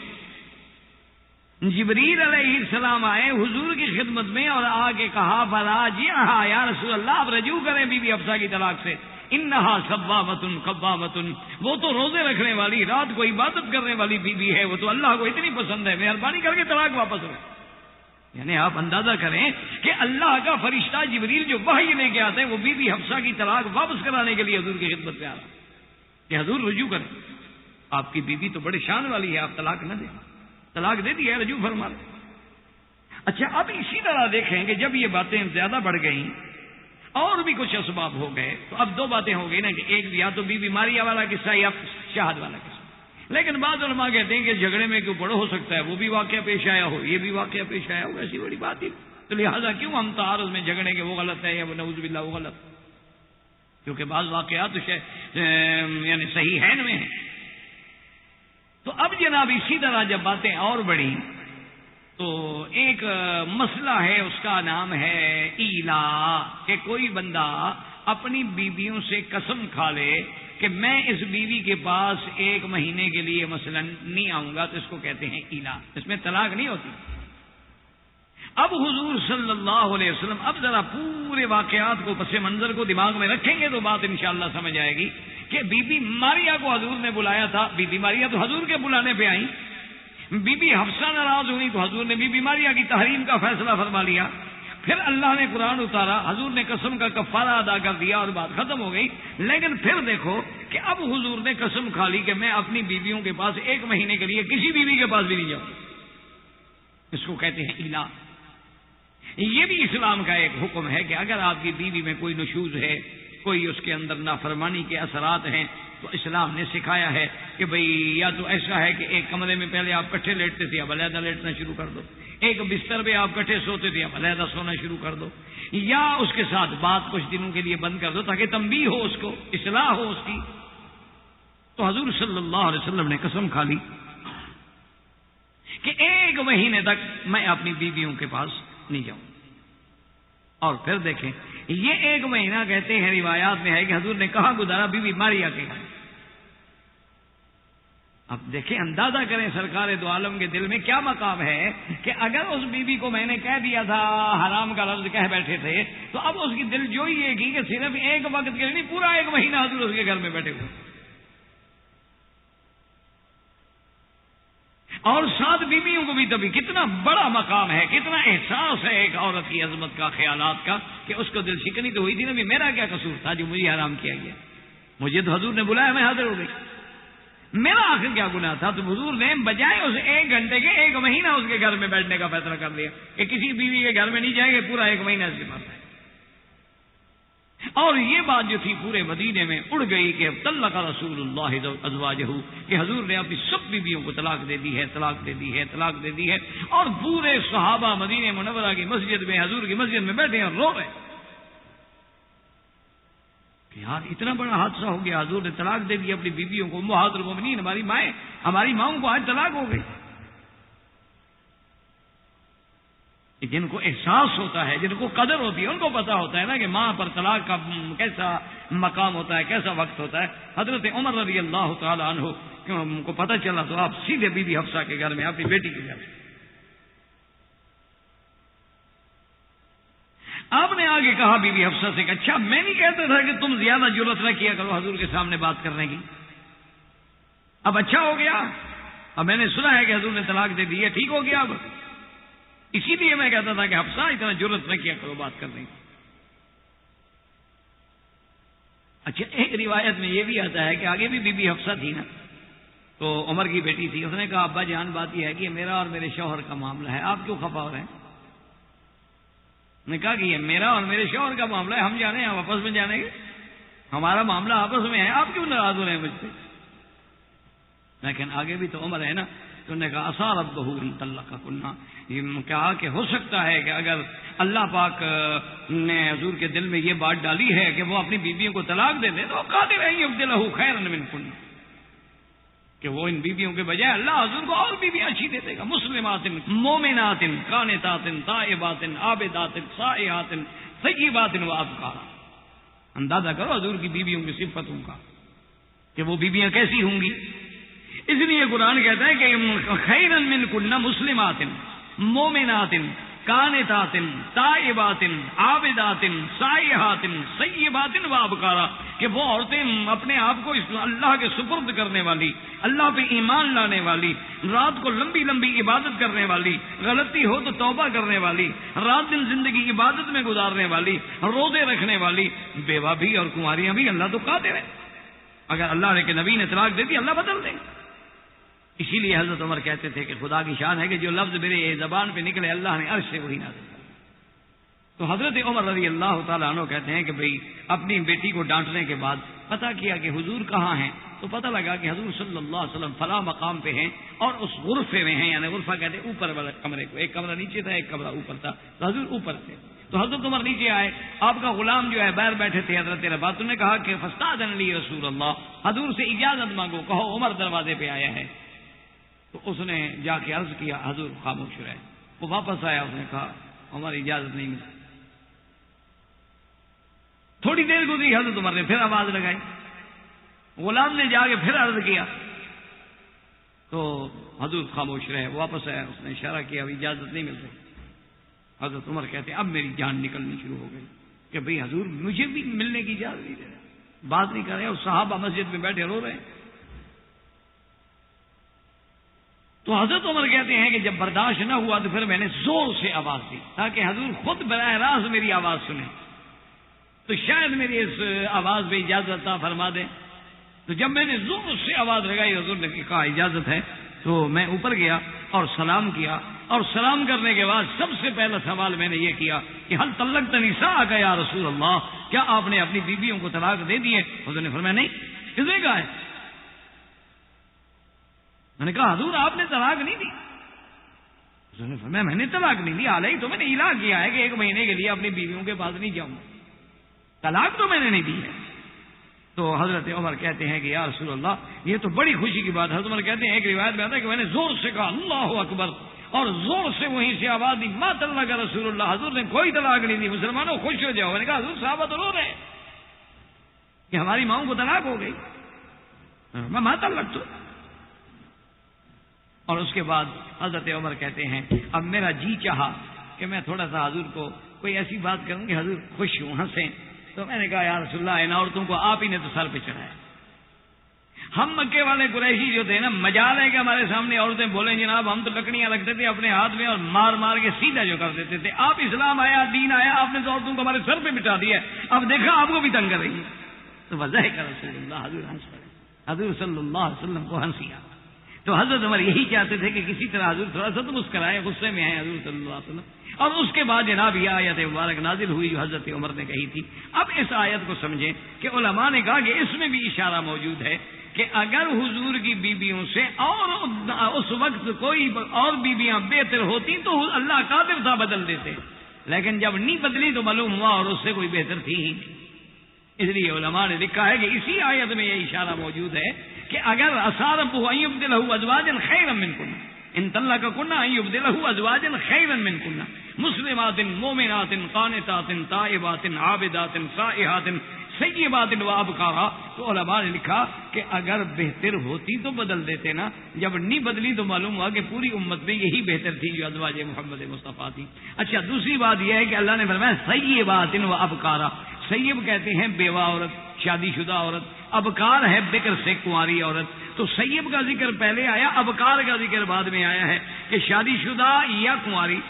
جبریل علیہ السلام آئے حضور کی خدمت میں اور آ کے کہا فراجعھا یا رسول اللہ آپ رجوع کریں بی بی حفصہ کی طلاق سے. انہا صوامۃ قوامۃ، وہ تو روزے رکھنے والی، رات کو عبادت کرنے والی بیوی ہے، وہ تو اللہ کو اتنی پسند ہے، مہربانی کر کے طلاق واپس لیں. یعنی آپ اندازہ کریں کہ اللہ کا فرشتہ جبریل جو وحی لے کے آتے ہیں وہ بی بی حفصہ کی طلاق واپس کرانے کے لیے حضور کی خدمت پہ آ رہا کہ حضور رجوع کریں. آپ کی بیوی تو بڑے شان والی ہے, آپ طلاق نہ دیں. طلاق دے دی ہے, رجوع فرما لیں. اچھا, اب اسی طرح دیکھیں کہ جب یہ باتیں زیادہ بڑھ گئیں اور بھی کچھ اسباب ہو گئے تو اب دو باتیں ہو گئی نا کہ ایک یا تو بی بی ماریا والا قصہ یا شہاد والا قصہ. لیکن بعض علماء کہتے ہیں کہ جھگڑے میں کیوں بڑا ہو سکتا ہے, وہ بھی واقعہ پیش آیا ہو, یہ بھی واقعہ پیش آیا ہو, ایسی بڑی بات ہی. تو لہٰذا کیوں ہم تعارض میں جھگڑیں کہ وہ غلط ہے یا نعوذ باللہ وہ غلط, کیونکہ بعض واقعات یعنی صحیح ہے میں ہیں. تو اب جناب اسی طرح جب باتیں اور بڑھی تو ایک مسئلہ ہے, اس کا نام ہے ایلا, کہ کوئی بندہ اپنی بیویوں سے قسم کھا لے کہ میں اس بیوی کے پاس 1 مہینے کے لیے مثلا نہیں آؤں گا, تو اس کو کہتے ہیں ایلا. اس میں طلاق نہیں ہوتی. اب حضور صلی اللہ علیہ وسلم اب ذرا پورے واقعات کو پس منظر کو دماغ میں رکھیں گے تو بات انشاءاللہ سمجھ آئے گی کہ بی بی ماریا کو حضور نے بلایا تھا. بی بی ماریا تو حضور کے بلانے پہ آئیں. بی بی حفصہ ناراض ہوئی تو حضور نے بی بی ماریا کی تحریم کا فیصلہ فرما لیا. پھر اللہ نے قرآن اتارا, حضور نے قسم کا کفارہ ادا کر دیا اور بات ختم ہو گئی. لیکن پھر دیکھو کہ اب حضور نے قسم کھا لی کہ میں اپنی بیویوں کے پاس 1 مہینے کے لیے کسی بیوی کے پاس بھی نہیں جاؤں. اس کو کہتے ہیں ایلا. یہ بھی اسلام کا ایک حکم ہے کہ اگر آپ کی بیوی میں کوئی نشوز ہے, کوئی اس کے اندر نافرمانی کے اثرات ہیں, تو اسلام نے سکھایا ہے کہ بھئی یا تو ایسا ہے کہ ایک کمرے میں پہلے آپ کٹھے لیٹتے تھے, اب علیحدہ لیٹنا شروع کر دو. ایک بستر پہ آپ کٹھے سوتے تھے, اب علیحدہ سونا شروع کر دو. یا اس کے ساتھ بات کچھ دنوں کے لیے بند کر دو تاکہ تنبیہ ہو, اس کو اصلاح ہو اس کی. تو حضور صلی اللہ علیہ وسلم نے قسم کھا لی کہ 1 مہینے تک میں اپنی بیویوں کے پاس نہیں جاؤں. اور پھر دیکھیں یہ 1 مہینہ کہتے ہیں روایات میں ہے کہ حضور نے کہاں گزارا, بی بی ماریا کے گھر. اب دیکھیں, اندازہ کریں سرکار دو عالم کے دل میں کیا مقام ہے کہ اگر اس بی بی کو میں نے کہہ دیا تھا, حرام کا لفظ کہہ بیٹھے تھے, تو اب اس کی دل جوئی یہ کی کہ صرف 1 وقت کے لیے نہیں, پورا 1 مہینہ حضور اس کے گھر میں بیٹھے ہوئے. اور 7 بیویوں کو بھی تبھی کتنا بڑا مقام ہے, کتنا احساس ہے ایک عورت کی عظمت کا, خیالات کا, کہ اس کو دل شکنی تو ہوئی تھی نا, بھی میرا کیا قصور تھا جو مجھے حرام کیا گیا. مجھے تو حضور نے بلایا, میں حاضر ہو گئی, میرا آخر کیا گناہ تھا. تو حضور نے بجائے اس 1 گھنٹے کے 1 مہینہ اس کے گھر میں بیٹھنے کا فیصلہ کر لیا کہ کسی بیوی کے گھر میں نہیں جائیں گے, پورا 1 مہینہ اس کے پاس ہے. اور یہ بات جو تھی پورے مدینے میں اڑ گئی کہ طلق رسول اللہ ازواجہ, کہ حضور نے اپنی سب بیویوں کو طلاق دے دی ہے, طلاق دے دی ہے, طلاق دے دی ہے. اور پورے صحابہ مدینہ منورہ کی مسجد میں, حضور کی مسجد میں بیٹھے اور رو رہے کہ یار اتنا بڑا حادثہ ہو گیا, حضور نے طلاق دے دی اپنی بیویوں کو. امہات المؤمنین ہماری مائیں, ہماری ماؤں کو آج طلاق ہو گئی. جن کو احساس ہوتا ہے, جن کو قدر ہوتی ہے, ان کو پتا ہوتا ہے نا کہ ماں پر طلاق کا کیسا مقام ہوتا ہے, کیسا وقت ہوتا ہے. حضرت عمر رضی اللہ تعالی عنہ کو پتہ چلا تو آپ سیدھے بی بی حفصہ کے گھر میں, اپنی بیٹی کے گھر میں. آپ نے آگے کہا بی بی حفصہ سے کہ اچھا میں نہیں کہتا تھا کہ تم زیادہ جرأت نہ کیا کرو حضور کے سامنے بات کرنے کی, اب اچھا ہو گیا, اب میں نے سنا ہے کہ حضور نے طلاق دے دی ہے, ٹھیک ہو گیا. اب اسی لیے میں کہتا تھا کہ حفصہ اتنا جرأت نہ کیا کرو بات کرنے کی. اچھا, ایک روایت میں یہ بھی آتا ہے کہ آگے بھی بی بی حفصہ تھی نا, تو عمر کی بیٹی تھی, اس نے کہا ابا جان بات یہ ہے کہ میرا اور میرے شوہر کا معاملہ ہے, آپ کیوں خفا ہو رہے ہیں. نے کہا کہ یہ میرا اور میرے شوہر کا معاملہ ہے, ہم جانے ہیں, ہم آپس میں جانے گے, ہمارا معاملہ آپس میں ہے, آپ کیوں ناراض ہو رہے ہیں مجھ سے. لیکن آگے بھی تو عمر ہے نا, تو انہوں نے کہا عسى ربه ان طلقكن, یہ کہا کہ ہو سکتا ہے کہ اگر اللہ پاک نے حضور کے دل میں یہ بات ڈالی ہے کہ وہ اپنی بیویوں کو طلاق دے دے, تو قادر ہے یبدلہ خیرا منکن, کہ وہ ان بیویوں کے بجائے اللہ حضور کو اور بیویاں اچھی دے دے گا. مسلمات مومنات قانتات تائبات عابدات سائحات طیبات وابکارا. اندازہ کرو حضور کی بیویوں کی صفتوں کا کہ وہ بیویاں کیسی ہوں گی. اس لیے قرآن کہتا ہے کہ خیرا منکن مسلمات مومنات قانتات تائبات عابدات سائحات سیبات و ابکارا، کہ وہ عورتیں اپنے آپ کو اللہ کے سپرد کرنے والی، اللہ پہ ایمان لانے والی، رات کو لمبی لمبی عبادت کرنے والی، غلطی ہو تو توبہ کرنے والی، رات دن زندگی عبادت میں گزارنے والی، روزے رکھنے والی، بیوہ بھی اور کنواریاں بھی، اللہ تو قادر ہے، اگر اللہ کے نبی نے طلاق دے دی اللہ بدل دے گا۔ اسی لیے حضرت عمر کہتے تھے کہ خدا کی شان ہے کہ جو لفظ میرے زبان پہ نکلے اللہ نے عرش سے وہی نازل کر۔ تو حضرت عمر رضی اللہ تعالیٰ عنہ کہتے ہیں کہ بھئی اپنی بیٹی کو ڈانٹنے کے بعد پتہ کیا کہ حضور کہاں ہیں، تو پتہ لگا کہ حضور صلی اللہ علیہ وسلم فلاں مقام پہ ہیں اور اس غرفے میں ہیں، یعنی غرفہ کہتے ہیں اوپر والے کمرے کو، ایک کمرہ نیچے تھا ایک کمرہ اوپر تھا، تو حضور اوپر تھے۔ تو حضرت عمر نیچے آئے، آپ کا غلام جو ہے باہر بیٹھے تھے، حضرت رباط نے کہا کہ فاستأذن لی رسول اللہ، حضور سے اجازت مانگو، کہو عمر دروازے پہ آیا ہے۔ تو اس نے جا کے عرض کیا، حضور خاموش رہے۔ وہ واپس آیا، اس نے کہا عمر اجازت نہیں ملی۔ تھوڑی دیر گزری، حضرت عمر نے پھر آواز لگائی، غلام نے جا کے پھر عرض کیا، تو حضور خاموش رہے۔ واپس آیا، اس نے اشارہ کیا، اب اجازت نہیں مل رہی۔ حضرت عمر کہتے ہیں اب میری جان نکلنی شروع ہو گئی کہ بھئی حضور مجھے بھی ملنے کی اجازت نہیں دے رہے، بات نہیں کر رہے، اور صحابہ مسجد میں بیٹھے رو رہے ہیں۔ تو حضرت عمر کہتے ہیں کہ جب برداشت نہ ہوا تو پھر میں نے زور سے آواز دی تاکہ حضور خود براہ راست میری آواز سنیں، تو شاید میری اس آواز پہ اجازت عطا فرما دیں۔ تو جب میں نے زور سے آواز لگائی، حضور نے کہا اجازت ہے، تو میں اوپر گیا اور سلام کیا، اور سلام کرنے کے بعد سب سے پہلا سوال میں نے یہ کیا کہ حل طلقت نساءک یا رسول اللہ، کیا آپ نے اپنی بیویوں کو طلاق دے دی ہے؟ حضور نے فرمایا نہیں۔ کس نے کہا ہے؟ میں نے کہا حضور آپ نے طلاق نہیں دی۔ حضور نے فرمایا میں نے طلاق نہیں دی، حالانکہ تو میں نے اعلان کیا ہے کہ 1 مہینے کے لیے اپنی بیویوں کے پاس نہیں جاؤں گا، طلاق تو میں نے نہیں دی ہے۔ تو حضرت عمر کہتے ہیں کہ یا رسول اللہ یہ تو بڑی خوشی کی بات ہے۔ حضرت عمر کہتے ہیں ایک روایت میں آتا ہے کہ میں نے زور سے کہا اللہ اکبر، اور زور سے وہیں سے آواز دی ما طلق رسول اللہ، حضور نے کوئی طلاق نہیں دی، مسلمانوں خوش ہو جاؤ۔ میں نے کہا حضور صحابہ تو رو رہے ہیں کہ ہماری ماؤں کو طلاق ہو گئی، میں ما طلق تو۔ اور اس کے بعد حضرت عمر کہتے ہیں اب میرا جی چاہا کہ میں تھوڑا سا حضور کو کوئی ایسی بات کروں کہ حضور خوش ہوں، ہنسیں۔ تو میں نے کہا یا رسول اللہ ان عورتوں کو آپ ہی نے تو سر پہ چڑھایا۔ ہم مکے والے قریشی جو تھے نا، مجال ہے کہ ہمارے سامنے عورتیں بولیں جناب ہم تو لکڑیاں رکھتے تھے اپنے ہاتھ میں اور مار مار کے سیدھا جو کر دیتے تھے، آپ اسلام آیا، دین آیا، آپ نے تو عورتوں کو ہمارے سر پہ بٹھا دیا، اب دیکھا آپ کو بھی تنگ کر رہی ہے۔ تو وضاح کا رسول اللہ، حضور ہنس پڑے، حضور صلی اللہ علیہ وسلم کو ہنسی آ۔ تو حضرت عمر یہی چاہتے تھے کہ کسی طرح حضور تھوڑا سا تو مسکرائے، غصے میں ہیں حضور صلی اللہ علیہ وسلم۔ اور اس کے بعد جناب یہ آیت مبارک نازل ہوئی جو حضرت عمر نے کہی تھی۔ اب اس آیت کو سمجھیں کہ علماء نے کہا کہ اس میں بھی اشارہ موجود ہے کہ اگر حضور کی بیویوں سے اور اس وقت کوئی اور بیویاں بہتر ہوتی تو اللہ قادر تھا بدل دیتے، لیکن جب نہیں بدلی تو معلوم ہوا اور اس سے کوئی بہتر تھی ہی نہیں۔ اس لیے علماء نے لکھا ہے کہ اسی آیت میں یہ اشارہ موجود ہے کہ اگر اصابہ ان یبدلہ ازواجا خیرا منکن، ان طلقکن ان یبدلہ ازواجا خیرا منکن مسلمات مومنات قانتات تائبات عابدات سائحات سیبات و ابکارا۔ تو علماء نے لکھا کہ اگر بہتر ہوتی تو بدل دیتے نا، جب نہیں بدلی تو معلوم ہوا کہ پوری امت میں یہی بہتر تھی جو ازواج محمد مصطفیٰ تھی۔ اچھا دوسری بات یہ ہے کہ اللہ نے فرمایا سیبات و ابکارا، سیب کہتے ہیں بیوہ عورت، شادی شدہ عورت، ابکار ہے بکر سے کنواری عورت۔ تو سیب کا ذکر پہلے آیا، ابکار کا ذکر بعد میں آیا ہے کہ شادی شدہ یا کنواری،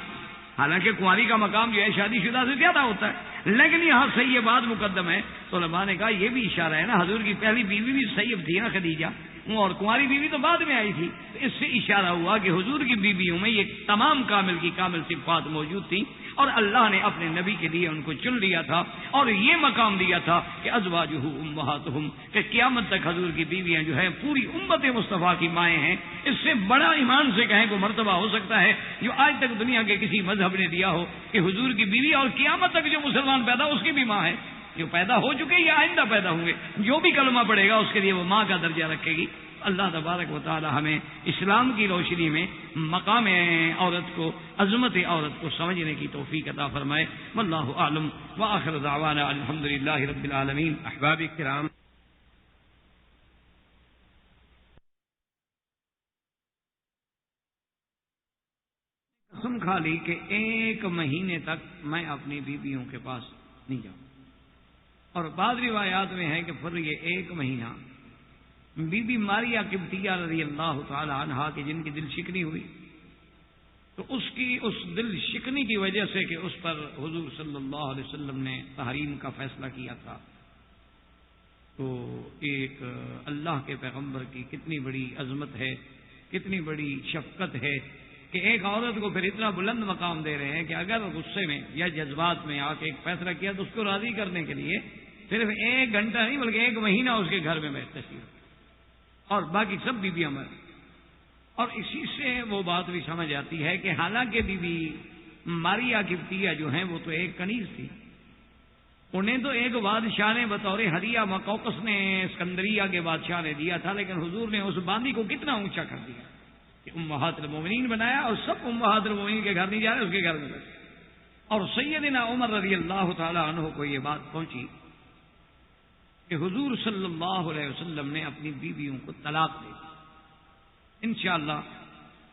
حالانکہ کنواری کا مقام جو ہے شادی شدہ سے زیادہ ہوتا ہے، لیکن یہاں سیبات مقدم ہے۔ تو علماء نے کہا یہ بھی اشارہ ہے نا، حضور کی پہلی بیوی بھی سیب تھی نا خدیجہ، اور کنواری بیوی تو بعد میں آئی تھی، تو اس سے اشارہ ہوا کہ حضور کی بیویوں میں یہ تمام کامل کی کامل صفات موجود تھیں، اور اللہ نے اپنے نبی کے لیے ان کو چن لیا تھا اور یہ مقام دیا تھا کہ ازواجہ امہاتہم، کہ قیامت تک حضور کی بیویاں جو ہیں پوری امت مصطفیٰ کی مائیں ہیں۔ اس سے بڑا ایمان سے کہیں کو مرتبہ ہو سکتا ہے جو آج تک دنیا کے کسی مذہب نے دیا ہو کہ حضور کی بیوی اور قیامت تک جو مسلمان پیدا اس کی بھی ماں ہے، جو پیدا ہو چکے یا آئندہ پیدا ہوں گے، جو بھی کلمہ پڑھے گا اس کے لیے وہ ماں کا درجہ رکھے گی۔ اللہ تبارک و تعالی ہمیں اسلام کی روشنی میں مقام عورت کو، عظمت عورت کو سمجھنے کی توفیق عطا فرمائے۔ واللہ اعلم وآخر دعوانا الحمدللہ رب العالمین۔ احباب کرام، قسم کھا لی کہ 1 مہینے تک میں اپنی بیویوں کے پاس نہیں جاؤں. اور بعض روایات میں ہے کہ پھر یہ 1 مہینہ بی بی ماریہ قبطیہ رضی اللہ تعالی عنہا کی جن کی دل شکنی ہوئی، تو اس دل شکنی کی وجہ سے کہ اس پر حضور صلی اللہ علیہ وسلم نے تحریم کا فیصلہ کیا تھا، تو ایک اللہ کے پیغمبر کی کتنی بڑی عظمت ہے، کتنی بڑی شفقت ہے کہ ایک عورت کو پھر اتنا بلند مقام دے رہے ہیں کہ اگر غصے میں یا جذبات میں آ کے ایک فیصلہ کیا تو اس کو راضی کرنے کے لیے صرف 1 گھنٹہ نہیں بلکہ 1 مہینہ اس کے گھر میں بیٹھتے تھے اور باقی سب بیویاں مر. اور اسی سے وہ بات بھی سمجھ آتی ہے کہ حالانکہ بی بی ماریہ قبطیہ جو ہیں وہ تو ایک کنیز تھی، انہیں تو ایک بادشاہ نے بطور ہدیہ مقوقس نے اسکندریہ کے بادشاہ نے دیا تھا، لیکن حضور نے اس باندی کو کتنا اونچا کر دیا کہ امہات المومنین بنایا، اور سب امہات المومنین کے گھر نہیں جا رہے، اس کے گھر میں بیٹھے. اور سیدنا عمر رضی اللہ تعالی عنہ کو یہ بات پہنچی کہ حضور صلی اللہ علیہ وسلم نے اپنی بیویوں کو طلاق دے دی. انشاءاللہ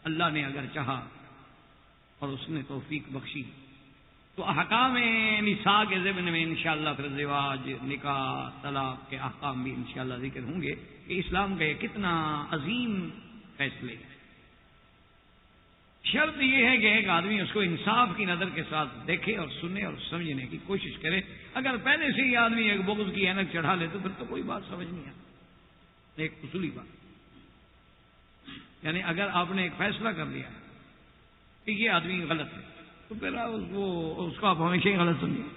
اللہ نے اگر چاہا اور اس نے توفیق بخشی تو احکام نساء کے ضمن میں انشاءاللہ پھر زواج، نکاح، طلاق کے احکام بھی انشاءاللہ ذکر ہوں گے کہ اسلام کا یہ کتنا عظیم فیصلے ہے. شرط یہ ہے کہ ایک آدمی اس کو انصاف کی نظر کے ساتھ دیکھے اور سنے اور سمجھنے کی کوشش کرے. اگر پہلے سے ہی آدمی ایک بغض کی اینک چڑھا لے تو پھر تو کوئی بات سمجھ نہیں آتی. ایک اصولی بات، یعنی اگر آپ نے ایک فیصلہ کر لیا کہ یہ آدمی غلط ہے تو پھر اس کو آپ ہمیشہ ہی غلط سمجھیں.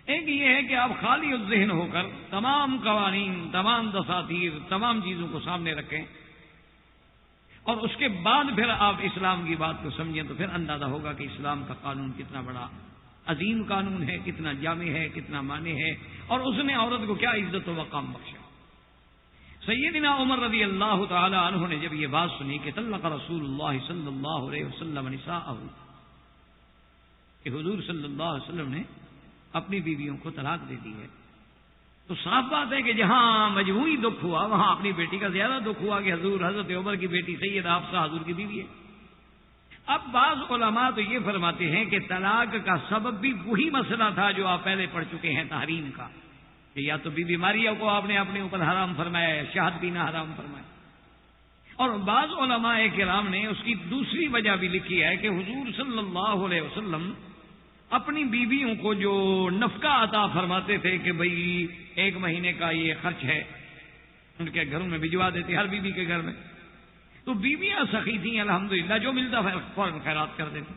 ایک یہ ہے کہ آپ خالی الذہن ہو کر تمام قوانین، تمام دساتیر، تمام چیزوں کو سامنے رکھیں اور اس کے بعد پھر آپ اسلام کی بات کو سمجھیں تو پھر اندازہ ہوگا کہ اسلام کا قانون کتنا بڑا عظیم قانون ہے، کتنا جامع ہے، کتنا معنی ہے، اور اس نے عورت کو کیا عزت و مقام بخشا. سیدنا عمر رضی اللہ تعالی عنہ نے جب یہ بات سنی کہ طلق رسول اللہ صلی اللہ علیہ وسلم نساءہ، کہ حضور صلی اللہ علیہ وسلم نے اپنی بیویوں کو طلاق دے دی ہے، تو صاف بات ہے کہ جہاں مجموعی دکھ ہوا وہاں اپنی بیٹی کا زیادہ دکھ ہوا کہ حضرت عمر کی بیٹی سیدہ حفصہ حضور کی بیوی ہے. اب بعض علماء تو یہ فرماتے ہیں کہ طلاق کا سبب بھی وہی مسئلہ تھا جو آپ پہلے پڑھ چکے ہیں تحریم کا، کہ یا تو بی بی ماریہ کو آپ نے اپنے اوپر حرام فرمایا یا شہد پینا حرام فرمایا. اور بعض علماء کرام نے اس کی دوسری وجہ بھی لکھی ہے کہ حضور صلی اللہ علیہ وسلم اپنی بیویوں کو جو نفقہ عطا فرماتے تھے کہ بھئی 1 مہینے کا یہ خرچ ہے، ان کے گھروں میں بھجوا دیتے ہر بیوی کے گھر میں، تو بیویاں سخی تھیں الحمدللہ، جو ملتا فوراً خیرات کر دیتی.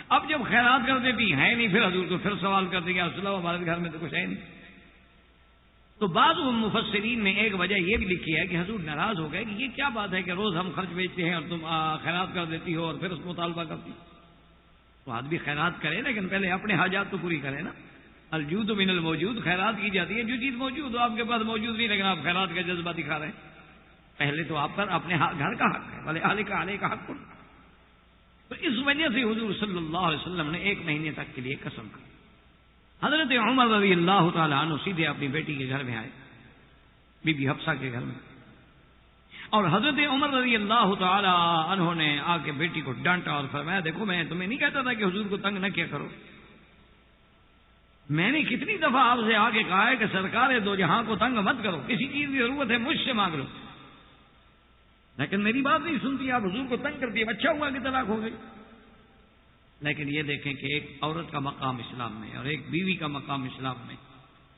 اب جب خیرات کر دیتی ہے نہیں، پھر حضور کو پھر سوال کر دیں گے رسول اللہ ہمارے گھر میں تو کچھ ہے نہیں. تو بعض مفسرین نے ایک وجہ یہ بھی لکھی ہے کہ حضور ناراض ہو گئے کہ یہ کیا بات ہے کہ روز ہم خرچ بیچتے ہیں اور تم خیرات کر دیتی ہو اور پھر اس مطالبہ کرتی. تو آدمی خیرات کرے لیکن پہلے اپنے حاجات تو پوری کرے نا. الجود من الموجود، خیرات کی جاتی ہے جو چیز موجود ہو، آپ کے پاس موجود نہیں لیکن آپ خیرات کا جذبہ دکھا رہے ہیں. پہلے تو آپ پر اپنے گھر کا حق ہے، بھلے اہل کا اہل کا حق کن. تو اس وجہ سے حضور صلی اللہ علیہ وسلم نے 1 مہینے تک کے لیے قسم کھائی. حضرت عمر رضی اللہ تعالی عنہ سیدھے اپنی بیٹی کے گھر میں آئے، بی بی حفصہ کے گھر میں، اور حضرت عمر رضی اللہ تعالی عنہ نے آ کے بیٹی کو ڈانٹا اور فرمایا دیکھو میں تمہیں نہیں کہتا تھا کہ حضور کو تنگ نہ کیا کرو، میں نے کتنی دفعہ آپ سے آ کے کہا ہے کہ سرکار دو جہاں کو تنگ مت کرو، کسی چیز کی ضرورت ہے مجھ سے مانگ لو، لیکن میری بات نہیں سنتی، آپ حضور کو تنگ کرتی ہے. اچھا ہوا کہ طلاق ہو گئی. لیکن یہ دیکھیں کہ ایک عورت کا مقام اسلام میں اور ایک بیوی کا مقام اسلام میں،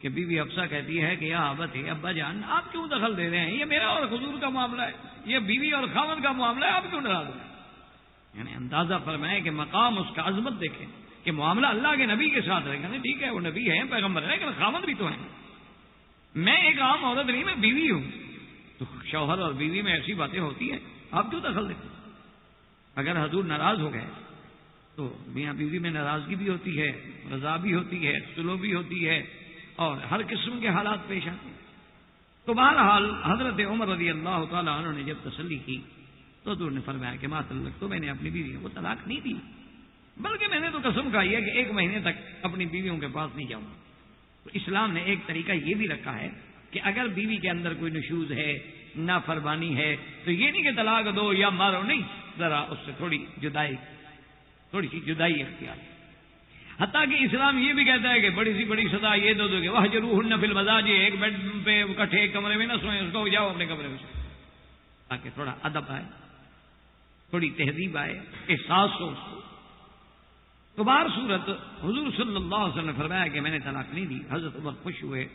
کہ بیوی حفصہ کہتی ہے کہ یا ابت ہے ابا جان آپ کیوں دخل دے رہے ہیں، یہ میرا اور حضور کا معاملہ ہے، یہ بیوی اور خاوند کا معاملہ ہے، آپ کیوں ناراض ہو. یعنی اندازہ فرمائے کہ مقام اس کا عظمت دیکھیں کہ معاملہ اللہ کے نبی کے ساتھ رہے گا. ٹھیک ہے وہ نبی ہے، پیغمبر ہے، لیکن خاوند بھی تو ہیں. میں ایک عام عورت نہیں، میں بیوی ہوں. تو شوہر اور بیوی میں ایسی باتیں ہوتی ہیں، آپ کیوں دخل دیتے. اگر حضور ناراض ہو گئے تو میاں بیوی میں ناراضگی بھی ہوتی ہے، رضا بھی ہوتی ہے، سلو بھی ہوتی ہے، اور ہر قسم کے حالات پیش آتے ہیں. تو بہرحال حضرت عمر رضی اللہ تعالیٰ عنہ نے جب تسلی کی تو حضور نے فرمایا کہ ما طلق، تو میں نے اپنی بیوی کو طلاق نہیں دی، بلکہ میں نے تو قسم کھائی ہے کہ 1 مہینے تک اپنی بیویوں کے پاس نہیں جاؤں گا. تو اسلام نے ایک طریقہ یہ بھی رکھا ہے کہ اگر بیوی کے اندر کوئی نشوز ہے، نافرمانی ہے، تو یہ نہیں کہ طلاق دو یا مارو، نہیں، ذرا اس سے تھوڑی جدائی تھوڑی سی جدائی اختیار کی. حتیٰ کہ اسلام یہ بھی کہتا ہے کہ بڑی سی بڑی سزا یہ دو گے وَاهْجُرُوهُنَّ فِي الْمَضَاجِعِ، ایک بیڈ پہ اکٹھے ایک کمرے میں نہ سوئیں، اس کو جاؤ اپنے کمرے میں سوئیں، تاکہ تھوڑا ادب آئے، تھوڑی تہذیب آئے، احساس ہو اس کو. تو بہر صورت حضور صلی اللہ علیہ وسلم نے فرمایا کہ میں نے طلاق نہیں دی. حضرت عمر خوش ہوئے،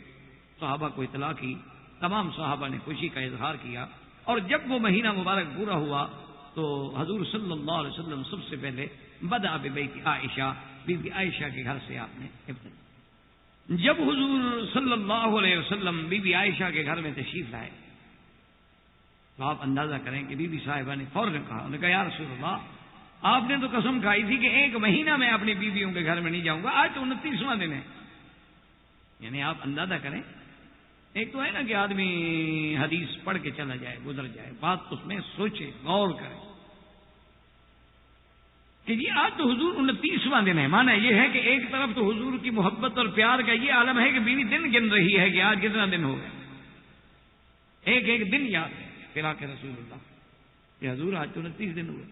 صحابہ کو اطلاع کی، تمام صحابہ نے خوشی کا اظہار کیا. اور جب وہ مہینہ مبارک پورا ہوا تو حضور صلی اللہ علیہ وسلم سب سے پہلے بدأ ببیت عائشہ، بی بی عائشہ کے گھر سے آپ نے ابتدا. جب حضور صلی اللہ علیہ وسلم بی بی عائشہ کے گھر میں تشریف لائے تو آپ اندازہ کریں کہ بی بی صاحبہ نے فوراً کہا، انہوں نے کہا یا رسول اللہ، آپ نے تو قسم کھائی تھی کہ ایک مہینہ میں اپنی بیویوں کے گھر میں نہیں جاؤں گا، آج تو 29واں دن ہے. یعنی آپ اندازہ کریں، ایک تو ہے نا کہ آدمی حدیث پڑھ کے چلا جائے، گزر جائے، بات اس میں سوچے، غور کرے کہ جی آج تو حضور 29واں دن ہے. مانا یہ ہے کہ ایک طرف تو حضور کی محبت اور پیار کا یہ عالم ہے کہ بیوی دن گن رہی ہے کہ آج کتنا دن ہو گیا، ایک ایک دن یاد ہے فراق رسول اللہ کہ حضور آج تو 29 دن ہوئے.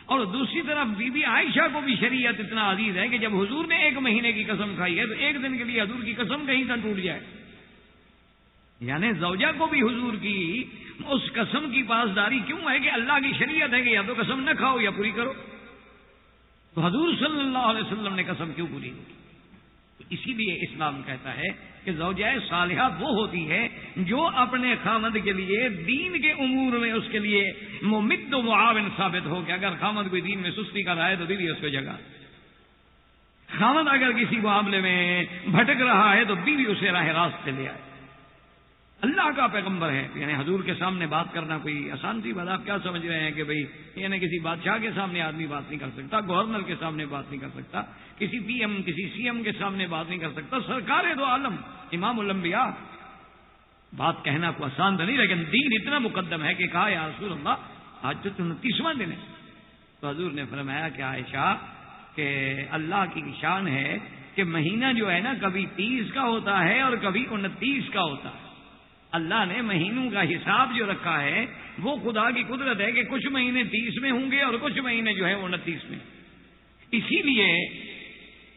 اور دوسری طرف بی بی عائشہ کو بھی شریعت اتنا عزیز ہے کہ جب حضور نے ایک مہینے کی قسم کھائی ہے تو ایک دن کے لیے حضور کی قسم کہیں نہ ٹوٹ جائے. یعنی زوجہ کو بھی حضور کی اس قسم کی پاسداری کیوں ہے کہ اللہ کی شریعت ہے کہ یا تو قسم نہ کھاؤ یا پوری کرو. تو حضور صلی اللہ علیہ وسلم نے قسم کیوں پوری کی؟ اسی لیے اسلام کہتا ہے کہ زوجہ صالحہ وہ ہوتی ہے جو اپنے خامد کے لیے دین کے امور میں اس کے لیے ممد و معاون ثابت ہو کہ اگر خامد کوئی دین میں سستی کر رہا ہے تو بیوی اس کو جگہ، خامد اگر کسی معاملے میں بھٹک رہا ہے تو بیوی اسے راہ راست پہ لے آئے. اللہ کا پیغمبر ہے، یعنی حضور کے سامنے بات کرنا کوئی آسان سی بات. آپ کیا سمجھ رہے ہیں کہ بھئی یعنی کسی بادشاہ کے سامنے آدمی بات نہیں کر سکتا، گورنر کے سامنے بات نہیں کر سکتا، کسی پی ایم کسی سی ایم کے سامنے بات نہیں کر سکتا، سرکار دو عالم امام الانبیاء. بات کہنا کوئی آسان تو نہیں، لیکن دین اتنا مقدم ہے کہ کہا یا رسول اللہ آج تو 29واں دن ہے. تو حضور نے فرمایا کہ عائشہ کہ اللہ کی شان ہے کہ مہینہ جو ہے نا کبھی 30 کا ہوتا ہے اور کبھی 29 کا ہوتا ہے. اللہ نے مہینوں کا حساب جو رکھا ہے وہ خدا کی قدرت ہے کہ کچھ مہینے 30 میں ہوں گے اور کچھ مہینے جو ہے 29 میں. اسی لیے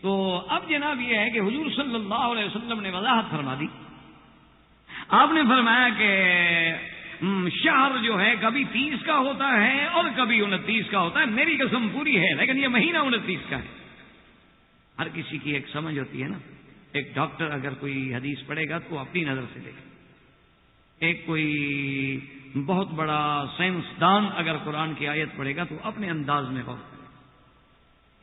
تو اب جناب یہ ہے کہ حضور صلی اللہ علیہ وسلم نے وضاحت فرما دی. آپ نے فرمایا کہ شہر جو ہے کبھی 30 کا ہوتا ہے اور کبھی 29 کا ہوتا ہے. میری قسم پوری ہے لیکن یہ مہینہ 29 کا ہے. ہر کسی کی ایک سمجھ ہوتی ہے نا. ایک ڈاکٹر اگر کوئی حدیث پڑھے گا تو اپنی نظر سے دیکھے، ایک کوئی بہت بڑا سائنسدان اگر قرآن کی آیت پڑھے گا تو اپنے انداز میں غور کرے گا،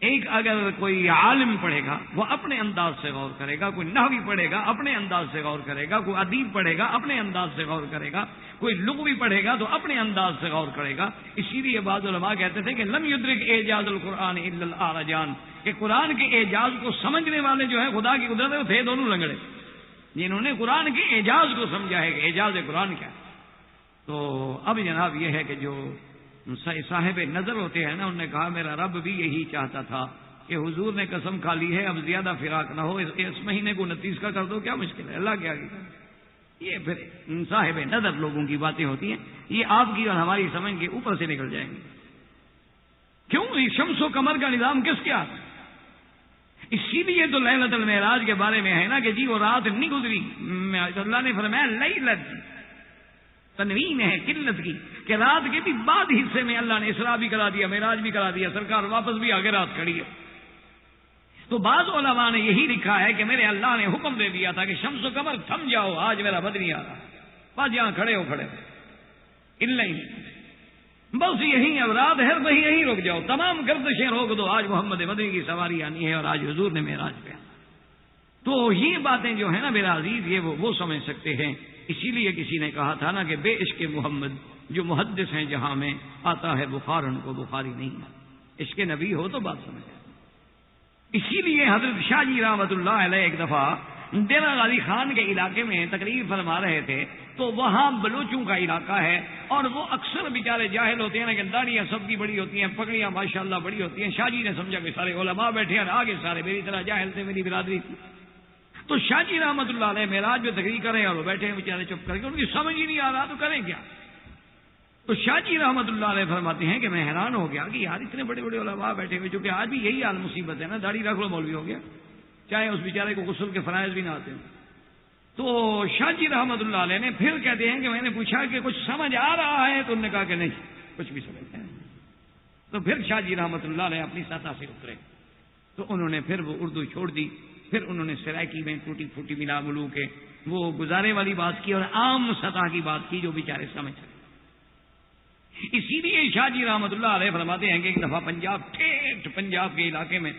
ایک اگر کوئی عالم پڑھے گا وہ اپنے انداز سے غور کرے گا، کوئی نحوی پڑھے گا اپنے انداز سے غور کرے گا، کوئی ادیب پڑھے گا اپنے انداز سے غور کرے گا، کوئی لغوی پڑھے گا تو اپنے انداز سے غور کرے گا. اسی لیے بعض علماء کہتے تھے کہ لم یدرک اعجاز القرآن الا الاعرجان، کہ قرآن کے اعجاز کو سمجھنے والے جو ہے خدا کی قدرت میں تھے دونوں لنگڑے، جنہوں نے قرآن کے اعجاز کو سمجھا ہے کہ اعجاز قرآن کیا ہے. تو اب جناب یہ ہے کہ جو صاحب نظر ہوتے ہیں نا، انہوں نے کہا میرا رب بھی یہی چاہتا تھا کہ حضور نے قسم کھا لی ہے اب زیادہ فراق نہ ہو، اس مہینے کو 29 کا کر دو، کیا مشکل ہے، اللہ کیا آگے. یہ پھر صاحب نظر لوگوں کی باتیں ہوتی ہیں، یہ آپ کی اور ہماری سمجھ کے اوپر سے نکل جائیں گے. کیوں شمس و قمر کا نظام کس کے ہاتھ؟ اسی لیے تو لیلۃ المعراج کے بارے میں ہے نا کہ جی وہ رات نہیں گزری، اللہ نے فرمایا لیلت، تنوین ہے قلت کی، کہ رات کے بھی بعد حصے میں اللہ نے اسراء بھی کرا دیا، معراج بھی کرا دیا، سرکار واپس بھی آگے رات کھڑی ہے. تو بعض علماء نے یہی لکھا ہے کہ میرے اللہ نے حکم دے دیا تھا کہ شمس و قمر تھم جاؤ، آج میرا بد نہیں آ رہا، بس یہاں کھڑے ہو بس یہیں اب رات ہے، وہیں یہیں رک جاؤ، تمام گردشیں روک دو، آج محمد مدنی کی سواری آنی ہے اور آج حضور نے معراج پہ آنا. تو یہ باتیں جو ہے نا میرا عزیز یہ وہ سمجھ سکتے ہیں. اسی لیے کسی نے کہا تھا نا کہ بے عشق محمد جو محدث ہیں جہاں میں آتا ہے بخار ان کو بخاری نہیں ہے. عشق نبی ہو تو بات سمجھ. اسی لیے حضرت شاہ جی رحمۃ اللہ علیہ ایک دفعہ ڈیرہ غازی خان کے علاقے میں تقریر فرما رہے تھے، تو وہاں بلوچوں کا علاقہ ہے اور وہ اکثر بیچارے جاہل ہوتے ہیں، لیکن داڑیاں سب کی بڑی ہوتی ہیں، پگڑیاں ماشاءاللہ بڑی ہوتی ہیں. شاہ جی نے سمجھا کہ سارے علماء بیٹھے ہیں، آگے سارے میری طرح جاہل تھے، میری برادری تھی. تو شاہ جی رحمۃ اللہ علیہ معراج میں تقریر کریں اور وہ بیٹھے ہیں بیچارے چپ کر کے، ان کی سمجھ ہی نہیں آ رہا تو کریں کیا. تو شاہ جی رحمت اللہ علیہ فرماتے ہیں کہ میں حیران ہو گیا کہ یار اتنے بڑے بڑے علماء بیٹھے ہوئے، چونکہ آج بھی یہی حال مصیبت ہے نا، داڑھی رکھ لو مولوی ہو گیا، چاہے اس بیچارے کو غسل کے فرائض بھی نہ آتے ہیں۔ تو شاہ جی رحمت اللہ علیہ نے پھر کہتے ہیں کہ میں نے پوچھا کہ کچھ سمجھ آ رہا ہے، تو انہوں نے کہا کہ نہیں کچھ بھی سمجھ نہیں۔ تو پھر شاہ جی رحمت اللہ علیہ اپنی سطح سے اترے، تو انہوں نے پھر وہ اردو چھوڑ دی، پھر انہوں نے سرائکی میں ٹوٹی پھوٹی ملا ملو کے وہ گزارے والی بات کی اور عام سطح کی بات کی جو بیچارے سمجھ سکے۔ اسی لیے شاہ جی رحمت اللہ علیہ فرماتے ہیں کہ ایک دفعہ ٹھیٹھ پنجاب کے علاقے میں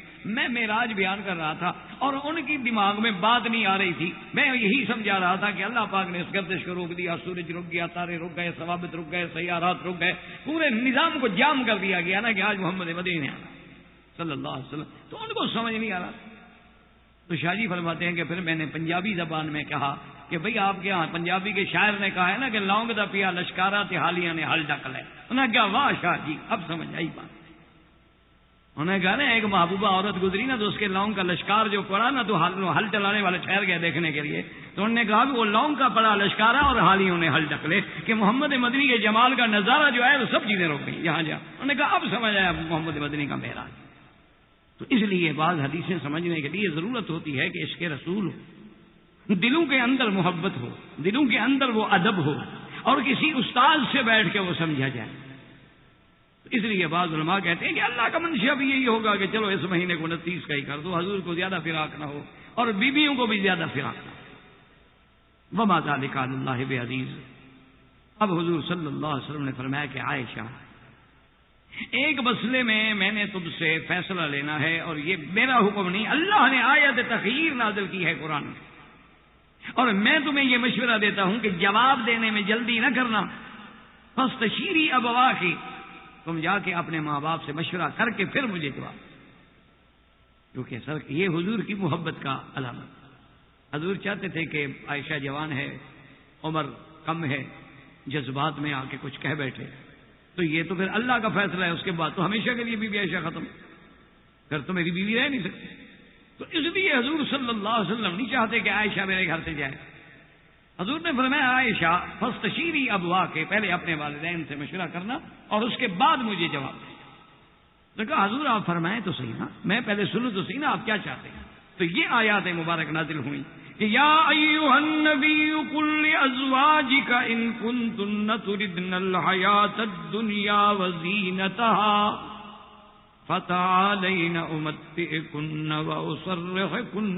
معراج بیان کر رہا تھا اور ان کی دماغ میں بات نہیں آ رہی تھی، میں یہی سمجھا رہا تھا کہ اللہ پاک نے اس گردش کو روک دیا، سورج رک گیا، تارے رک گئے، ثوابت رک گئے، سیارات رک گئے، پورے نظام کو جام کر دیا گیا نا کہ آج محمد مدینہ صلی اللہ علیہ وسلم، تو ان کو سمجھ نہیں آ رہا۔ تو شاہ جی فرماتے ہیں کہ پھر میں نے پنجابی زبان میں کہا کہ بھئی آپ کے ہاں پنجابی کے شاعر نے کہا ہے نا کہ لونگ دا پیا لشکارا تے حالیاں نے حل ڈک لے، انہوں نے کہا واہ شاہ جی اب سمجھ آئی بات۔ انہوں نے کہا نا ایک محبوبہ عورت گزری نا تو اس کے لونگ کا لشکار جو پڑا نا تو ہل چلانے والے ٹھہر گئے دیکھنے کے لیے، تو انہوں نے کہا کہ وہ لونگ کا پڑا لشکارا اور حالیوں نے حل ڈک لے، کہ محمد مدنی کے جمال کا نظارہ جو ہے وہ سب چیزیں رک گئی یہاں جا۔ انہوں نے کہا اب سمجھ آیا محمد مدنی کا معراج۔ تو اس لیے بعض حدیثیں سمجھنے کے لیے ضرورت ہوتی ہے کہ عشق رسول ہو، دلوں کے اندر محبت ہو، دلوں کے اندر وہ ادب ہو، اور کسی استاد سے بیٹھ کے وہ سمجھا جائے۔ اس لیے بعض علماء کہتے ہیں کہ اللہ کا منشا بھی یہی ہوگا کہ چلو اس مہینے کو 29 کا ہی کر دو، حضور کو زیادہ فراق نہ ہو اور بیویوں کو بھی زیادہ فراق نہ ہو۔ وما ذلک علی اللہ بعزیز۔ اب حضور صلی اللہ علیہ وسلم نے فرمایا کہ عائشہ ایک مسئلے میں نے تم سے فیصلہ لینا ہے، اور یہ میرا حکم نہیں، اللہ نے آیت تخیر نازل کی ہے قرآن میں، اور میں تمہیں یہ مشورہ دیتا ہوں کہ جواب دینے میں جلدی نہ کرنا، فاستشیری ابواکی، تم جا کے اپنے ماں باپ سے مشورہ کر کے پھر مجھے جواب، کیونکہ سر یہ حضور کی محبت کا علامت۔ حضور چاہتے تھے کہ عائشہ جوان ہے، عمر کم ہے، جذبات میں آ کے کچھ کہہ بیٹھے، تو یہ تو پھر اللہ کا فیصلہ ہے، اس کے بعد تو ہمیشہ کے لیے بیوی عائشہ ختم، پھر تو میری بیوی رہ نہیں سکتی۔ تو اس لیے حضور صلی اللہ علیہ وسلم نہیں چاہتے کہ عائشہ میرے گھر سے جائے۔ حضور نے فرمایا عائشہ فاستشیری ابواک، پہلے اپنے والدین سے مشورہ کرنا اور اس کے بعد مجھے جواب دینا۔ تو کہا حضور آپ فرمائیں تو صحیح نا، میں پہلے سنوں تو صحیح نا آپ کیا چاہتے ہیں۔ تو یہ آیات مبارک نازل ہوئی کہ یا ایھا النبی قل لازواجک ان کنتن تردن الحیاۃ الدنیا وزینتها فتعالین امتعکن واسرحکن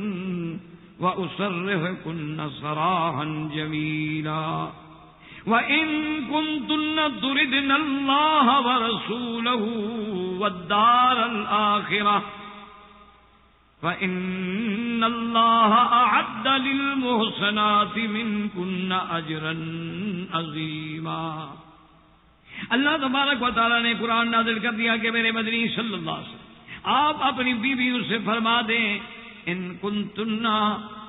سراحا جمیلا وَإِن كُنتُنَّ تُرِدْنَ اللَّهَ وَرَسُولَهُ وَالدَّارَ الْآخِرَةَ فَإِنَّ اللَّهَ أَعَدَّ لِلْمُحْسَنَاتِ مِنكُنَّ أَجْرًا عَظِيمًا۔ اللہ تبارک و تعالیٰ نے قرآن نازل کر دیا کہ میرے مدنی صلی اللہ علیہ وسلم آپ اپنی بیویوں سے فرما دیں ان کنتن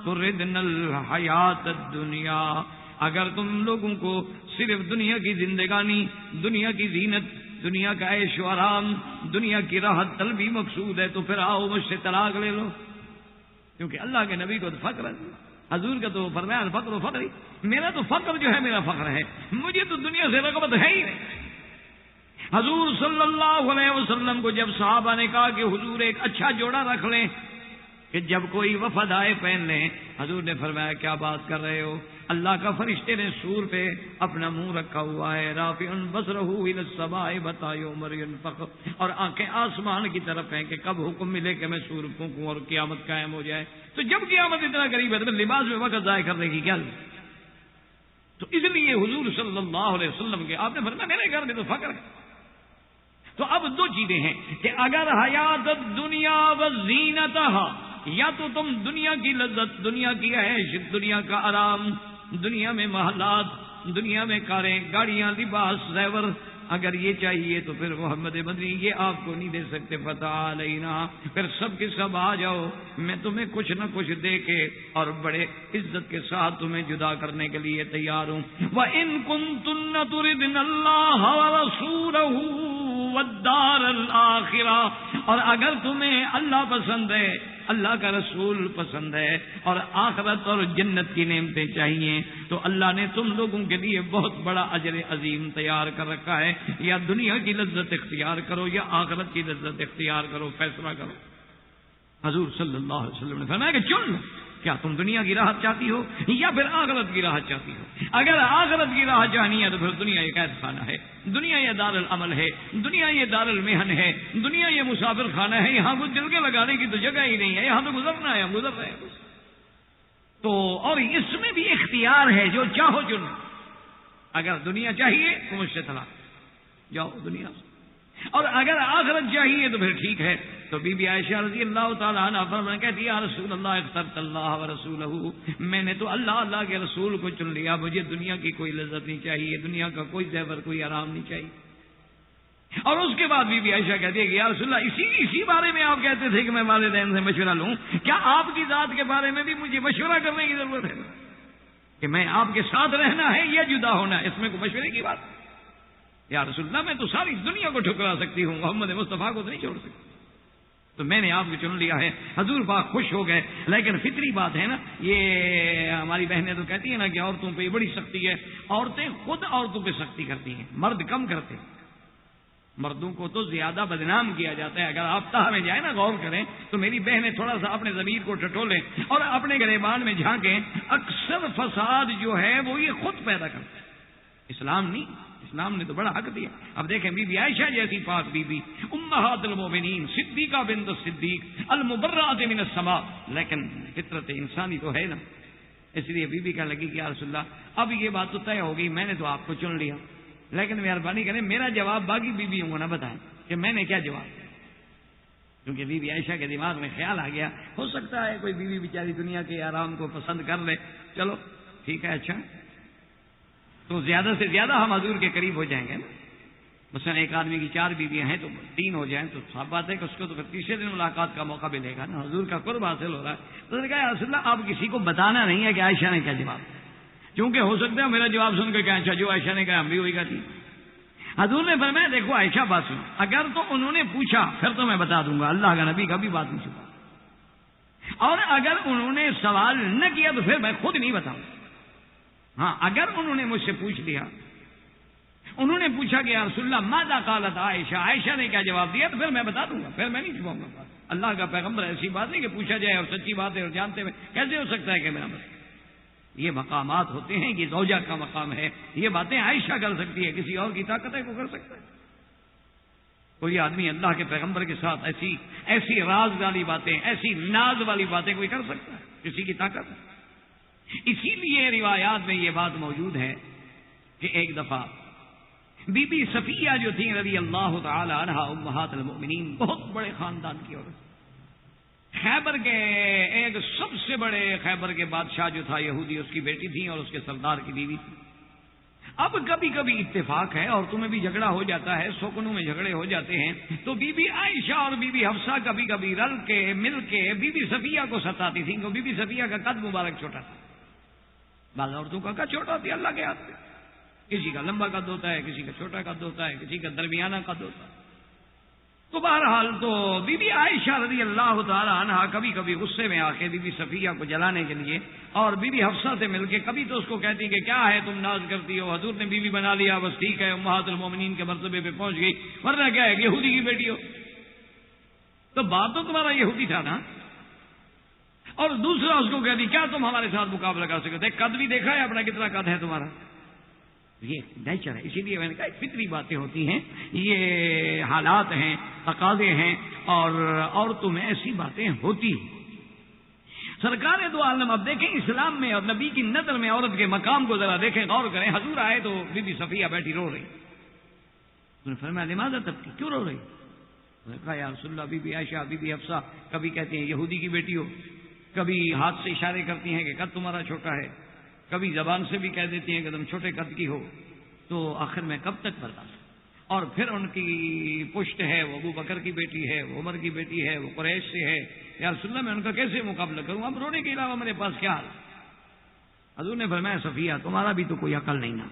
تردن الحیات الدنیا، اگر تم لوگوں کو صرف دنیا کی زندگانی، دنیا کی زینت، دنیا کا عیش و آرام، دنیا کی راحت طلبی مقصود ہے تو پھر آؤ مجھ سے طلاق لے لو، کیونکہ اللہ کے نبی کو تو فخر ہے، حضور کا تو فرمایا الفقر و فقری، میرا تو فقر جو ہے میرا فخر ہے، مجھے تو دنیا سے رغبت ہے ہی نہیں۔ حضور صلی اللہ علیہ وسلم کو جب صحابہ نے کہا کہ حضور ایک اچھا جوڑا رکھ لیں کہ جب کوئی وفد آئے پہن لیں، حضور نے فرمایا کیا بات کر رہے ہو، اللہ کا فرشتے نے سور پہ اپنا منہ رکھا ہوا ہے، رافع بصرہ الی السماء متی یؤمر ينفخ، اور آنکھیں آسمان کی طرف ہیں کہ کب حکم ملے کہ میں سور پھونکوں اور قیامت قائم ہو جائے۔ تو جب قیامت اتنا قریب ہے تو لباس میں وقت ضائع کرنے کی کیا ضرورت؟ تو اس لیے حضور صلی اللہ علیہ وسلم کے آپ نے فرمایا میرے گھر میں تو فخر ہے۔ تو اب دو چیزیں ہیں کہ اگر حیات الدنیا وزینتہا، یا تو تم دنیا کی لذت، دنیا کی عیش، دنیا کا آرام، دنیا میں محلات، دنیا میں کاریں، گاڑیاں، لباس، زیور، اگر یہ چاہیے تو پھر محمد مدنی یہ آپ کو نہیں دے سکتے، فتعالینا، پھر سب کے سب آ جاؤ، میں تمہیں کچھ نہ کچھ دے کے اور بڑے عزت کے ساتھ تمہیں جدا کرنے کے لیے تیار ہوں۔ وَإِن كُنتُنَّ تُرِدْنَ اللَّهَ وَرَسُولَهُ وَالدَّارَ الْآخِرَةَ، اور اگر تمہیں اللہ پسند ہے، اللہ کا رسول پسند ہے اور آخرت اور جنت کی نعمتیں چاہیے، تو اللہ نے تم لوگوں کے لیے بہت بڑا اجر عظیم تیار کر رکھا ہے، یا دنیا کی لذت اختیار کرو یا آخرت کی لذت اختیار کرو، فیصلہ کرو۔ حضور صلی اللہ علیہ وسلم نے فرمایا کہ چن لو، کیا تم دنیا کی راحت چاہتی ہو یا پھر آخرت کی راحت چاہتی ہو؟ اگر آخرت کی راحت چاہنی ہے تو پھر دنیا یہ قید خانہ ہے، دنیا یہ دار العمل ہے، دنیا یہ دار المحن ہے، دنیا یہ مسافر خانہ ہے، یہاں کچھ دل کے لگانے کی تو جگہ ہی نہیں ہے، یہاں تو گزرنا ہے، ہم گزر رہے ہیں تو۔ اور اس میں بھی اختیار ہے، جو چاہو چن، اگر دنیا چاہیے تو مجھ سے طلاق، جاؤ دنیا سے، اور اگر آخرت چاہیے تو پھر ٹھیک ہے۔ تو بی بی عائشہ رضی اللہ تعالیٰ عنہ فرماتی کہتی یا رسول اللہ اخترت اللہ ورسولہ، میں نے تو اللہ کے رسول کو چن لیا، مجھے دنیا کی کوئی لذت نہیں چاہیے، دنیا کا کوئی زیور کوئی آرام نہیں چاہیے۔ اور اس کے بعد بی بی عائشہ کہتی ہے کہ یا رسول اللہ اسی بارے میں آپ کہتے تھے کہ میں والدین سے مشورہ لوں، کیا آپ کی ذات کے بارے میں بھی مجھے مشورہ کرنے کی ضرورت ہے کہ میں آپ کے ساتھ رہنا ہے یا جدا ہونا ہے؟ اس میں کوئی مشورے کی بات؟ یا رسول اللہ میں تو ساری دنیا کو ٹھکرا سکتی ہوں، محمد مصطفیٰ کو تو نہیں چھوڑ سکتی، تو میں نے آپ کو چن لیا ہے۔ حضور پاک خوش ہو گئے، لیکن فطری بات ہے نا، یہ ہماری بہنیں تو کہتی ہیں نا کہ عورتوں پہ بڑی سختی ہے، عورتیں خود عورتوں پہ سختی کرتی ہیں، مرد کم کرتے ہیں، مردوں کو تو زیادہ بدنام کیا جاتا ہے۔ اگر آپ تاہ میں جائیں نا، غور کریں تو میری بہنیں تھوڑا سا اپنے ضمیر کو ٹٹولیں اور اپنے گریبان میں جھانکیں، اکثر فساد جو ہے وہ یہ خود پیدا کرتا ہے، اسلام نہیں۔ اسلام نے تو بڑا حق دیا۔ اب دیکھیں بی بی عائشہ جیسی پاک بی بی، امہات المومنین، صدیقہ بنت الصدیق، المبرأۃ من السماء، لیکن فطرت انسانی تو ہے نا، اس لیے بی بی کہنے لگی کہ یا رسول اللہ اب یہ بات تو طے ہو گئی، میں نے تو آپ کو چن لیا، لیکن مہربانی کریں میرا جواب باقی بیویوں کو نہ بتائیں کہ میں نے کیا جواب دیا، کیونکہ بی بی عائشہ کے دماغ میں خیال آ گیا ہو سکتا ہے کوئی بیوی بیچاری دنیا کے آرام کو پسند کر لے، چلو ٹھیک ہے، اچھا تو زیادہ سے زیادہ ہم حضور کے قریب ہو جائیں گے نا۔ مثلا ایک آدمی کی 4 بیویاں ہیں تو 3 ہو جائیں تو صاف بات ہے کہ اس کو تو پھر تیسرے دن ملاقات کا موقع ملے گا نا، حضور کا قرب حاصل ہو رہا ہے۔ تو انہوں نے کہا یا رسول اللہ آپ کسی کو بتانا نہیں ہے کہ عائشہ نے کیا جواب دیا، کیونکہ ہو سکتا ہے میرا جواب سن کے کہ اچھا جو عائشہ نے کہا ہم بھی وہی کہتی۔ حضور نے فرمایا دیکھو عائشہ بات سنو، اگر تو انہوں نے پوچھا پھر تو میں بتا دوں گا، اللہ کا نبی کبھی بات نہیں چھپا، اور اگر انہوں نے سوال نہ کیا تو پھر میں خود نہیں بتاؤں۔ ہاں اگر انہوں نے مجھ سے پوچھ لیا، انہوں نے پوچھا کہ یا رسول اللہ ماذا قالت عائشہ، عائشہ نے کیا جواب دیا، تو پھر میں بتا دوں گا، پھر میں نہیں چھپاؤں گا۔ اللہ کا پیغمبر ایسی بات نہیں کہ پوچھا جائے اور سچی بات ہے اور جانتے ہوئے کیسے ہو سکتا ہے کہ میرا مسئلہ، یہ مقامات ہوتے ہیں، یہ زوجہ کا مقام ہے، یہ باتیں عائشہ کر سکتی ہے، کسی اور کی طاقت ہے کو کر سکتا ہے؟ کوئی آدمی اللہ کے پیغمبر کے ساتھ ایسی راز والی باتیں، ایسی ناز والی باتیں کوئی کر سکتا ہے؟ کسی کی طاقت ہے؟ اسی لیے روایات میں یہ بات موجود ہے کہ ایک دفعہ بی بی صفیہ جو تھی رضی اللہ تعالی عنہا امہات المؤمنین، بہت بڑے خاندان کی عورت، خیبر کے ایک سب سے بڑے خیبر کے بادشاہ جو تھا یہودی، اس کی بیٹی تھی اور اس کے سردار کی بیوی تھی۔ اب کبھی کبھی اتفاق ہے، عورتوں میں بھی جھگڑا ہو جاتا ہے، سوکنوں میں جھگڑے ہو جاتے ہیں، تو بی بی عائشہ اور بی بی حفصہ کبھی کبھی رل کے مل کے بی بی صفیہ کو ستاتی تھیں، بی بی صفیہ کا قد مبارک چھوٹا تھا، بعض عورتوں کا قد چھوٹا ہوتا ہے اللہ کے ہاتھ میں، کسی کا لمبا قد ہوتا ہے، کسی کا چھوٹا قد ہوتا ہے، کسی کا درمیانہ قد ہوتا ہے۔ تو بہرحال تو بی بی عائشہ رضی اللہ تعالی عنہ کبھی کبھی غصے میں آ کے بی بی صفیہ کو جلانے کے لیے اور بی بی حفصہ سے مل کے کبھی تو اس کو کہتی کہ کیا ہے تم ناز کرتی ہو، حضور نے بیوی بنا لیا بس ٹھیک ہے، امہات المومنین کے مرتبے پہ پہنچ گئی، ورنہ کیا ہے یہودی کی بیٹی ہو، تو بات تو تمہارا یہودی تھا نا۔ اور دوسرا اس کو کہتی کیا تم ہمارے ساتھ مقابلہ کر سکتے، قد بھی دیکھا ہے اپنا کتنا قد ہے تمہارا، یہ نیچر ہے۔ اسی لیے میں نے کہا فطری باتیں ہوتی ہیں، یہ حالات ہیں، تقاضے ہیں، اور عورتوں میں ایسی باتیں ہوتی ہیں۔ سرکار دو عالم اب دیکھیں اسلام میں اور نبی کی نظر میں عورت کے مقام کو ذرا دیکھیں، غور کریں۔ حضور آئے تو بی بی صفیہ بیٹھی رو رہی، انہوں نے فرمایا لماذا تبکی، کیوں رو رہی؟ انہوں نے کہا یا رسول اللہ بی be Aisha be be Hafsa کبھی کہتی ہیں یہودی کی بیٹی ہو، کبھی ہاتھ سے اشارے کرتی ہیں کہ قد تمہارا چھوٹا ہے، کبھی زبان سے بھی کہہ دیتی ہیں کہ تم چھوٹے قد کی ہو، تو آخر میں کب تک برداشت؟ اور پھر ان کی پشت ہے، وہ ابو بکر کی بیٹی ہے، وہ عمر کی بیٹی ہے، وہ قریش سے ہے، یا رسول اللہ میں ان کا کیسے مقابلہ کروں، اب رونے کے علاوہ میرے پاس کیا حال؟ حضور نے فرمایا صفیہ تمہارا بھی تو کوئی عقل نہیں نا،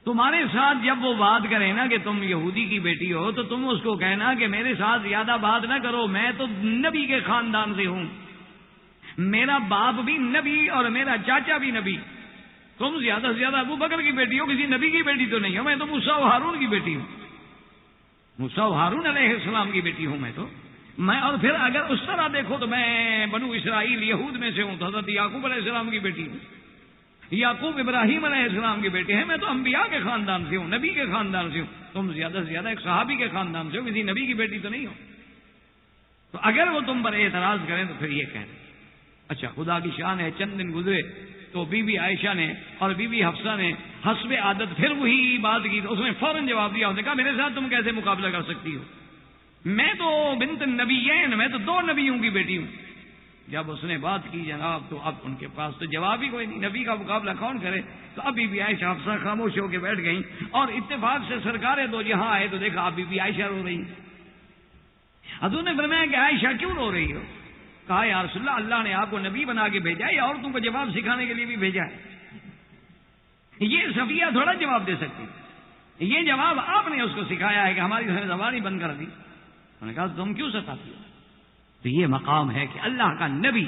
تمہارے ساتھ جب وہ بات کرے نا کہ تم یہودی کی بیٹی ہو تو تم اس کو کہنا کہ میرے ساتھ زیادہ بات نہ کرو، میں تو نبی کے خاندان سے ہوں، میرا باپ بھی نبی اور میرا چاچا بھی نبی، تم زیادہ سے زیادہ ابو بکر کی بیٹی ہو، کسی نبی کی بیٹی تو نہیں ہو، میں تو موسیٰ و ہارون کی بیٹی ہوں، موسیٰ و ہارون علیہ السلام کی بیٹی ہوں میں اور پھر اگر اس طرح دیکھو تو میں بنو اسرائیل یہود میں سے ہوں، تو حضرت یعقوب علیہ السلام کی بیٹی ہوں، یعقوب ابراہیم علیہ السلام کے بیٹے ہیں، میں تو انبیاء کے خاندان سے ہوں، نبی کے خاندان سے ہوں، تم زیادہ سے زیادہ ایک صحابی کے خاندان سے ہو، کسی نبی کی بیٹی تو نہیں ہو۔ تو اگر وہ تم پر اعتراض کریں تو پھر یہ کہہ دیں اچھا خدا کی شان ہے، چند دن گزرے تو بی بی عائشہ نے اور بی بی حفصہ نے حسب عادت پھر وہی بات کی، تو اس نے فوراً جواب دیا، اس نے کہا میرے ساتھ تم کیسے مقابلہ کر سکتی ہو، میں تو بنت نبیین، میں تو 2 نبیوں کی بیٹی ہوں۔ جب اس نے بات کی جناب تو اب ان کے پاس تو جواب ہی کوئی نہیں، نبی کا مقابلہ کون کرے، تو اب بی بی عائشہ حفصہ خاموش ہو کے بیٹھ گئیں، اور اتفاق سے سرکار دو جہاں آئے تو دیکھا اب بی بی عائشہ رو رہی۔ حضور نے فرمایا کہ عائشہ کیوں رو رہی ہو؟ کہا یا رسول اللہ، اللہ نے آپ کو نبی بنا کے بھیجا ہے یا عورتوں کو جواب سکھانے کے لیے بھی بھیجا ہے؟ یہ صفیہ تھوڑا جواب دے سکتی، یہ جواب آپ نے اس کو سکھایا ہے کہ ہماری زبان ہی بند کر دی۔ انہوں نے کہا تم کیوں ستاتی ہو؟ تو یہ مقام ہے کہ اللہ کا نبی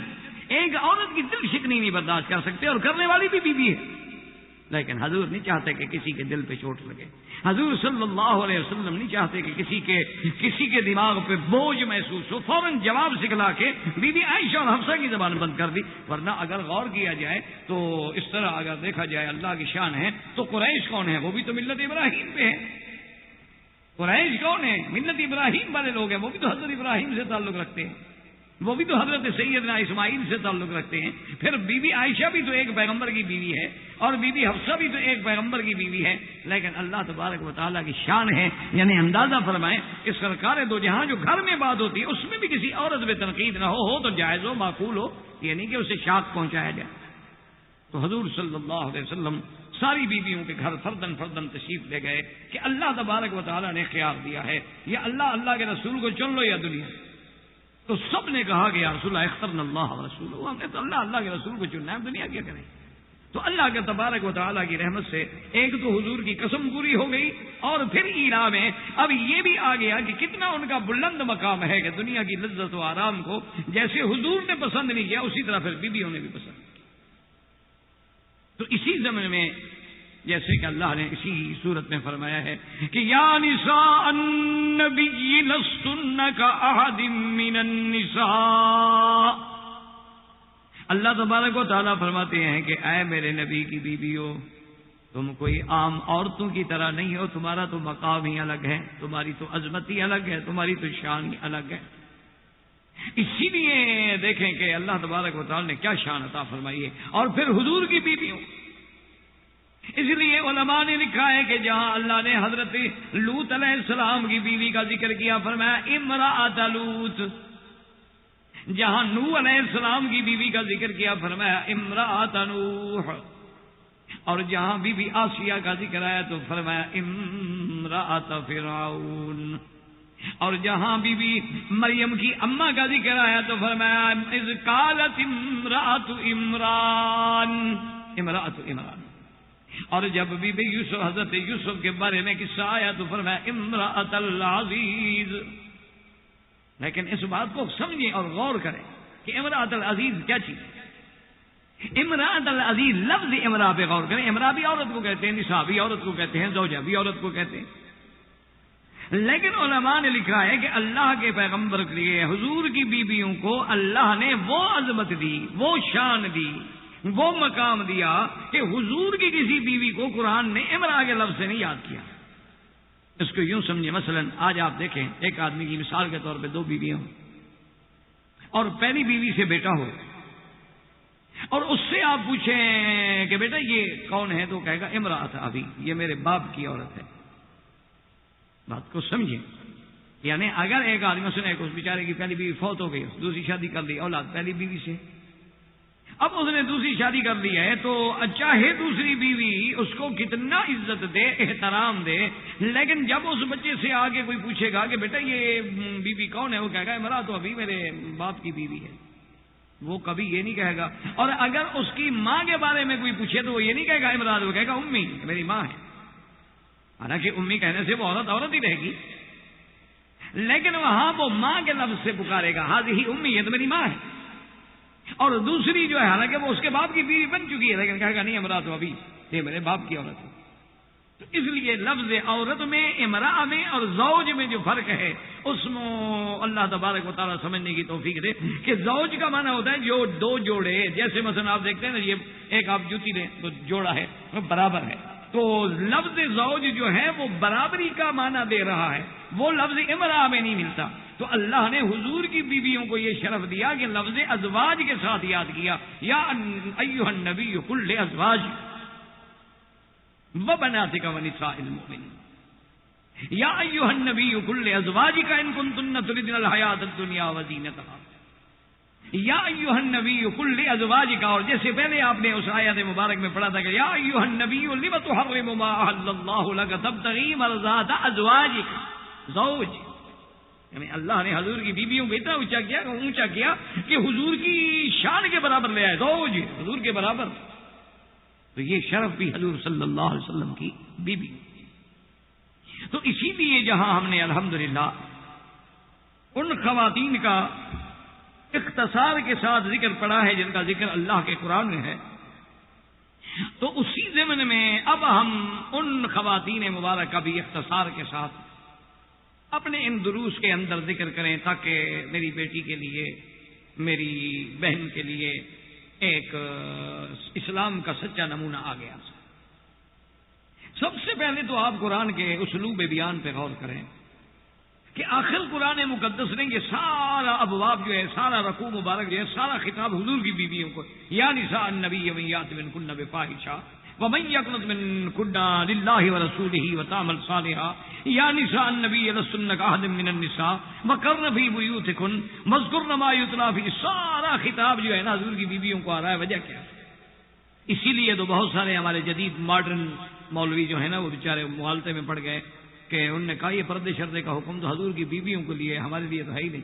ایک عورت کی دل شکنی نہیں برداشت کر سکتے، اور کرنے والی بھی بیوی ہے، لیکن حضور نہیں چاہتے کہ کسی کے دل پہ چوٹ لگے، حضور صلی اللہ علیہ وسلم نہیں چاہتے کہ کسی کے دماغ پہ بوجھ محسوس ہو، فوراً جواب سکھلا کے بی بی عائشہ اور حفصہ کی زبان بند کر دی۔ ورنہ اگر غور کیا جائے تو اس طرح اگر دیکھا جائے اللہ کی شان ہے تو قریش کون ہے؟ وہ بھی تو ملت ابراہیم پہ ہے۔ قریش کون ہے؟ ملت ابراہیم والے لوگ ہیں، وہ بھی تو حضرت ابراہیم سے تعلق رکھتے ہیں، وہ بھی تو حضرت سیدنا اسماعیل سے تعلق رکھتے ہیں۔ پھر بی بی عائشہ بھی تو ایک پیغمبر کی بیوی ہے، اور بی بی حفصہ بھی تو ایک پیغمبر کی بیوی ہے، لیکن اللہ تبارک و تعالیٰ کی شان ہے، یعنی اندازہ فرمائیں کہ سرکار دو جہاں جو گھر میں بات ہوتی ہے اس میں بھی کسی عورت پہ تنقید نہ ہو تو جائز ہو، معقول ہو، یہ نہیں کہ اسے شاک پہنچایا جائے۔ تو حضور صلی اللہ علیہ وسلم ساری بیویوں کے گھر فردن فردن تشریف لے گئے کہ اللہ تبارک و تعالیٰ نے خیار دیا ہے، یا اللہ کے رسول کو چن لو یا دنیا۔ تو سب نے کہا کہ یا رسول اللہ اخترنا اللہ و رسول، ہم نے تو اللہ کے رسول کو چننا ہے، دنیا کیا کریں؟ تو اللہ کے تبارک و تعالیٰ کی رحمت سے ایک تو حضور کی قسم پوری ہو گئی، اور پھر ایرا میں اب یہ بھی آ گیا کہ کتنا ان کا بلند مقام ہے کہ دنیا کی لذت و آرام کو جیسے حضور نے پسند نہیں کیا اسی طرح پھر بیویوں نے بھی پسند کیا۔ تو اسی زمن میں جیسے کہ اللہ نے اسی صورت میں فرمایا ہے کہ یا نساء النبی لستن کأحد من النساء، اللہ تبارک و تعالیٰ فرماتے ہیں کہ اے میرے نبی کی بیویو، تم کوئی عام عورتوں کی طرح نہیں ہو، تمہارا تو مقام ہی الگ ہے، تمہاری تو عظمت ہی الگ ہے، تمہاری تو شان ہی الگ ہے۔ اسی لیے دیکھیں کہ اللہ تبارک و تعالیٰ نے کیا شان عطا فرمائی ہے، اور پھر حضور کی بیویوں، اس لیے علماء نے لکھا ہے کہ جہاں اللہ نے حضرت لوط علیہ السلام کی بیوی کا ذکر کیا فرمایا امرأۃ لوط، جہاں نوح علیہ السلام کی بیوی کا ذکر کیا فرمایا امرأۃ نوح، اور جہاں بی بی آسیہ کا ذکر آیا تو فرمایا امرأۃ فرعون، اور جہاں بی بی مریم کی اماں کا ذکر آیا تو فرمایا اذ قالت امرأۃ عمران، اور جب بی بی یوسف حضرت یوسف کے بارے میں قصہ آیا تو فرمایا امرأۃ العزیز۔ لیکن اس بات کو سمجھیں اور غور کریں کہ امرأۃ العزیز کیا چیز؟ امرأۃ العزیز لفظ امرأ پہ غور کریں، امرأ بھی عورت کو کہتے ہیں، نساء بھی عورت کو کہتے ہیں، زوجہ بھی عورت کو کہتے ہیں، لیکن علماء نے لکھا ہے کہ اللہ کے پیغمبر کے لیے حضور کی بیویوں کو اللہ نے وہ عظمت دی، وہ شان دی، وہ مقام دیا کہ حضور کی کسی بیوی کو قرآن نے امرأہ کے لفظ سے نہیں یاد کیا۔ اس کو یوں سمجھے، مثلا آج آپ دیکھیں ایک آدمی کی مثال کے طور پہ 2 بیویاں ہوں، اور پہلی بیوی سے بیٹا ہو، اور اس سے آپ پوچھیں کہ بیٹا یہ کون ہے تو کہے گا امرأۃ ابی، یہ میرے باپ کی عورت ہے۔ بات کو سمجھیں، یعنی اگر ایک آدمی سنے کہ اس بیچارے کی پہلی بیوی فوت ہو گئی، دوسری شادی کر لی، اولاد پہلی بیوی سے، اب اس نے دوسری شادی کر لی ہے تو چاہے دوسری بیوی اس کو کتنا عزت دے، احترام دے، لیکن جب اس بچے سے آگے کوئی پوچھے گا کہ بیٹا یہ بیوی کون ہے، وہ کہے گا امرأۃ تو ابھی میرے باپ کی بیوی ہے، وہ کبھی یہ نہیں کہے گا۔ اور اگر اس کی ماں کے بارے میں کوئی پوچھے تو وہ یہ نہیں کہے گا امرأۃ، وہ کہے گا امی، میری ماں ہے۔ حالانکہ امی کہنے سے وہ عورت عورت ہی رہے گی، لیکن وہاں وہ ماں کے لفظ سے پکارے گا، ہاذہ امی، یہ تو میری ماں ہے. اور دوسری جو ہے حالانکہ وہ اس کے باپ کی بیوی بن چکی ہے، لیکن کہے گا نہیں امرأۃ ابی، یہ میرے باپ کی عورت ہے. تو اس لیے لفظ عورت میں، امرأہ میں اور زوج میں جو فرق ہے اس میں اللہ تبارک و تعالیٰ سمجھنے کی توفیق دے کہ زوج کا معنی ہوتا ہے جو دو جوڑے، جیسے مثلا آپ دیکھتے ہیں نا، یہ ایک آپ جوتی لیں تو جوڑا ہے وہ برابر ہے، تو لفظ زوج جو ہے وہ برابری کا معنی دے رہا ہے، وہ لفظ امرأہ میں نہیں ملتا. تو اللہ نے حضور کی بیویوں کو یہ شرف دیا کہ لفظ ازواج کے ساتھ یاد کیا، یا ایھا النبی قل لازواجک وبناتک ونساء المؤمنین یا ایھا النبی قل لازواجک ان کنتن تردن الحیاۃ الدنیا وزینتہا یا ایھا النبی قل لازواجک. اور جیسے پہلے آپ نے اس آیت مبارک میں پڑھا تھا کہ یا ایھا النبی لم تحرم ما احل اللہ لک تبتغی مرضات ازواجک. زوج یعنی اللہ نے حضور کی بیویوں کو اتنا اونچا کیا کہ حضور کی شان کے برابر لے آئے، زوج حضور کے برابر. تو یہ شرف بھی حضور صلی اللہ علیہ وسلم کی بیوی. تو اسی لیے جہاں ہم نے الحمدللہ ان خواتین کا اختصار کے ساتھ ذکر پڑا ہے جن کا ذکر اللہ کے قرآن میں ہے، تو اسی ضمن میں اب ہم ان خواتین مبارک کا بھی اختصار کے ساتھ اپنے ان دروس کے اندر ذکر کریں تاکہ میری بیٹی کے لیے، میری بہن کے لیے ایک اسلام کا سچا نمونہ آ گیا. سب سے پہلے تو آپ قرآن کے اسلوب بیان پہ غور کریں کہ آخر قرآن مقدس نے یہ سارا ابواب جو ہے، سارا رکوع مبارک جو ہے، سارا خطاب حضور کی بیویوں کو، یا نساء النبی من یأت منکن بفاحشہ ومن یقنط منکن للہ ورسولہ وتعمل صالحا یا نساء النبی لستن کأحد من النساء وقرن فی بیوتکن واذکرن ما یتلی فی. سارا خطاب جو ہے نا حضور کی بیویوں کو آ رہا ہے. وجہ کیا ہے؟ اسی لیے تو بہت سارے ہمارے جدید ماڈرن مولوی جو ہے نا وہ بیچارے مغالطے میں پڑ گئے کہ انہوں نے کہا یہ پردے شردے کا حکم تو حضور کی بیویوں کے لیے، ہمارے لیے تو ہے ہی نہیں.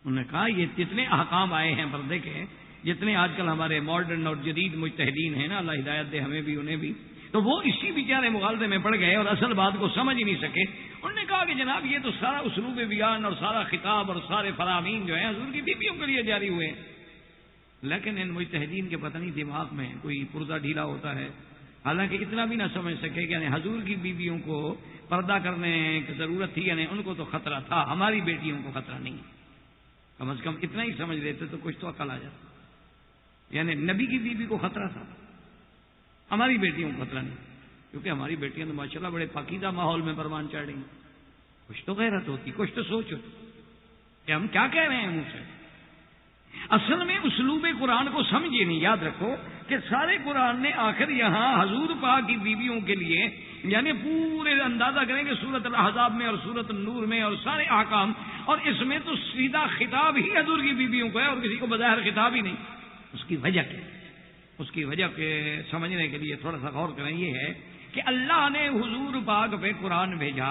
انہوں نے کہا یہ جتنے احکام آئے ہیں پردے کے، جتنے آج کل ہمارے ماڈرن اور جدید مجتہدین ہیں نا، اللہ ہدایت دے ہمیں بھی انہیں بھی، تو وہ اسی بیچارے مغالطے میں پڑ گئے اور اصل بات کو سمجھ ہی نہیں سکے. انہوں نے کہا کہ جناب یہ تو سارا اسلوب بیان اور سارا خطاب اور سارے فرامین جو ہیں حضور کی بیویوں کے لیے جاری ہوئے ہیں. لیکن ان مجتہدین کے پتہ نہیں دماغ میں کوئی پردہ ڈھیلا ہوتا ہے، حالانکہ اتنا بھی نہ سمجھ سکے کہ یعنی حضور کی بیویوں کو پردہ کرنے کی ضرورت تھی، یعنی ان کو تو خطرہ تھا، ہماری بیٹیوں کو خطرہ نہیں. کم از کم اتنا ہی سمجھ لیتے تو کچھ تو عقل آ جاتا. یعنی نبی کی بیوی کو خطرہ تھا، ہماری بیٹیوں کو خطرہ نہیں، کیونکہ ہماری بیٹیاں تو ماشاءاللہ بڑے پاکیزہ ماحول میں پروان چڑھ رہی ہیں. کچھ تو غیرت ہوتی، کچھ تو سوچ ہوتی کہ ہم کیا کہہ رہے ہیں منہ سے. اصل میں اسلوب قرآن کو سمجھے نہیں. یاد رکھو کہ سارے قرآن نے آخر یہاں حضور پاک کی بیویوں کے لیے، یعنی پورے اندازہ کریں کہ سورۃ الاحزاب میں اور سورۃ النور میں اور سارے احکام، اور اس میں تو سیدھا خطاب ہی حضور کی بیویوں کو ہے اور کسی کو بظاہر خطاب ہی نہیں. اس کی وجہ کیا؟ اس کی وجہ کے سمجھنے کے لیے تھوڑا سا غور کریں. یہ ہے کہ اللہ نے حضور پاک پہ قرآن بھیجا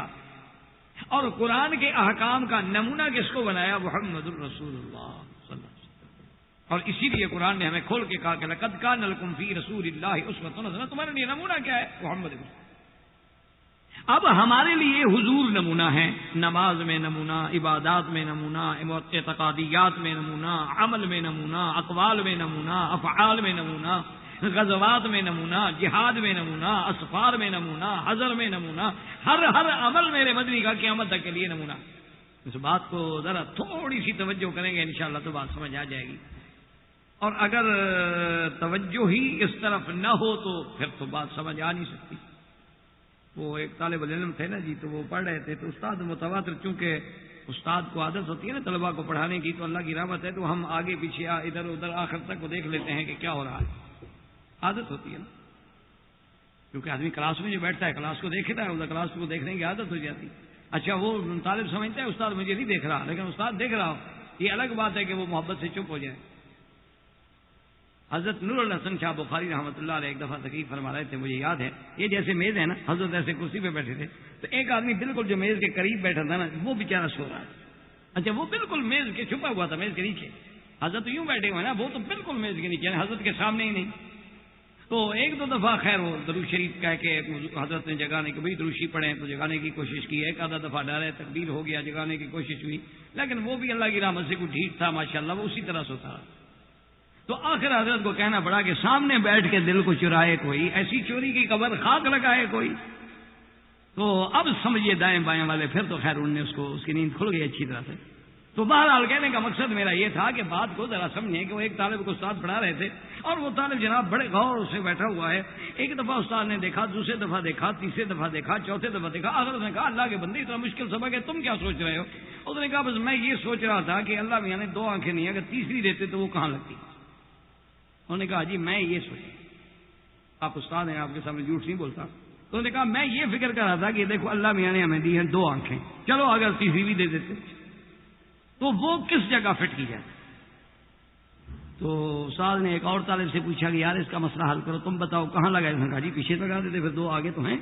اور قرآن کے احکام کا نمونہ کس کو بنایا؟ محمد الرسول اللہ صلی اللہ علیہ وسلم. اور اسی لیے قرآن نے ہمیں کھول کے کہا کہ لقد کان لکم فی رسول اللہ اسوۃ حسنہ. تمہارے لیے نمونہ کیا ہے؟ محمد رسول. اب ہمارے لیے حضور نمونہ ہے، نماز میں نمونہ، عبادات میں نمونہ، اعتقادیات میں نمونہ، عمل میں نمونہ، اقوال میں نمونہ، افعال میں نمونہ، غزوات میں نمونہ، جہاد میں نمونہ، اسفار میں نمونہ، حضر میں نمونہ، ہر عمل میرے مدنی کا قیامت تک کے لیے نمونہ. اس بات کو ذرا تھوڑی سی توجہ کریں گے انشاءاللہ تو بات سمجھ آ جائے گی. اور اگر توجہ ہی اس طرف نہ ہو تو پھر تو بات سمجھ آ نہیں سکتی. وہ ایک طالب علم تھے نا جی، تو وہ پڑھ رہے تھے تو استاد متواتر، چونکہ استاد کو عادت ہوتی ہے نا طلباء کو پڑھانے کی، تو اللہ کی رحمت ہے تو ہم آگے پیچھے ادھر ادھر آخر تک وہ دیکھ لیتے ہیں کہ کیا ہو رہا ہے. عادت ہوتی ہے نا، کیونکہ آدمی کلاس میں جو بیٹھتا ہے کلاس کو دیکھتا ہے، ادھر کلاس کو دیکھنے کی عادت ہو جاتی. اچھا وہ طالب سمجھتا ہے استاد مجھے نہیں دیکھ رہا، لیکن استاد دیکھ رہا ہو، یہ الگ بات ہے کہ وہ محبت سے چپ ہو جائے. حضرت نور الحسن شاہ بخاری رحمۃ اللہ علیہ ایک دفعہ تقریر فرما رہے تھے، مجھے یاد ہے، یہ جیسے میز ہے نا، حضرت ایسے کرسی پہ بیٹھے تھے تو ایک آدمی بالکل جو میز کے قریب بیٹھا تھا نا وہ بیچارہ سو رہا ہے. اچھا وہ بالکل میز کے چھپا ہوا تھا، میز کے نیچے. حضرت یوں بیٹھے ہوئے نا، وہ تو بالکل میز کے نیچے، حضرت کے سامنے ہی نہیں. تو ایک دو دفعہ خیر وہ درود شریف کہہ کے حضرت نے جگانے کی بھائی دروشی پڑھیں تو جگانے کی کوشش کی، ایک آدھا دفعہ ڈرے تکبیر ہو گیا، جگانے کی کوشش ہوئی، لیکن وہ بھی اللہ کی رحمت سے کوئی ٹھیک تھا ماشاءاللہ، وہ اسی طرح سوتا رہا۔ تو آخر حضرت کو کہنا پڑا کہ سامنے بیٹھ کے دل کو چرائے کوئی، ایسی چوری کی قبر خاک لگائے کوئی۔ تو اب سمجھیے دائیں بائیں والے، پھر تو خیر انہوں نے اس کی نیند کھل گئی اچھی طرح سے۔ تو بہرحال کہنے کا مقصد میرا یہ تھا کہ بات کو ذرا سمجھیں کہ وہ ایک طالب کو استاد پڑھا رہے تھے اور وہ طالب جناب بڑے غور سے بیٹھا ہوا ہے، ایک دفعہ استاد نے دیکھا، دوسرے دفعہ دیکھا، تیسرے دفعہ دیکھا، چوتھے دفعہ دیکھا، آخر اس نے کہا اللہ کے بندے اتنا مشکل سبق ہے، تم کیا سوچ رہے ہو؟ اس نے کہا بس میں یہ سوچ رہا تھا کہ اللہ میاں نے دو آنکھیں نہیں، اگر تیسری دیتے تو وہ کہاں لگتی؟ انہوں نے کہا جی میں یہ سوچا، آپ استاد ہیں، آپ کے سامنے جھوٹ نہیں بولتا۔ تو انہوں نے کہا میں یہ فکر کر رہا تھا کہ دیکھو اللہ میاں نے ہمیں دی ہیں دو آنکھیں، چلو اگر تیسری بھی دے دیتے تو وہ کس جگہ فٹ کی جائے۔ تو استاد نے ایک اور طالب سے پوچھا کہ یار اس کا مسئلہ حل کرو، تم بتاؤ کہاں لگائے؟ اس نے کہا جی پیچھے لگا دیتے، پھر دو آگے تو ہیں۔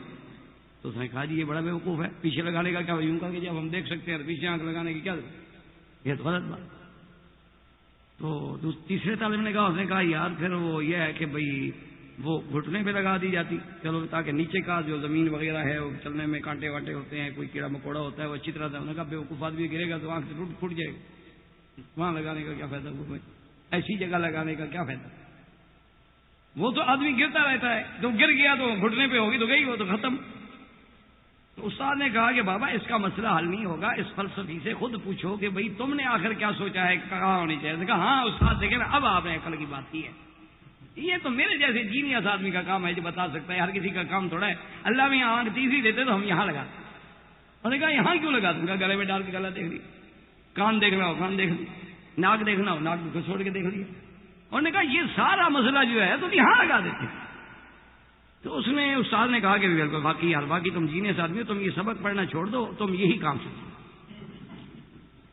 تو اس نے کہا جی یہ بڑا بیوقوف ہے، پیچھے لگانے کا کیا؟ یوں کہا کہ جب ہم دیکھ سکتے ہیں پیچھے آنکھ لگانے کی کیا ضرورت؟ یہ تو غلط بات۔ تو تیسرے طالب نے کہا، اس نے کہا یار پھر وہ یہ ہے کہ بھئی وہ گھٹنے پہ لگا دی جاتی، چلو تاکہ نیچے کا جو زمین وغیرہ ہے وہ چلنے میں کانٹے وانٹے ہوتے ہیں، کوئی کیڑا مکوڑا ہوتا ہے وہ اچھی طرح سے۔ انہوں نے کہا بیوقوف آدمی گرے گا تو آنکھ سے پھوٹ جائے گا، وہاں لگانے کا کیا فائدہ؟ ایسی جگہ لگانے کا کیا فائدہ؟ وہ تو آدمی گرتا رہتا ہے، جو گر گیا تو گھٹنے پہ ہوگی تو گئی وہ تو ختم۔ تو استاد نے کہا کہ بابا اس کا مسئلہ حل نہیں ہوگا، اس فلسفی سے خود پوچھو کہ بھئی تم نے آخر کیا سوچا ہے، کہاں ہونی چاہیے؟ نے کہا ہاں استاد دیکھیں نا اب آپ نے عقل کی بات کی ہے، یہ تو میرے جیسے جینیس آدمی کا کام ہے جو بتا سکتا ہے، ہر کسی کا کام تھوڑا ہے۔ اللہ میں آنکھ تیسری دیتے تو ہم یہاں لگاتے۔ انہوں نے کہا یہاں کیوں لگا دوں گا؟ گلے میں ڈال کے گلا دیکھ لی، کان دیکھنا ہو کان دیکھ لی، ناک دیکھنا ہو ناک کو چھوڑ کے دیکھ لیا۔ انہوں نے کہا یہ سارا مسئلہ جو ہے تم یہاں لگا دیتے۔ تو اس نے استاد نے کہا کہ بالکل باقی یار باقی تم جینیس آدمی ہو، تم یہ سبق پڑھنا چھوڑ دو، تم یہی کام سیکھو۔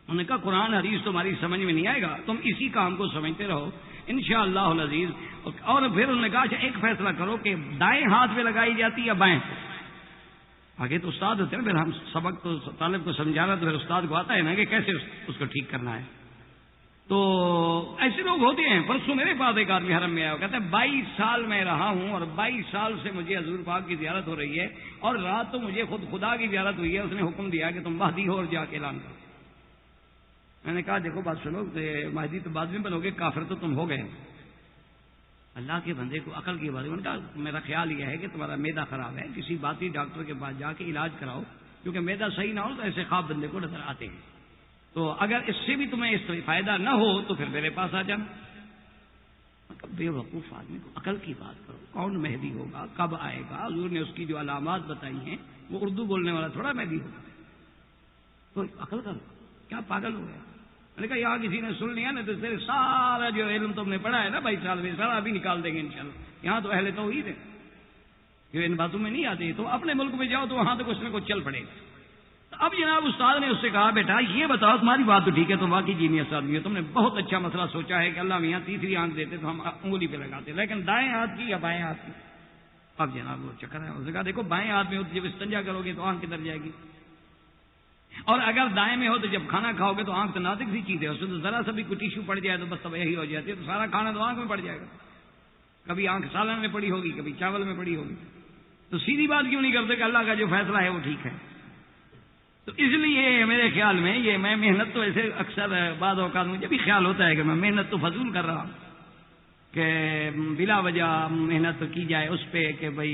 انہوں نے کہا قرآن حدیث تمہاری سمجھ میں نہیں آئے گا، تم اسی کام کو سمجھتے رہو انشاءاللہ العزیز۔ اور پھر انہوں نے کہا اچھا ایک فیصلہ کرو کہ دائیں ہاتھ پہ لگائی جاتی یا بائیں؟ آگے تو استاد ہوتے ہیں، پھر ہم سبق تو طالب کو سمجھانا تو پھر استاد کو آتا ہے نا کہ کیسے اس کو ٹھیک کرنا ہے۔ تو ایسے لوگ ہوتے ہیں۔ پرسوں میرے پاس ایک آدمی حرم میں آیا، کہتا ہے 22 سال میں رہا ہوں اور 22 سال سے مجھے حضور پاک کی زیارت ہو رہی ہے، اور رات تو مجھے خود خدا کی زیارت ہوئی ہے، اس نے حکم دیا کہ تم مہدی ہو اور جا کے اعلان کرو۔ میں نے کہا دیکھو بات سنو، مہدی تو بعد میں بنو گے، کافر تو تم ہو گئے۔ اللہ کے بندے کو عقل کی بات ہے۔ میں نے کہا میرا خیال یہ ہے کہ تمہارا معدہ خراب ہے، کسی باطی ڈاکٹر کے پاس جا کے علاج کراؤ، کیونکہ معدہ صحیح نہ ہو تو ایسے خواب بندے کو نظر آتے ہیں۔ تو اگر اس سے بھی تمہیں اس طرح فائدہ نہ ہو تو پھر میرے پاس آ جانا۔ بے وقوف آدمی کو عقل کی بات کرو، کون مہدی ہوگا، کب آئے گا؟ حضور نے اس کی جو علامات بتائی ہیں، وہ اردو بولنے والا تھوڑا مہدی ہوگا۔ تو عقل کرو، کیا پاگل ہو گیا؟ میں نے کہا یہاں کسی نے سن لیا نا تو تیرے سارا جو علم تم نے پڑھا ہے نا 22 سال میں، سارا ابھی نکال دیں گے انشاءاللہ۔ یہاں تو اہل توحید ہے جو ان باتوں میں نہیں آتی، تو اپنے ملک میں جاؤ تو وہاں تو کچھ نہ کچھ چل پڑے گا۔ اب جناب استاد نے اس سے کہا بیٹا یہ بتاؤ، تمہاری بات تو ٹھیک ہے، تم واقعی جینیس آدمی ہو، تم نے بہت اچھا مسئلہ سوچا ہے کہ اللہ میاں تیسری آنکھ دیتے تو ہم انگلی پہ لگاتے، لیکن دائیں ہاتھ کی یا بائیں ہاتھ کی؟ اب جناب وہ چکر ہے، اس نے کہا دیکھو بائیں ہاتھ میں ہو تو جب استنجا کرو گے تو آنکھ کدھر جائے گی، اور اگر دائیں میں ہو تو جب کھانا کھاؤ گے تو آنکھ تو نازک سی چیز ہے، اس میں تو ذرا سا بھی کوئی ٹیشو پڑ جائے تو بس تب یہی ہو جاتی ہے، تو سارا کھانا تو آنکھ میں پڑ جائے گا، کبھی آنکھ سالن میں پڑی ہوگی کبھی چاول میں پڑی ہوگی۔ تو سیدھی بات کیوں نہیں کرتے کہ اللہ کا جو فیصلہ ہے وہ ٹھیک ہے؟ تو اس لیے میرے خیال میں یہ میں محنت تو ایسے اکثر بعض اوقات مجھے بھی خیال ہوتا ہے کہ میں محنت تو فضول کر رہا ہوں، کہ بلا وجہ محنت کی جائے اس پہ کہ بھئی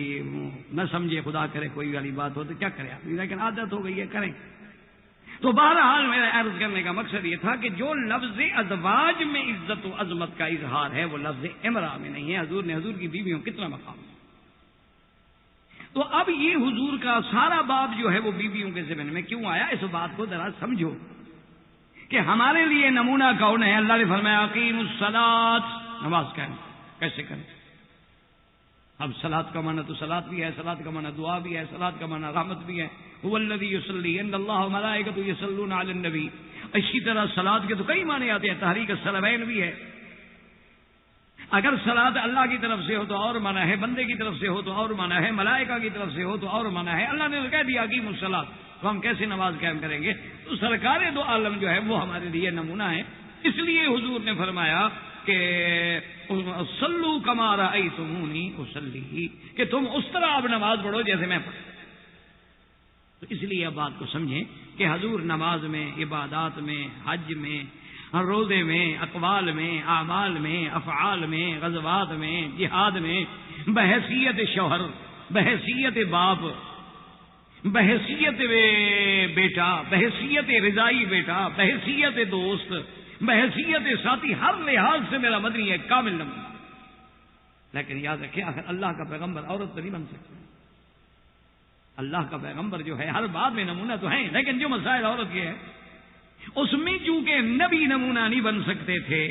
نہ سمجھے خدا کرے کوئی والی بات ہو تو کیا کرے آدمی، لیکن عادت ہو گئی ہے کریں۔ تو بہرحال میرا عرض کرنے کا مقصد یہ تھا کہ جو لفظ ازواج میں عزت و عظمت کا اظہار ہے وہ لفظ امرا میں نہیں ہے۔ حضور نے حضور کی بیویوں کتنا مقام ہے۔ تو اب یہ حضور کا سارا باب جو ہے وہ بیویوں کے ذمن میں کیوں آیا، اس بات کو ذرا سمجھو کہ ہمارے لیے نمونہ کون ہے۔ اللہ نے فرمایا اقیم الصلاۃ، نماز کیسے کریں۔ اب صلاۃ کا معنی تو صلاۃ بھی ہے، صلاۃ کا معنی دعا بھی ہے، صلاۃ کا معنی رحمت بھی ہے، هو الذی یصلی ان اللہ وملائکۃ یصلون علی النبی۔ اسی طرح صلاۃ کے تو کئی معنی آتے ہیں، تحریک الصلوین بھی ہے۔ اگر صلاۃ اللہ کی طرف سے ہو تو اور معنی ہے، بندے کی طرف سے ہو تو اور معنی ہے، ملائکہ کی طرف سے ہو تو اور معنی ہے۔ اللہ نے تو کہہ دیا اقیموا الصلاۃ، تو ہم کیسے نماز قائم کریں گے؟ تو سرکار دو عالم جو ہے وہ ہمارے لیے نمونہ ہے۔ اس لیے حضور نے فرمایا کہ صلو کما رأیتمونی اصلی، کہ تم اس طرح اب نماز پڑھو جیسے میں پڑھوں۔ تو اس لیے اب بات کو سمجھیں کہ حضور نماز میں، عبادات میں، حج میں، روزے میں، اقوال میں، اعمال میں، افعال میں، غزوات میں، جہاد میں، بحیثیت شوہر، بحیثیت باپ، بحیثیت بیٹا، بحیثیت رضائی بیٹا، بحیثیت دوست، بحیثیت ساتھی، ہر لحاظ سے میرا مدنی ہے کامل نمونہ۔ لیکن یاد رکھیں آخر اللہ کا پیغمبر عورت تو نہیں بن سکتا۔ اللہ کا پیغمبر جو ہے ہر بات میں نمونہ تو ہیں، لیکن جو مسائل عورت کے ہیں اس میں چونکہ نبی نمونہ نہیں بن سکتے تھے،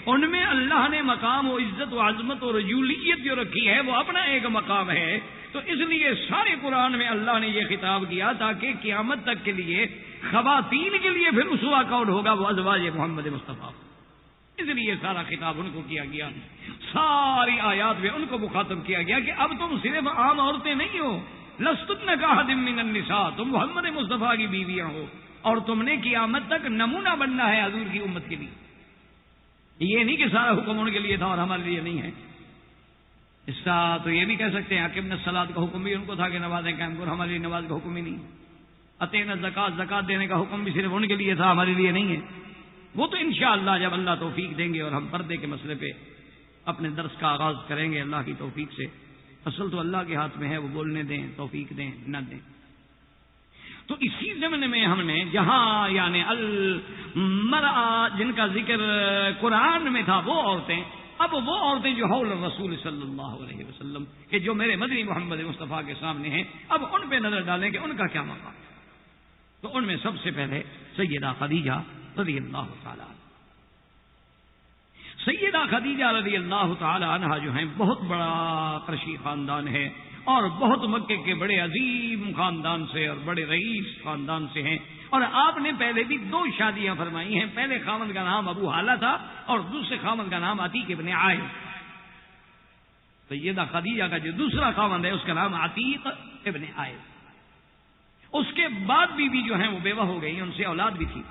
ان میں اللہ نے مقام و عزت و عظمت اور رجولیت جو رکھی ہے وہ اپنا ایک مقام ہے۔ تو اس لیے سارے قرآن میں اللہ نے یہ خطاب کیا تاکہ قیامت تک کے لیے خواتین کے لیے پھر اسوہ کون ہوگا، وہ ازواج محمد مصطفیٰ۔ اس لیے سارا خطاب ان کو کیا گیا، ساری آیات میں ان کو مخاطب کیا گیا کہ اب تم صرف عام عورتیں نہیں ہو، لستن کاحد من النساء، تم محمد مصطفیٰ کی بیویاں ہو، اور تم نے قیامت تک نمونہ بننا ہے حضور کی امت کے لیے۔ یہ نہیں کہ سارا حکم ان کے لیے تھا اور ہمارے لیے نہیں ہے۔ اس کا تو یہ بھی کہہ سکتے ہیں اقیمنا الصلاۃ کا حکم بھی ان کو تھا کہ نمازیں قائم کرو، ہمارے لیے نماز کا حکم ہی نہیں ہے۔ اطیعنا الزکوٰۃ، زکوٰۃ دینے کا حکم بھی صرف ان کے لیے تھا، ہمارے لیے نہیں ہے۔ وہ تو انشاءاللہ جب اللہ توفیق دیں گے اور ہم پردے کے مسئلے پہ اپنے درس کا آغاز کریں گے اللہ کی توفیق سے، اصل تو اللہ کے ہاتھ میں ہے، وہ بولنے دیں، توفیق دیں نہ دیں۔ تو اسی زمانے میں ہم نے جہاں یعنی المرأة جن کا ذکر قرآن میں تھا وہ عورتیں، اب وہ عورتیں جو حول رسول صلی اللہ علیہ وسلم کہ جو میرے مدنی محمد مصطفیٰ کے سامنے ہیں، اب ان پہ نظر ڈالیں کہ ان کا کیا مقام ہے۔ تو ان میں سب سے پہلے سیدہ خدیجہ رضی اللہ تعالی عنہ۔ سیدہ خدیجہ رضی اللہ تعالی عنہ جو ہیں بہت بڑا قریشی خاندان ہے اور بہت مکے کے بڑے عظیم خاندان سے اور بڑے رئیس خاندان سے ہیں، اور آپ نے پہلے بھی 2 شادیاں فرمائی ہیں۔ پہلے خاوند کا نام ابو حالہ تھا اور دوسرے خاوند کا نام عتیق ابن عائل۔ سیدہ خدیجہ کا جو دوسرا خاوند ہے اس کا نام عتیق ابن عائل۔ اس کے بعد بھی جو ہیں وہ بیوہ ہو گئی، ان سے اولاد بھی تھی،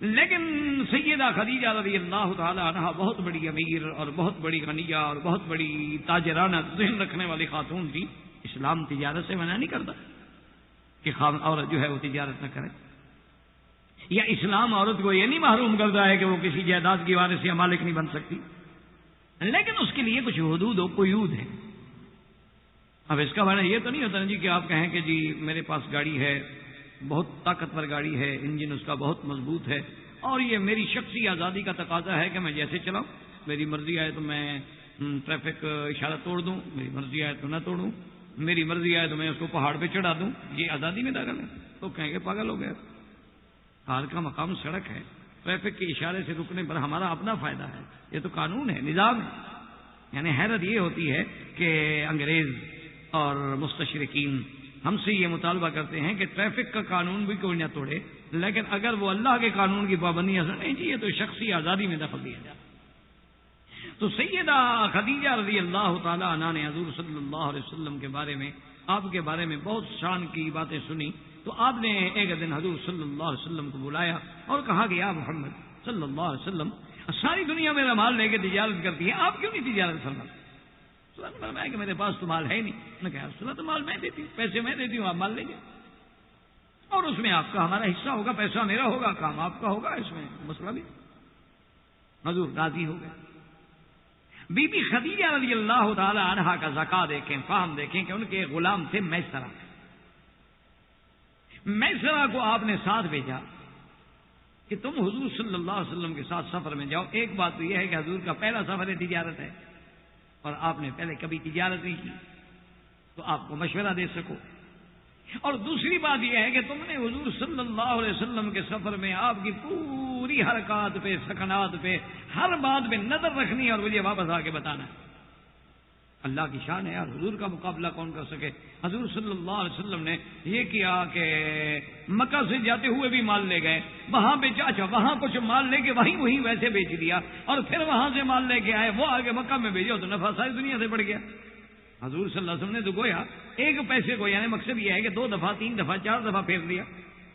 لیکن سیدہ خدیجہ رضی اللہ تعالی عنہ بہت بڑی امیر اور بہت بڑی غنیہ اور بہت بڑی تاجرانہ ذہن رکھنے والی خاتون تھی۔ اسلام تجارت سے منع نہیں کرتا کہ عورت جو ہے وہ تجارت نہ کرے، یا اسلام عورت کو یہ نہیں محروم کرتا ہے کہ وہ کسی جائیداد کی وارث یا مالک نہیں بن سکتی، لیکن اس کے لیے کچھ حدود و قیود ہیں۔ اب اس کا معنی یہ تو نہیں ہوتا جی کہ آپ کہیں کہ جی میرے پاس گاڑی ہے، بہت طاقتور گاڑی ہے، انجن اس کا بہت مضبوط ہے، اور یہ میری شخصی آزادی کا تقاضا ہے کہ میں جیسے چلاؤں، میری مرضی آئے تو میں ٹریفک اشارہ توڑ دوں، میری مرضی آئے تو نہ توڑوں، میری مرضی آئے تو میں اس کو پہاڑ پہ چڑھا دوں، یہ آزادی میں داخل ہے؟ تو کہیں گے پاگل ہو گیا۔ کار کا مقام سڑک ہے، ٹریفک کے اشارے سے رکنے پر ہمارا اپنا فائدہ ہے، یہ تو قانون ہے، نظام ہے۔ یعنی حیرت یہ ہوتی ہے کہ انگریز اور مستشرقین ہم سے یہ مطالبہ کرتے ہیں کہ ٹریفک کا قانون بھی کوئی نہ توڑے، لیکن اگر وہ اللہ کے قانون کی پابندیاں نہیں جی یہ تو شخصی آزادی میں دخل دیا جائے۔ تو سیدہ خدیجہ رضی اللہ تعالی عنہ نے حضور صلی اللہ علیہ وسلم کے بارے میں، آپ کے بارے میں بہت شان کی باتیں سنی، تو آپ نے ایک دن حضور صلی اللہ علیہ وسلم کو بلایا اور کہا کہ یا محمد صلی اللہ علیہ وسلم، ساری دنیا میرا مال لے کے تجارت کرتی ہے، آپ کیوں نہیں تجارت فرماتے؟ فرمایا کہ میرے پاس تو مال ہے ہی نہیں۔ میں کہا رسول تو مال میں دیتی ہوں، پیسے میں دیتی ہوں، آپ مال لیں گے، اور اس میں آپ کا ہمارا حصہ ہوگا، پیسہ میرا ہوگا، کام آپ کا ہوگا، اس میں مسئلہ بھی۔ حضور راضی ہو گئے۔ بی بی خدیجہ رضی اللہ تعالی عنہا کا زکا دیکھیں، فہم دیکھیں کہ ان کے غلام تھے میسرہ۔ میسرہ کو آپ نے ساتھ بھیجا کہ تم حضور صلی اللہ علیہ وسلم کے ساتھ سفر میں جاؤ۔ ایک بات تو یہ ہے کہ حضور کا پہلا سفر ہے تجارت ہے، اور آپ نے پہلے کبھی تجارت نہیں کی، تو آپ کو مشورہ دے سکو، اور دوسری بات یہ ہے کہ تم نے حضور صلی اللہ علیہ وسلم کے سفر میں آپ کی پوری حرکات پہ، سکنات پہ، ہر بات پہ نظر رکھنی ہے اور مجھے واپس آ کے بتانا ہے۔ اللہ کی شان ہے، اور حضور کا مقابلہ کون کر سکے۔ حضور صلی اللہ علیہ وسلم نے یہ کیا کہ مکہ سے جاتے ہوئے بھی مال لے گئے، وہاں پہ اچھا وہاں کچھ مال لے کے وہیں ویسے بیچ دیا، اور پھر وہاں سے مال لے کے آئے، وہ آگے مکہ میں بھیجو تو نفع ساری دنیا سے بڑھ گیا۔ حضور صلی اللہ علیہ وسلم نے تو گویا ایک پیسے کو، یعنی مقصد یہ ہے کہ 2 دفعہ 3 دفعہ 4 دفعہ پھیر دیا،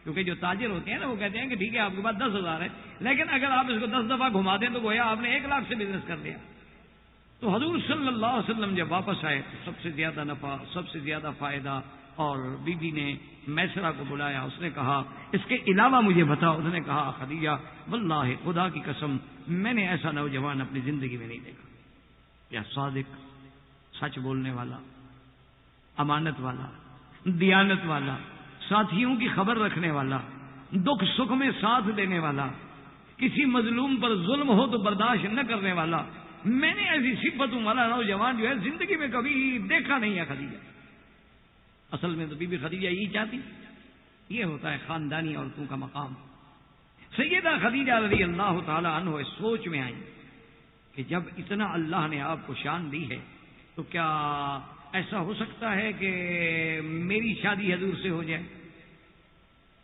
کیونکہ جو تاجر ہوتے ہیں نا وہ کہتے ہیں کہ ٹھیک ہے آپ کے پاس 10,000 ہے، لیکن اگر آپ اس کو 10 دفعہ گھما دیں تو گویا آپ نے 1 لاکھ سے بزنس کر دیا۔ تو حضور صلی اللہ علیہ وسلم جب واپس آئے تو سب سے زیادہ نفع، سب سے زیادہ فائدہ، اور بی بی نے میسرہ کو بلایا، اس نے کہا اس کے علاوہ مجھے بتاؤ۔ اس نے کہا خدیجہ واللہ خدا کی قسم میں نے ایسا نوجوان اپنی زندگی میں نہیں دیکھا، یا صادق، سچ بولنے والا، امانت والا، دیانت والا، ساتھیوں کی خبر رکھنے والا، دکھ سکھ میں ساتھ دینے والا، کسی مظلوم پر ظلم ہو تو برداشت نہ کرنے والا، میں نے ایسی صفتوں والا نوجوان جو ہے زندگی میں کبھی دیکھا نہیں ہے خدیجہ۔ اصل میں تو بی بی خدیجہ یہی چاہتی، یہ ہوتا ہے خاندانی عورتوں کا مقام۔ سیدہ خدیجہ رضی اللہ تعالی عنہ اس سوچ میں آئی کہ جب اتنا اللہ نے آپ کو شان دی ہے تو کیا ایسا ہو سکتا ہے کہ میری شادی حضور سے ہو جائے،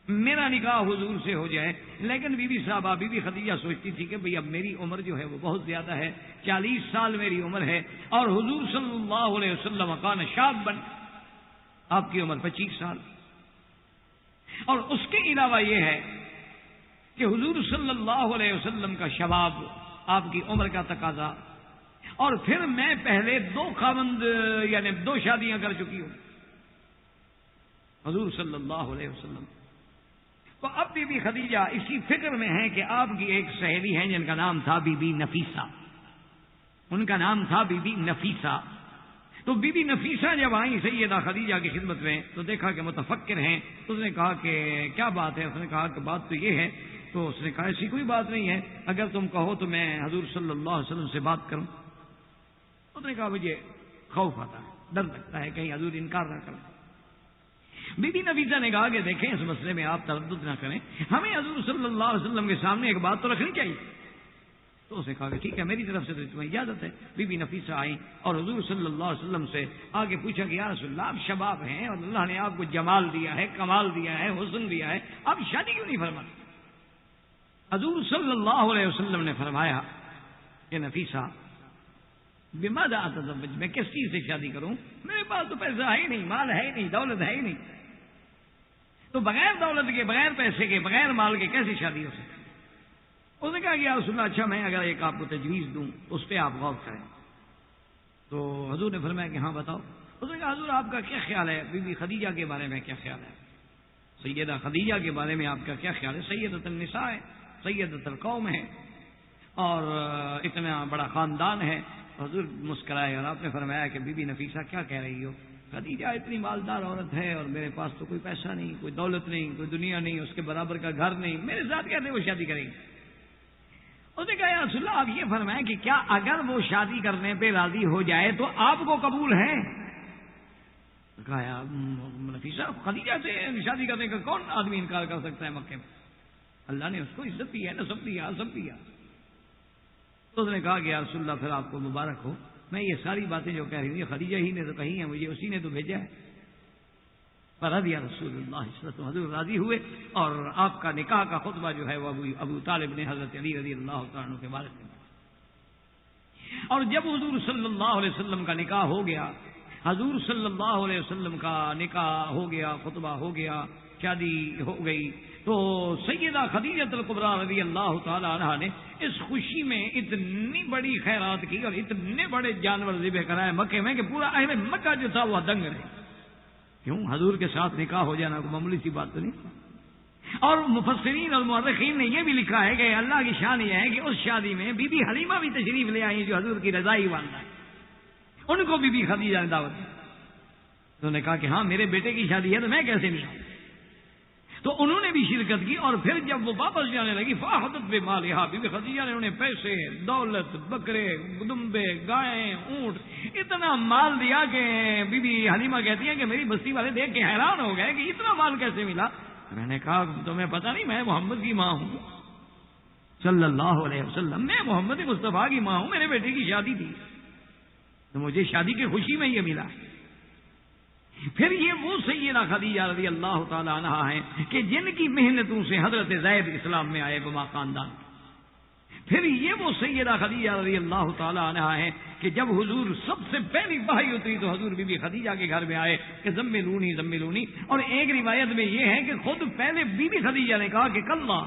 میرا نکاح حضور سے ہو جائے؟ لیکن بی بی صاحبہ، بی بی خدیجہ سوچتی تھی کہ بھئی اب میری عمر جو ہے وہ بہت زیادہ ہے، 40 سال میری عمر ہے، اور حضور صلی اللہ علیہ وسلم کان شابا، آپ کی عمر 25 سال، اور اس کے علاوہ یہ ہے کہ حضور صلی اللہ علیہ وسلم کا شباب، آپ کی عمر کا تقاضا، اور پھر میں پہلے 2 خاوند یعنی 2 شادیاں کر چکی ہوں حضور صلی اللہ علیہ وسلم۔ تو اب بی بی خدیجہ اسی فکر میں ہے کہ آپ کی ایک سہیلی ہیں جن کا نام تھا بی بی نفیسہ، ان کا نام تھا بی بی نفیسہ۔ تو بی بی نفیسہ جب آئیں سیدہ خدیجہ کی خدمت میں تو دیکھا کہ متفکر ہیں، تو اس نے کہا کہ کیا بات ہے؟ اس نے کہا کہ بات تو یہ ہے۔ تو اس نے کہا ایسی کوئی بات نہیں ہے، اگر تم کہو تو میں حضور صلی اللہ علیہ وسلم سے بات کروں۔ اس نے کہا مجھے خوف آتا ہے، ڈر لگتا ہے کہیں حضور انکار نہ کریں۔ بی بی نفیسہ نے کہا کہ دیکھیں اس مسئلے میں آپ تردد نہ کریں، ہمیں حضور صلی اللہ علیہ وسلم کے سامنے ایک بات تو رکھنی چاہیے۔ تو اس نے کہا کہ ٹھیک ہے میری طرف سے تو تمہیں اجازت ہے۔ بی بی نفیسہ آئیں اور حضور صلی اللہ علیہ وسلم سے آگے پوچھا کہ یا رسول اللہ آپ شباب ہیں اور اللہ نے آپ کو جمال دیا ہے، کمال دیا ہے، حسن دیا ہے، آپ شادی کیوں نہیں فرماتے؟ حضور صلی اللہ علیہ وسلم نے فرمایا کہ نفیسہ بماذا اتزوج، میں کس چیز سے شادی کروں؟ میرے پاس تو پیسہ ہے ہی نہیں، مال ہے ہی نہیں، دولت ہے ہی نہیں، تو بغیر دولت کے، بغیر پیسے کے، بغیر مال کے کیسے شادی ہو سکتی؟ اس نے کہا کہ یا رسول اللہ اچھا میں اگر ایک آپ کو تجویز دوں اس پہ آپ غور کریں۔ تو حضور نے فرمایا کہ ہاں بتاؤ۔ اس نے کہا حضور آپ کا کیا خیال ہے بی بی خدیجہ کے بارے میں؟ کیا خیال ہے سیدہ خدیجہ کے بارے میں؟ آپ کا کیا خیال ہے؟ سیدۃ النساء ہے، سیدۃ القوم ہے، اور اتنا بڑا خاندان ہے۔ حضور مسکرائے اور آپ نے فرمایا کہ بی بی نفیسہ کیا کہہ رہی ہو؟ خدیجہ اتنی مالدار عورت ہے اور میرے پاس تو کوئی پیسہ نہیں، کوئی دولت نہیں، کوئی دنیا نہیں، اس کے برابر کا گھر نہیں، میرے ساتھ کیسے وہ شادی کرے گی؟ اس نے کہا یا رسول اللہ آپ یہ فرمائیں کہ کیا اگر وہ شادی کرنے پہ راضی ہو جائے تو آپ کو قبول ہے؟ کہا یا نفیسہ خدیجہ سے شادی کرنے کا کون آدمی انکار کر سکتا ہے مکے میں؟ اللہ نے اس کو عزت دی ہے، نسب دیا، سب دیا۔ تو اس نے کہا کہ یا رسول اللہ پھر آپ کو مبارک ہو، میں یہ ساری باتیں جو کہہ رہی ہوں یہ خدیجہ ہی نے تو کہی ہیں، مجھے اسی نے تو بھیجا ہے۔ فرضی رسول اللہ صلی اللہ علیہ وسلم، حضور راضی ہوئے اور آپ کا نکاح کا خطبہ جو ہے وہ ابو طالب نے حضرت علی رضی اللہ تعالیٰ عنہ کے بارے میں۔ اور جب حضور صلی اللہ علیہ وسلم کا نکاح ہو گیا، حضور صلی اللہ علیہ وسلم کا نکاح ہو گیا، خطبہ ہو گیا، شادی ہو گئی، تو سیدہ خدیجہ الکبریٰ رضی اللہ تعالی عنہا نے اس خوشی میں اتنی بڑی خیرات کی اور اتنے بڑے جانور ذبح کرائے مکے میں کہ پورا اہل مکہ جو تھا وہ دنگ رہے۔ کیوں؟ حضور کے ساتھ نکاح ہو جانا کوئی معمولی سی بات تو نہیں۔ اور مفسرین اور مورخین نے یہ بھی لکھا ہے کہ اللہ کی شان یہ ہے کہ اس شادی میں بی بی حلیمہ بھی تشریف لے آئی جو حضور کی رضائی والدہ ہے، ان کو بی خدیجہ نے دعوت دی۔ انہوں نے کہا کہ ہاں میرے بیٹے کی شادی ہے تو میں کیسے نہیں آؤں؟ تو انہوں نے بھی شرکت کی، اور پھر جب وہ واپس جانے لگی فاحدت بمالہا، بی بی خدیجہ نے انہیں پیسے، دولت، بکرے، دمبے، گائیں، اونٹ، اتنا مال دیا کہ بی بی حلیمہ کہتی ہیں کہ میری بستی والے دیکھ کے حیران ہو گئے کہ اتنا مال کیسے ملا۔ میں نے کہا تمہیں پتہ نہیں میں محمد کی ماں ہوں صلی اللہ علیہ وسلم، میں محمد مصطفیٰ کی ماں ہوں، میرے بیٹے کی شادی تھی تو مجھے شادی کی خوشی میں یہ ملا۔ پھر یہ وہ سیدہ خدیجہ رضی اللہ تعالی عنہا ہیں کہ جن کی محنتوں سے حضرت زید اسلام میں آئے بما خاندان۔ پھر یہ وہ سیدہ خدیجہ رضی اللہ تعالی عنہا ہیں کہ جب حضور سب سے پہلی وحی اتری تو حضور بی بی خدیجہ کے گھر میں آئے کہ زملونی زملونی، اور ایک روایت میں یہ ہے کہ خود پہلے بی بی خدیجہ نے کہا کہ کلا